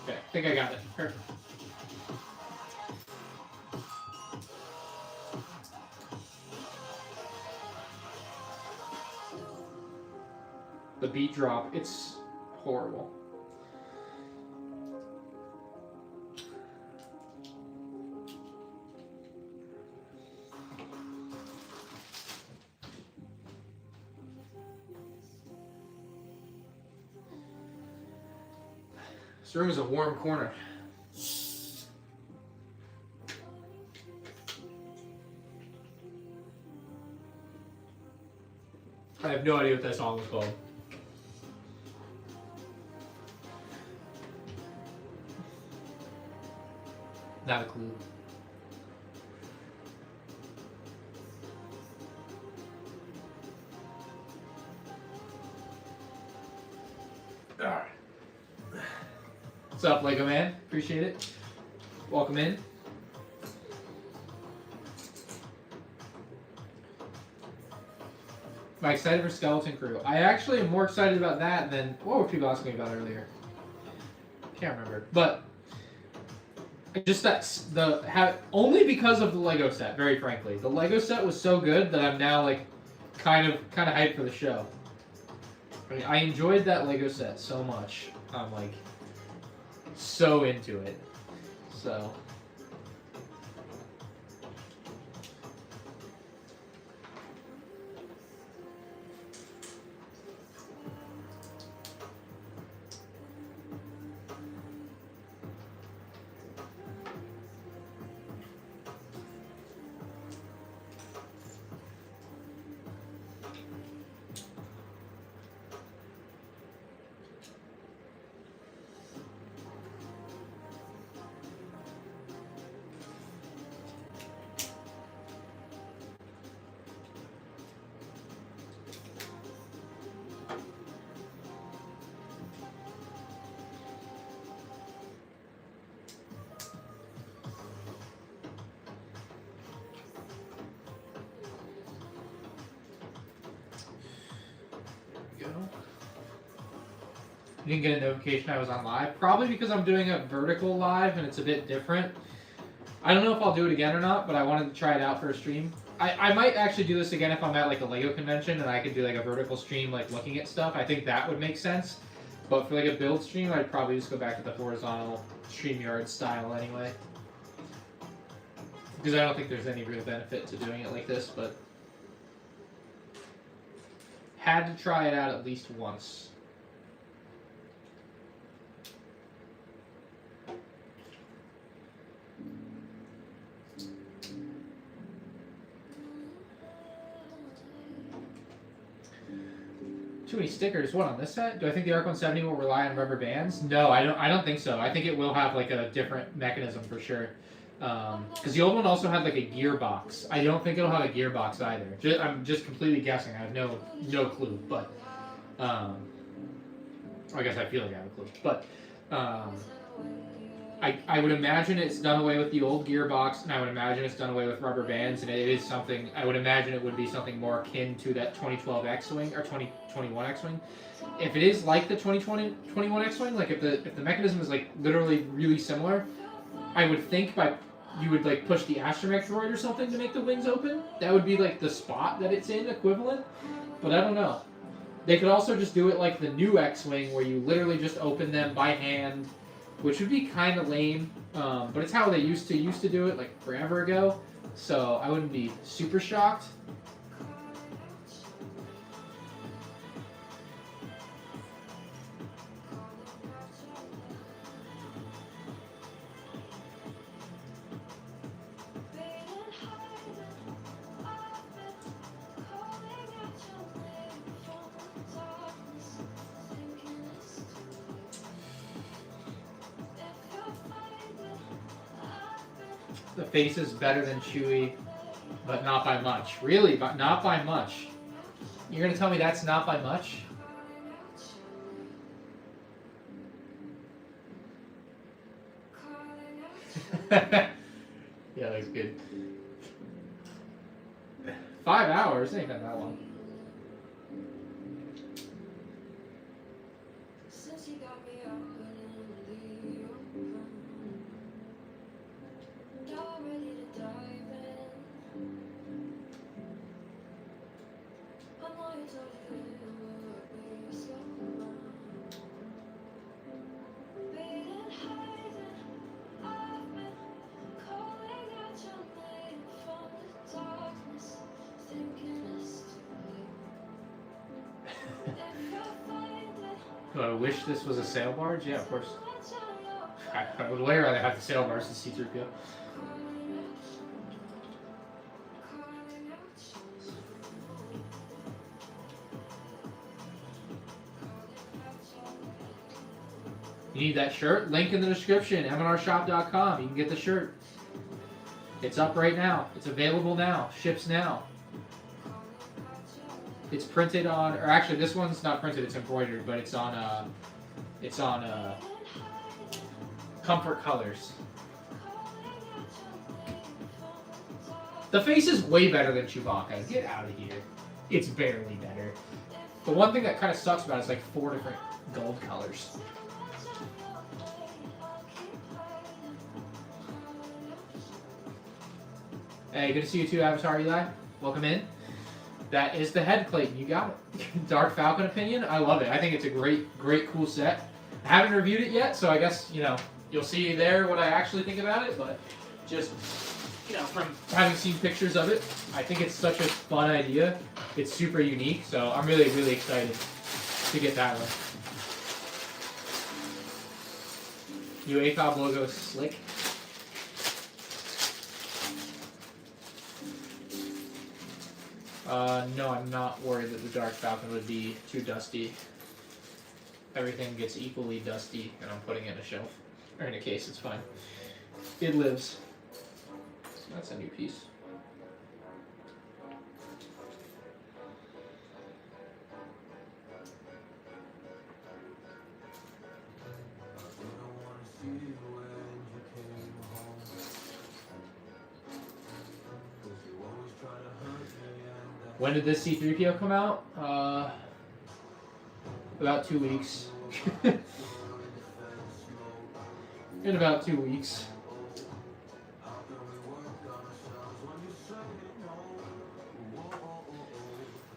Okay, I think I got it. Perfect. The beat drop, it's horrible. This room is a warm corner. I have no idea what that song was called. Not a clue. Alright. What's up, Lego Man? Appreciate it. Welcome in. Am I excited for Skeleton Crew? I actually am more excited about that than what were people asking me about earlier? Can't remember. But just only because of the Lego set, very frankly. The Lego set was so good that I'm now like kind of hyped for the show. I mean, I enjoyed that Lego set so much. I'm like so into it. So you didn't get a notification I was on live? Probably because I'm doing a vertical live and it's a bit different. I don't know if I'll do it again or not, but I wanted to try it out for a stream. I might actually do this again if I'm at like a Lego convention and I could do like a vertical stream like looking at stuff. I think that would make sense. But for like a build stream, I'd probably just go back to the horizontal StreamYard style anyway. Because I don't think there's any real benefit to doing it like this, but had to try it out at least once. Too many stickers. What, on this set? Do I think the Arc 170 will rely on rubber bands? No, I don't think so. I think it will have like a different mechanism for sure. Because the old one also had like a gearbox. I don't think it'll have a gearbox either. I'm just completely guessing. I have no clue. But I guess I feel like I have a clue. But I would imagine it's done away with the old gearbox, and I would imagine it's done away with rubber bands, and it is something, I would imagine it would be something more akin to that 2012 X-Wing, or 2021 X-Wing. If it is like the 2021 X-Wing, like if the mechanism is like literally really similar, I would think you would like push the astromech droid or something to make the wings open. That would be like the spot that it's in equivalent, but I don't know. They could also just do it like the new X-Wing, where you literally just open them by hand, which would be kind of lame, but it's how they used to do it like forever ago, so I wouldn't be super shocked. The face is better than Chewie, but not by much. Really, but not by much. You're gonna tell me that's not by much? Yeah, that's good. 5 hours? Ain't been that long. Do I wish this was a sail barge? Yeah, of course. I would way rather have the sail bars than C-3PO. You need that shirt? Link in the description, MandRshop.com. You can get the shirt. It's up right now. It's available now. Ships now. It's printed on, or actually this one's not printed, it's embroidered, but it's on Comfort Colors. The face is way better than Chewbacca. Get out of here. It's barely better. The one thing that kind of sucks about it is like 4 different gold colors. Hey, good to see you too, Avatar Eli. Welcome in. That is the head, Clayton. You got it. Dark Falcon opinion. I love it. I think it's a great, cool set. I haven't reviewed it yet, so I guess, you know, you'll see there what I actually think about it, but just, you know, from having seen pictures of it, I think it's such a fun idea. It's super unique, so I'm really, excited to get that one. New ACOB logo is slick. No, I'm not worried that the Dark Falcon would be too dusty. Everything gets equally dusty, and I'm putting it in a shelf. Or in a case, it's fine. It lives. So that's a new piece. When did this C-3PO come out? About 2 weeks. In about 2 weeks.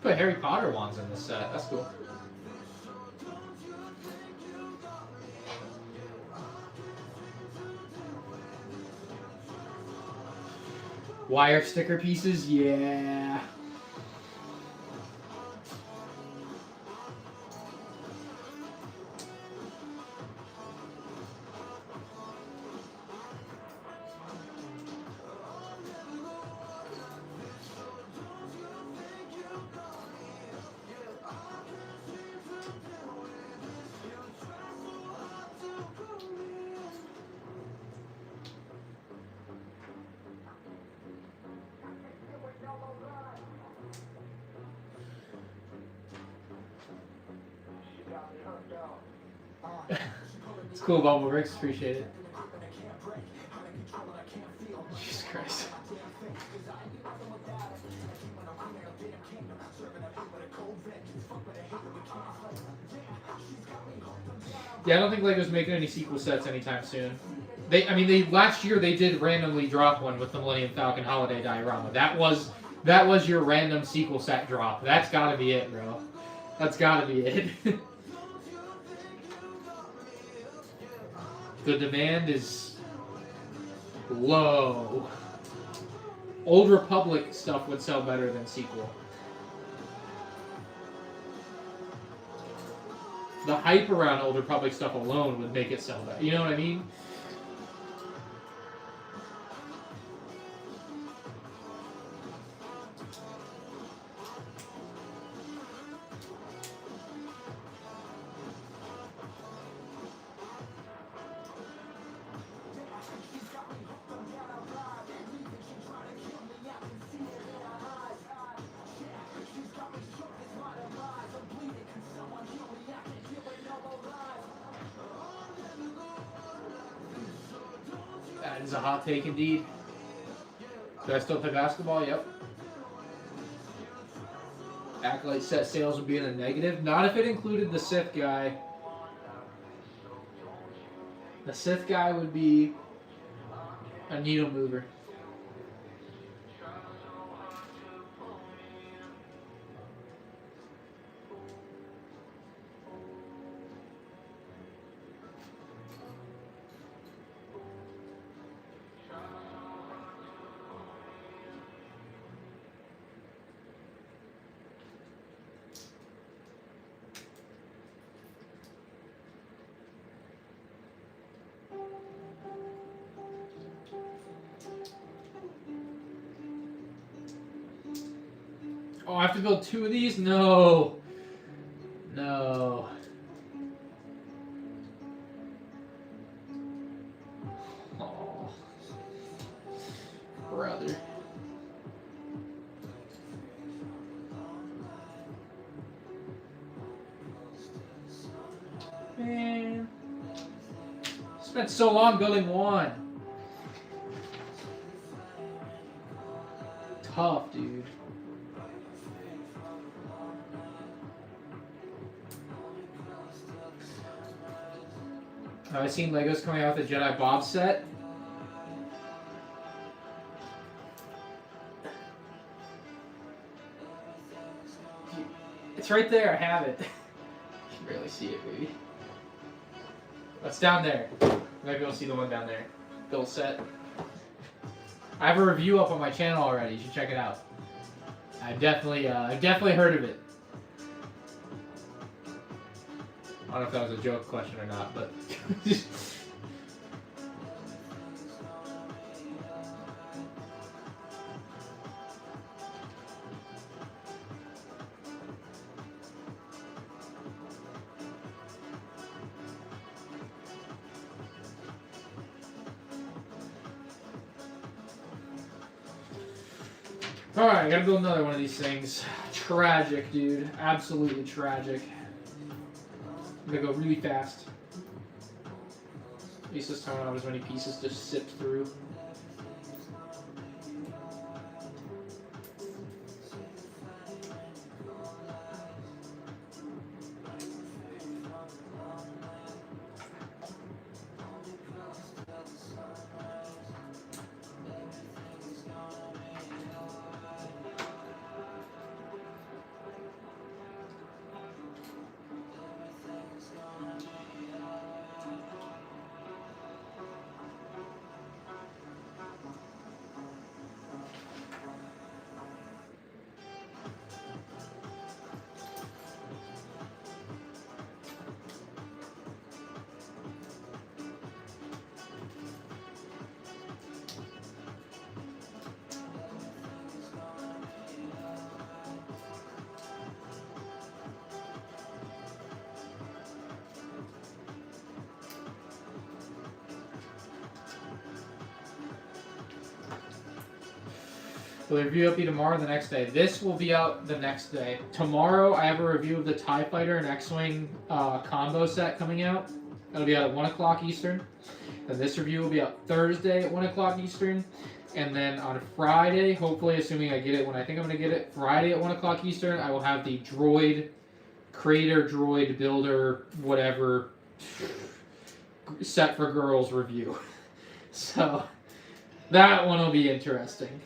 Put Harry Potter wands in this set. That's cool. Wire sticker pieces? Yeah. It's cool, Bumble Bricks. Appreciate it. Jesus Christ. Yeah, I don't think Lego's making any sequel sets anytime soon. They last year they did randomly drop one with the Millennium Falcon Holiday Diorama. That was your random sequel set drop. That's gotta be it, bro. That's gotta be it. The demand is low. Old Republic stuff would sell better than sequel. The hype around Old Republic stuff alone would make it sell better. You know what I mean? That is a hot take indeed. Do I still play basketball? Yep. Acolyte set sales would be in the negative. Not if it included the Sith guy. The Sith guy would be a needle mover. Oh, I have to build 2 of these? No. No. Oh. Brother. Man. Spent so long building 1. Tough, dude. Have I seen Legos coming out with a Jedi Bob set? It's right there, I have it. You can barely see it, baby. What's down there? Maybe you'll see the one down there. Build set. I have a review up on my channel already. You should check it out. I've definitely heard of it. I don't know if that was a joke question or not, but. Alright, I gotta build another one of these things. Tragic, dude. Absolutely tragic. I'm gonna go really fast. At least this time I don't have as many pieces to sift through. Will the review be tomorrow or the next day? This will be out the next day. Tomorrow, I have a review of the TIE Fighter and X-Wing combo set coming out. It'll be out at 1 o'clock Eastern. And this review will be out Thursday at 1 o'clock Eastern. And then on Friday, hopefully, assuming I get it when I think I'm going to get it, Friday at 1 o'clock Eastern, I will have the droid, creator, droid, builder, whatever, set for girls review. So, that one will be interesting.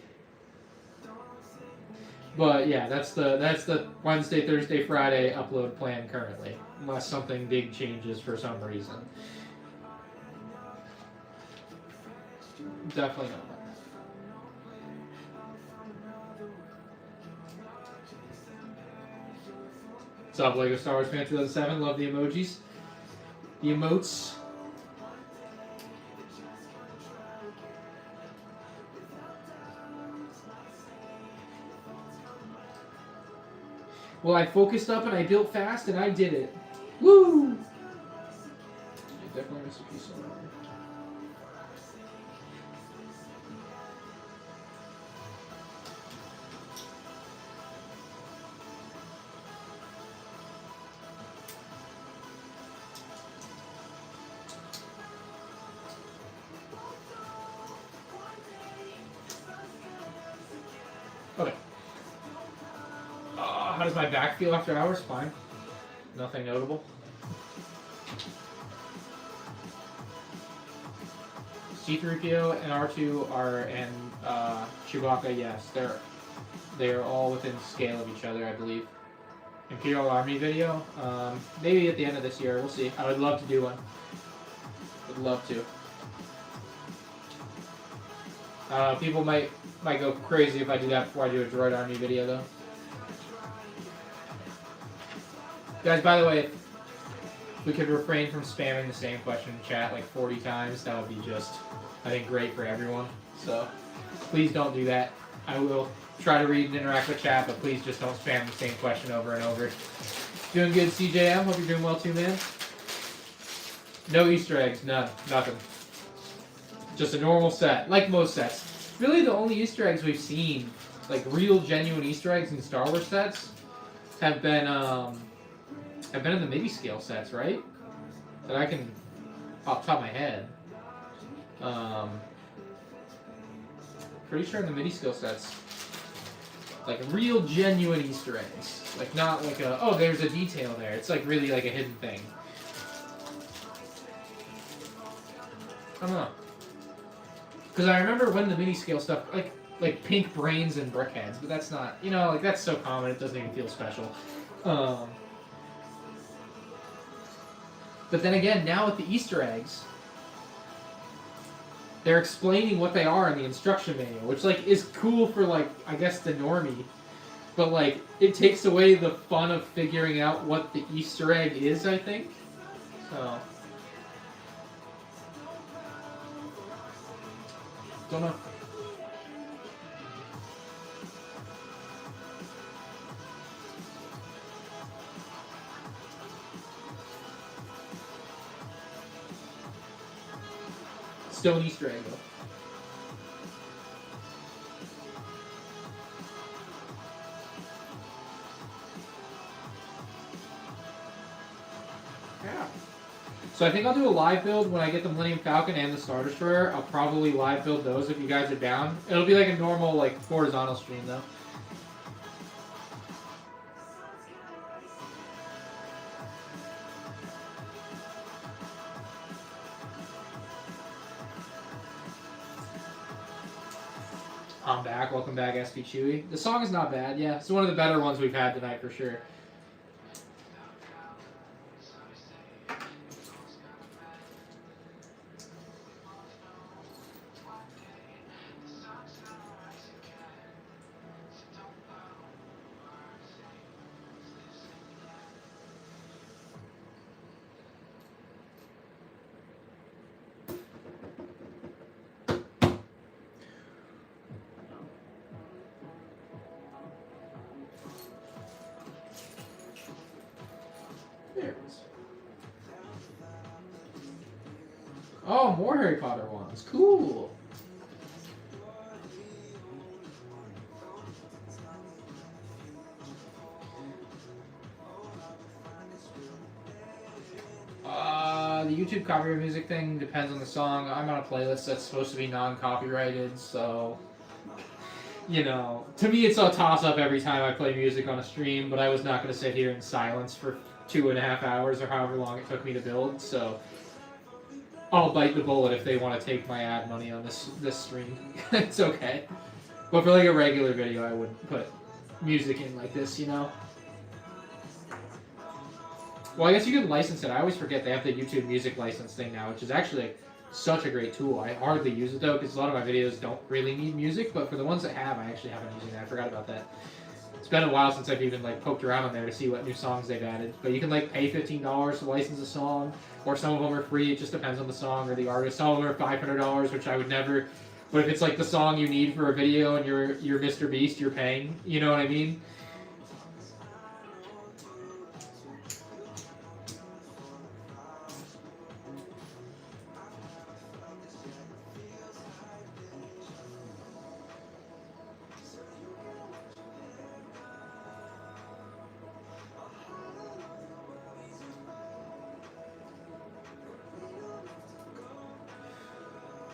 But yeah, that's the Wednesday, Thursday, Friday upload plan currently, unless something big changes for some reason. Definitely not. What's up, Lego Star Wars fan 2007? Love the emojis, the emotes. Well, I focused up and I built fast and I did it. Woo! You definitely missed a piece on that one. Okay. How does my back feel after hours? Fine. Nothing notable. C-3PO and R2 are and Chewbacca, yes, they're all within scale of each other, I believe. Imperial Army video, maybe at the end of this year. We'll see. I would love to do one. Would love to. People might go crazy if I do that before I do a Droid Army video, though. Guys, by the way, if we could refrain from spamming the same question in chat like 40 times, that would be just, I think, great for everyone. So, please don't do that. I will try to read and interact with chat, but please just don't spam the same question over and over. Doing good, CJM. Hope you're doing well too, man. No Easter eggs, none, nothing. Just a normal set, like most sets. Really, the only Easter eggs we've seen, like real, genuine Easter eggs in Star Wars sets, have been in the MIDI scale sets, right? That I can, off the top of my head. Pretty sure in the MIDI scale sets, like real, genuine Easter eggs, like not like a oh, there's a detail there. It's like really like a hidden thing. I don't know. Because I remember when the mini scale stuff, like pink brains and brickheads, but that's not, you know, like that's so common it doesn't even feel special. But then again, now with the Easter eggs, they're explaining what they are in the instruction manual, which like is cool for like I guess the normie, but like it takes away the fun of figuring out what the Easter egg is. I think so. Don't know. Still an Easter egg though. Yeah. So I think I'll do a live build when I get the Millennium Falcon and the Star Destroyer. I'll probably live build those if you guys are down. It'll be like a normal like horizontal stream though. I'm back. Welcome back, SP Chewy. The song is not bad. Yeah, it's one of the better ones we've had tonight for sure. There it is. Oh, more Harry Potter ones. Cool. The YouTube copyright music thing depends on the song. I'm on a playlist that's supposed to be non-copyrighted, so you know, to me it's a toss-up every time I play music on a stream, but I was not going to sit here in silence for 2.5 hours or however long it took me to build, so I'll bite the bullet if they want to take my ad money on this stream. It's okay. But for like a regular video, I wouldn't put music in like this, you know? Well, I guess you can license it. I always forget they have the YouTube music license thing now, which is actually like such a great tool. I hardly use it though, because a lot of my videos don't really need music, but for the ones that have, I actually have been using that. I forgot about that. It's been a while since I've even like poked around on there to see what new songs they've added. But you can like pay $15 to license a song, or some of them are free. It just depends on the song or the artist. Some of them are $500, which I would never. But if it's like the song you need for a video and you're Mr. Beast, you're paying. You know what I mean?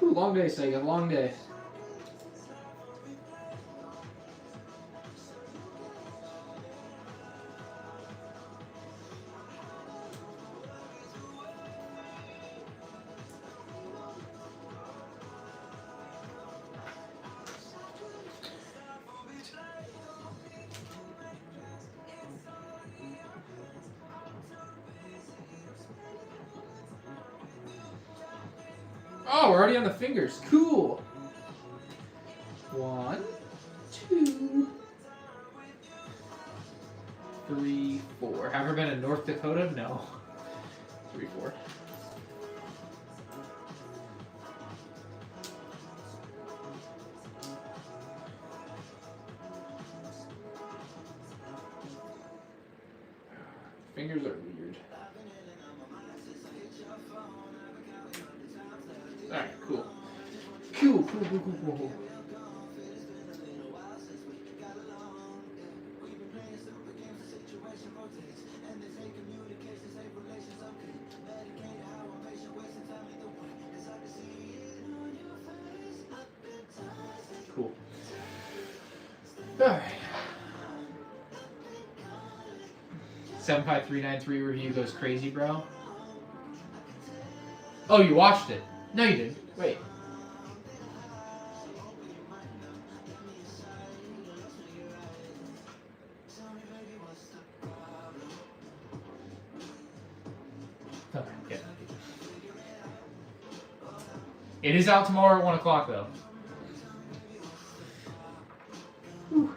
Ooh, long day, Sega. Long day. Oh, we're already on the fingers. Cool. 1, 2, 3, 4. Have ever been in North Dakota? No. 3, 4. Fingers are weird. Alright, cool. Cool. Cool. Alright. 75393 review goes crazy, bro. Oh, you watched it? No, you didn't. Wait. Okay, yeah. It is out tomorrow at 1 o'clock, though. Whew.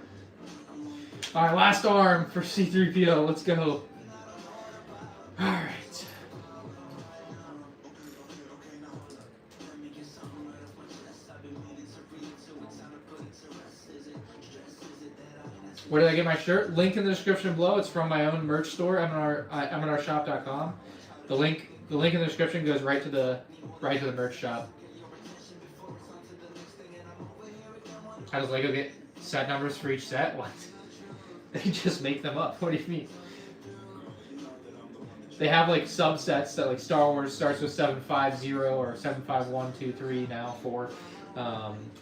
All right, last arm for C-3PO. Let's go. All right. Where did I get my shirt? Link in the description below. It's from my own merch store, MandRshop.com. The link in the description goes right to the merch shop. How does Lego get set numbers for each set? What? They just make them up. What do you mean? They have like subsets that like Star Wars starts with 750 or 75123 now 4.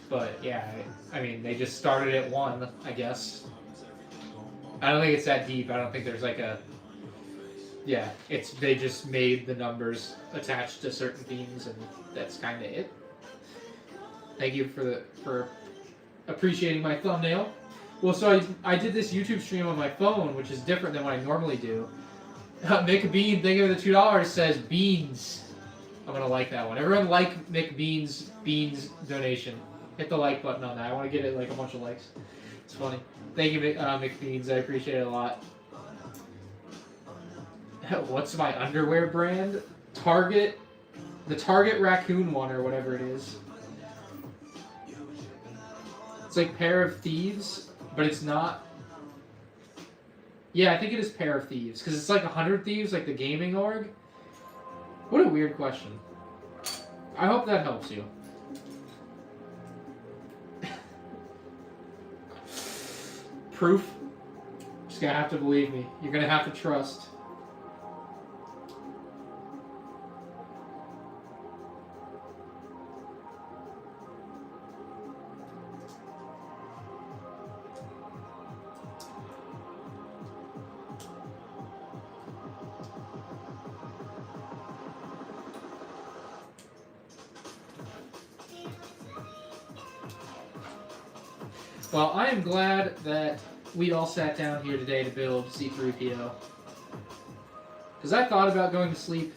But yeah, I mean they just started at 1, I guess. I don't think it's that deep. I don't think there's like a they just made the numbers attached to certain themes and that's kind of it. Thank you for appreciating my thumbnail. Well, so I did this YouTube stream on my phone, which is different than what I normally do. Mick Bean, thank you for the $2, says beans. I'm gonna like that one. Everyone like Mick Bean's donation. Hit the like button on that. I want to get it like a bunch of likes. It's funny. Thank you, Mick Beans. I appreciate it a lot. What's my underwear brand? Target, the Target raccoon one or whatever it is. It's like Pair of Thieves, but it's not. Yeah, I think it is Pair of Thieves because it's like 100 Thieves, like the gaming org. What a weird question. I hope that helps you. Proof? Just gonna have to believe me. You're gonna have to trust. Well, I am glad that we all sat down here today to build C-3PO. Because I thought about going to sleep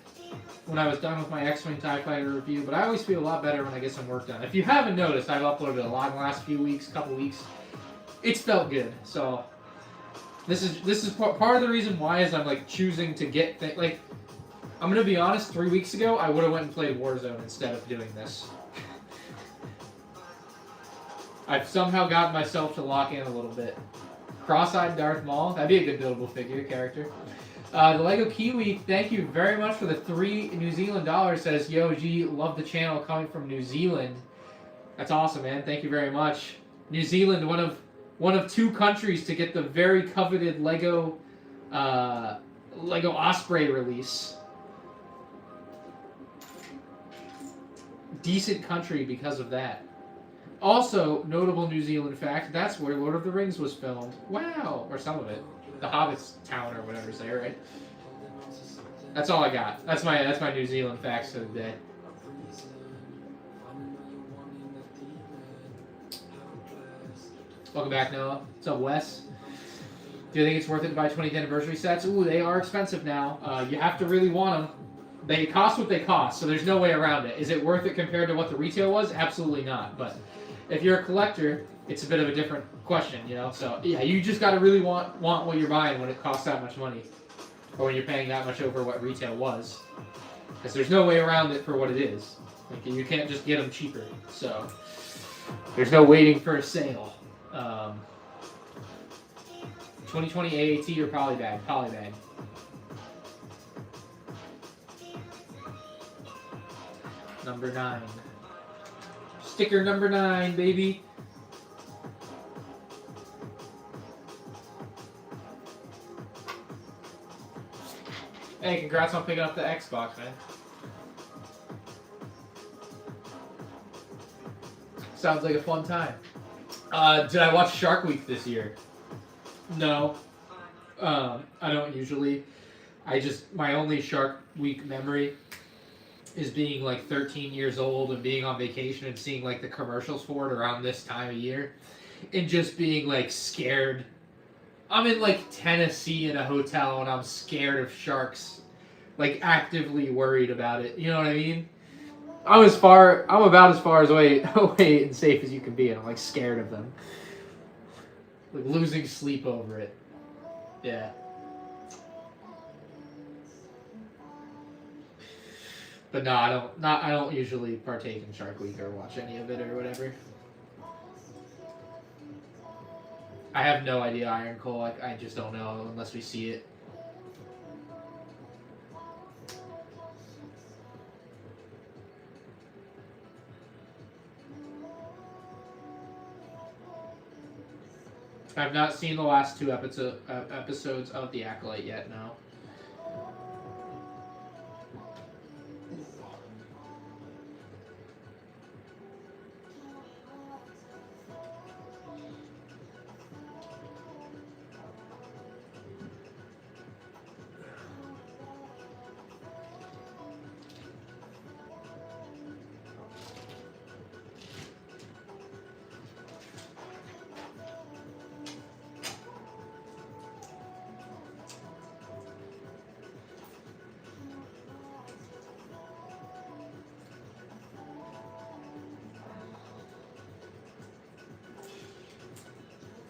when I was done with my X-Wing TIE Fighter review, but I always feel a lot better when I get some work done. If you haven't noticed, I've uploaded a lot in the last few weeks, couple weeks. It's felt good, so this is part of the reason why is I'm like choosing to get like I'm gonna be honest. 3 weeks ago, I would have went and played Warzone instead of doing this. I've somehow gotten myself to lock in a little bit. Cross-eyed Darth Maul, that'd be a good buildable figure character. The Lego Kiwi, thank you very much for the $3 New Zealand dollars. Says, yo, G, love the channel coming from New Zealand. That's awesome, man. Thank you very much. New Zealand, one of 2 countries to get the very coveted Lego Osprey release. Decent country because of that. Also, notable New Zealand fact, that's where Lord of the Rings was filmed. Wow! Or some of it. The Hobbit's town or whatever's there, right? That's all I got. That's my New Zealand facts for the day. Welcome back, Noah. What's up, Wes? Do you think it's worth it to buy 20th anniversary sets? Ooh, they are expensive now. You have to really want them. They cost what they cost, so there's no way around it. Is it worth it compared to what the retail was? Absolutely not. But if you're a collector, it's a bit of a different question, you know? So, yeah, you just got to really want what you're buying when it costs that much money. Or when you're paying that much over what retail was. Because there's no way around it for what it is. Like, you can't just get them cheaper. So, there's no waiting for a sale. 2020 AAT or Polybag? Polybag. Number 9. Sticker number 9, baby. Hey, congrats on picking up the Xbox, man. Sounds like a fun time. Did I watch Shark Week this year? No. I don't usually. My only Shark Week memory is being like 13 years old and being on vacation and seeing like the commercials for it around this time of year and just being like scared. I'm in like Tennessee in a hotel and I'm scared of sharks, like actively worried about it. You know what I mean? I'm about as far away and safe as you can be, and I'm like scared of them, like losing sleep over it. Yeah. But no, I don't usually partake in Shark Week or watch any of it or whatever. I have no idea, Iron Cole. I just don't know unless we see it. I've not seen the last 2 episodes of The Acolyte yet, no.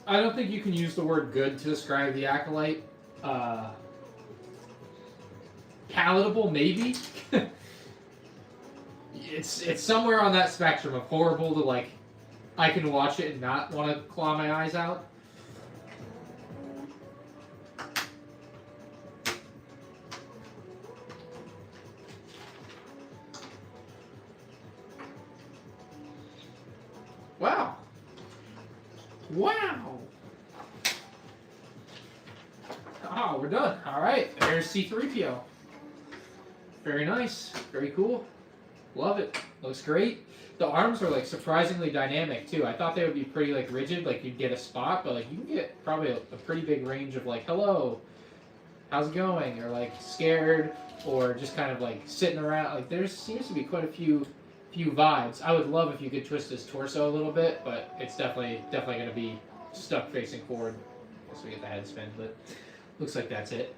I don't think you can use the word good to describe The Acolyte. Palatable, maybe. It's somewhere on that spectrum of horrible to like, I can watch it and not want to claw my eyes out. Wow. Wow. Oh, we're done. All right. There's C-3PO. Very nice. Very cool. Love it. Looks great. The arms are like surprisingly dynamic too. I thought they would be pretty like rigid, like you'd get a spot, but like you can get probably a pretty big range of like, hello, how's it going? Or like scared, or just kind of like sitting around. Like there seems to be quite a few vibes. I would love if you could twist his torso a little bit, but it's definitely going to be stuck facing forward. Guess we get the head spin, but looks like that's it.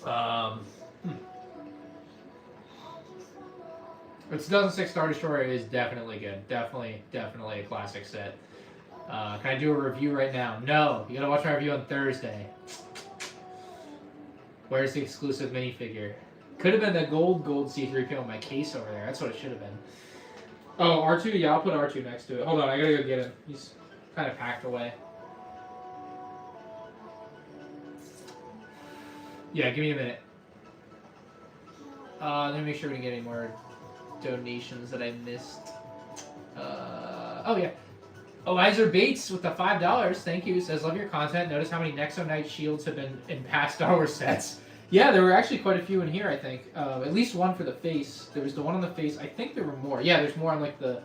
But 2006 Star Destroyer is definitely good. Definitely a classic set. Can I do a review right now? No. You gotta watch my review on Thursday. Where's the exclusive minifigure? Could have been the gold C-3PO in my case over there. That's what it should have been. Oh, R2? Yeah, I'll put R2 next to it. Hold on, I gotta go get him. He's kind of packed away. Yeah, give me a minute. Let me make sure we didn't get any more donations that I missed. Oh yeah. Eliza Bates with the $5. Thank you. Says, love your content. Notice how many Nexo Knight shields have been in past Star Wars sets. Yeah, there were actually quite a few in here, I think. At least one for the face. There was the one on the face. I think there were more. Yeah, there's more on like the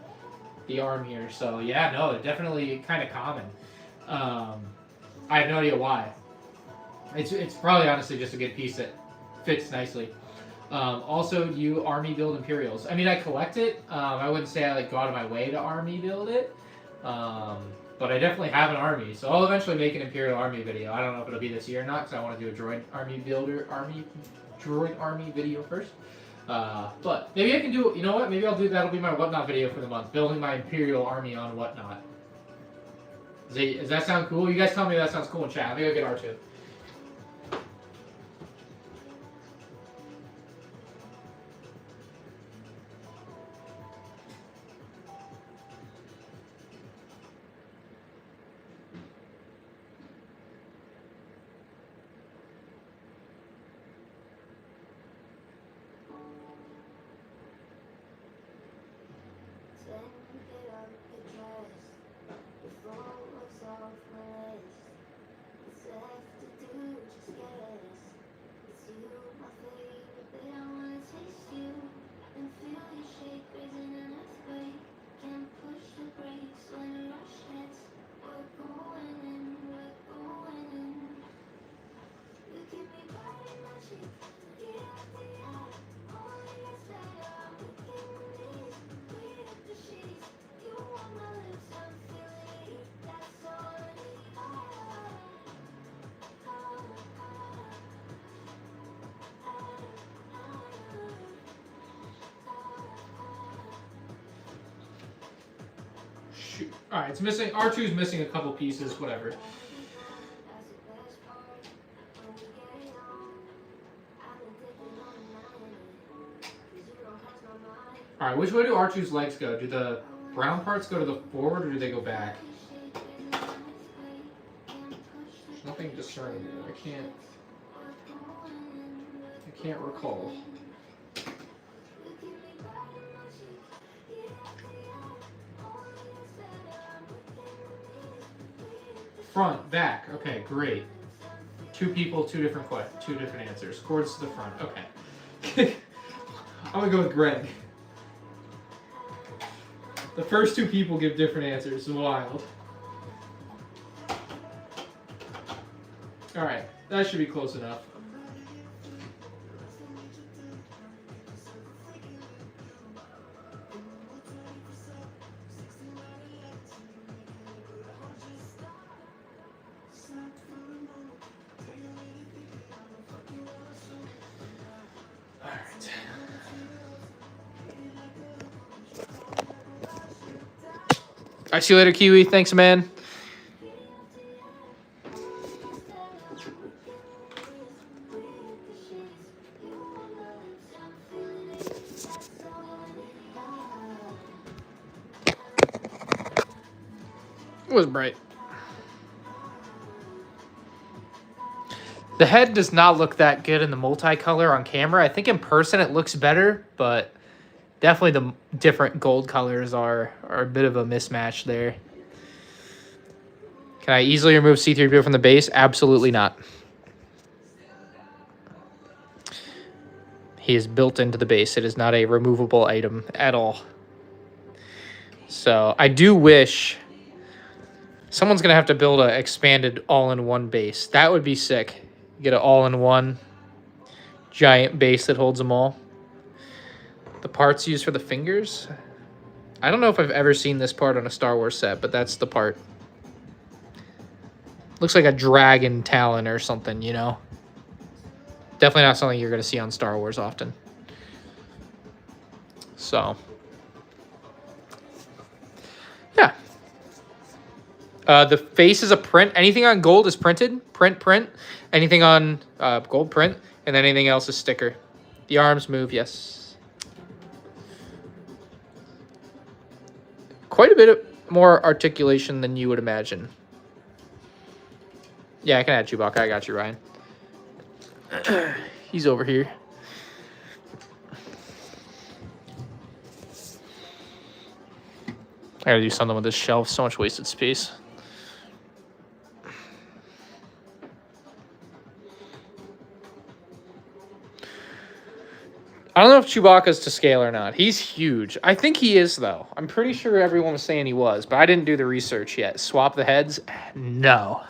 arm here. So yeah, no, they're definitely kind of common. I have no idea why. It's probably honestly just a good piece that fits nicely. Also, you army build Imperials. I mean, I collect it. I wouldn't say I like go out of my way to army build it. But I definitely have an army, so I'll eventually make an Imperial army video. I don't know if it'll be this year or not, because I want to do a droid army video first. But maybe I can do, you know what? Maybe I'll do, that'll be my Whatnot video for the month, building my Imperial army on Whatnot. Does that sound cool? You guys tell me that sounds cool in chat. I think I'll get R2. All right, it's missing. R2 is missing a couple pieces. Whatever. All right, which way do R2's legs go? Do the brown parts go to the forward or do they go back? There's nothing discernible. I can't recall. Front, back. Okay, great. Two people, two different answers. Cords to the front. Okay. I'm gonna go with Greg. The first two people give different answers. Wild. All right, that should be close enough. I see you later, Kiwi. Thanks, man. It was bright. The head does not look that good in the multicolor on camera. I think in person it looks better, but definitely the different gold colors are a bit of a mismatch there. Can I easily remove C-3PO from the base? Absolutely not. He is built into the base. It is not a removable item at all. So I do wish someone's going to have to build an expanded all-in-one base. That would be sick. Get an all-in-one giant base that holds them all. The parts used for the fingers? I don't know if I've ever seen this part on a Star Wars set, but that's the part. Looks like a dragon talon or something, you know? Definitely not something you're going to see on Star Wars often. So, yeah. The face is a print. Anything on gold is printed. Print. Anything on gold, print. And then anything else is sticker. The arms move, yes. Quite a bit of more articulation than you would imagine. Yeah, I can add Chewbacca. I got you, Ryan. He's over here. I gotta do something with this shelf. So much wasted space. I don't know if Chewbacca's to scale or not. He's huge. I think he is, though. I'm pretty sure everyone was saying he was, but I didn't do the research yet. Swap the heads? No.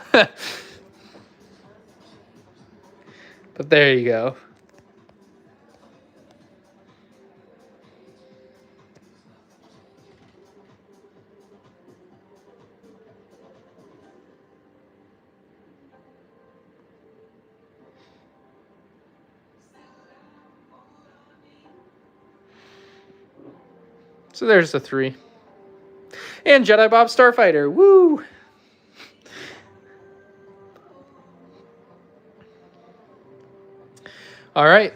But there you go. So there's the 3. And Jedi Bob Starfighter. Woo! All right.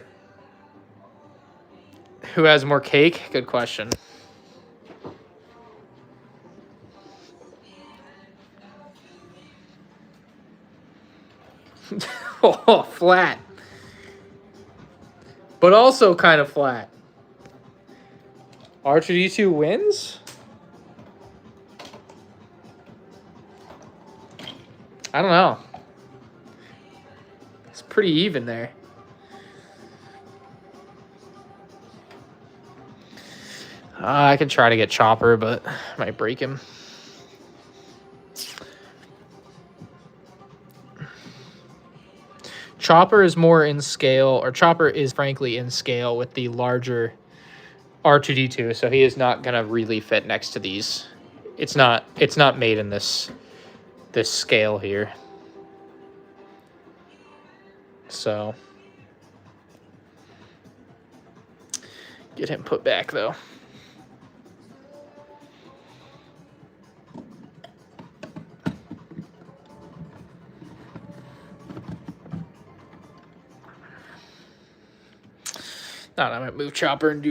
Who has more cake? Good question. Oh, flat. But also kind of flat. R2-D2 wins? I don't know. It's pretty even there. I could try to get Chopper, but I might break him. Chopper is more in scale, or Chopper is frankly in scale with the larger R2-D2, so he is not gonna really fit next to these. It's not made in this scale here. So get him put back though. I might move Chopper and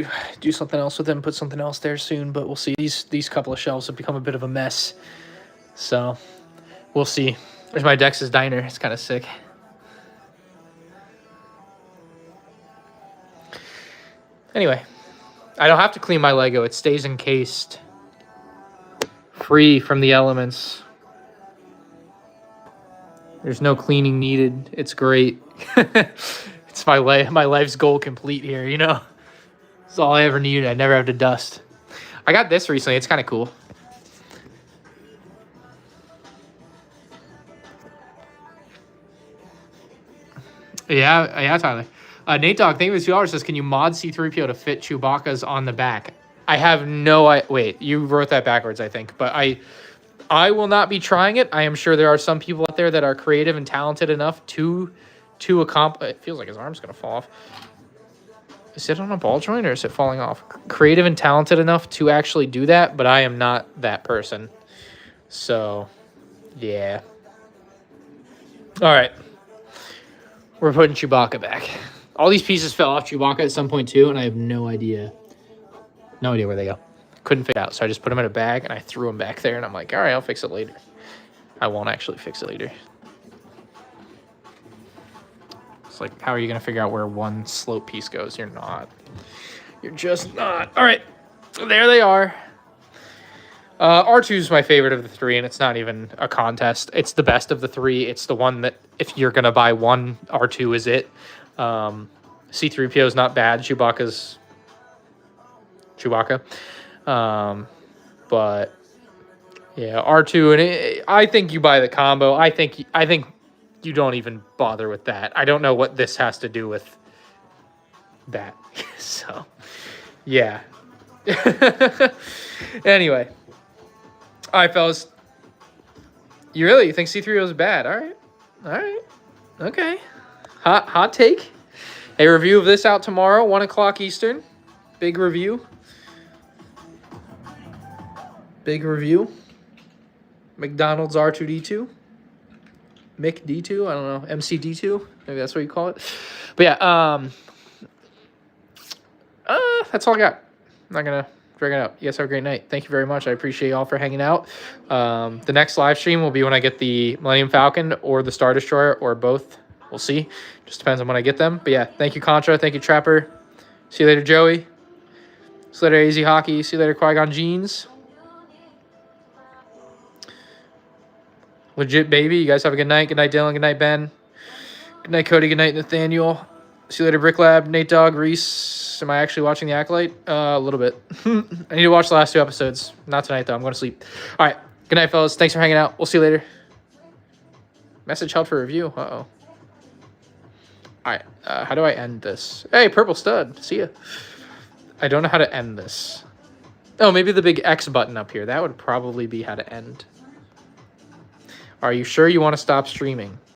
do something else with him, put something else there soon, but we'll see. These couple of shelves have become a bit of a mess. So, we'll see. There's my Dex's Diner. It's kind of sick. Anyway, I don't have to clean my Lego. It stays encased. Free from the elements. There's no cleaning needed. It's great. It's my life's goal complete here, you know? It's all I ever needed. I never have to dust. I got this recently. It's kind of cool. Yeah, Tyler. Nate Dogg, thank you for $2. Says, can you mod C-3PO to fit Chewbacca's on the back? I have no... Wait, you wrote that backwards, I think. But I will not be trying it. I am sure there are some people out there that are creative and talented enough to accomplish... It feels like his arm's going to fall off. Is it on a ball joint or is it falling off? Creative and talented enough to actually do that, but I am not that person. So, yeah. All right. We're putting Chewbacca back. All these pieces fell off Chewbacca at some point too, and I have no idea. No idea where they go. Couldn't figure it out, so I just put them in a bag and I threw them back there, and I'm like, all right, I'll fix it later. I won't actually fix it later. It's like, how are you going to figure out where one slope piece goes? You're not. You're just not. All right, there they are. R2 is my favorite of the three, and it's not even a contest. It's the best of the three. It's the one that, if you're going to buy one, R2 is it. C-3PO is not bad. Chewbacca's Chewbacca. But, yeah, R2, and I think you buy the combo. I think you don't even bother with that. I don't know what this has to do with that. So, yeah. Anyway. All right, fellas. You think C-3PO is bad? All right. Okay. Hot take. A review of this out tomorrow, 1 o'clock Eastern. Big review. McDonald's R2D2. Mick D2. I don't know. MCD2. Maybe that's what you call it. But yeah. That's all I got. I'm not gonna drag it out. You guys have a great night. Thank you very much. I appreciate y'all for hanging out. The next live stream will be when I get the Millennium Falcon or the Star Destroyer or both. We'll see. Just depends on when I get them. But yeah, thank you, Contra. Thank you, Trapper. See you later, Joey. See you later, AZ Hockey. See you later, Qui-Gon Jeans. Legit Baby. You guys have a good night. Good night, Dylan. Good night, Ben. Good night, Cody. Good night, Nathaniel. See you later, Brick Lab. Nate Dogg. Reese. Am I actually watching The Acolyte? A little bit. I need to watch the last 2 episodes. Not tonight, though. I'm going to sleep. All right. Good night, fellas. Thanks for hanging out. We'll see you later. Message held for review. Uh-oh. All right. How do I end this? Hey, Purple Stud. See ya. I don't know how to end this. Oh, maybe the big X button up here. That would probably be how to end. Are you sure you want to stop streaming?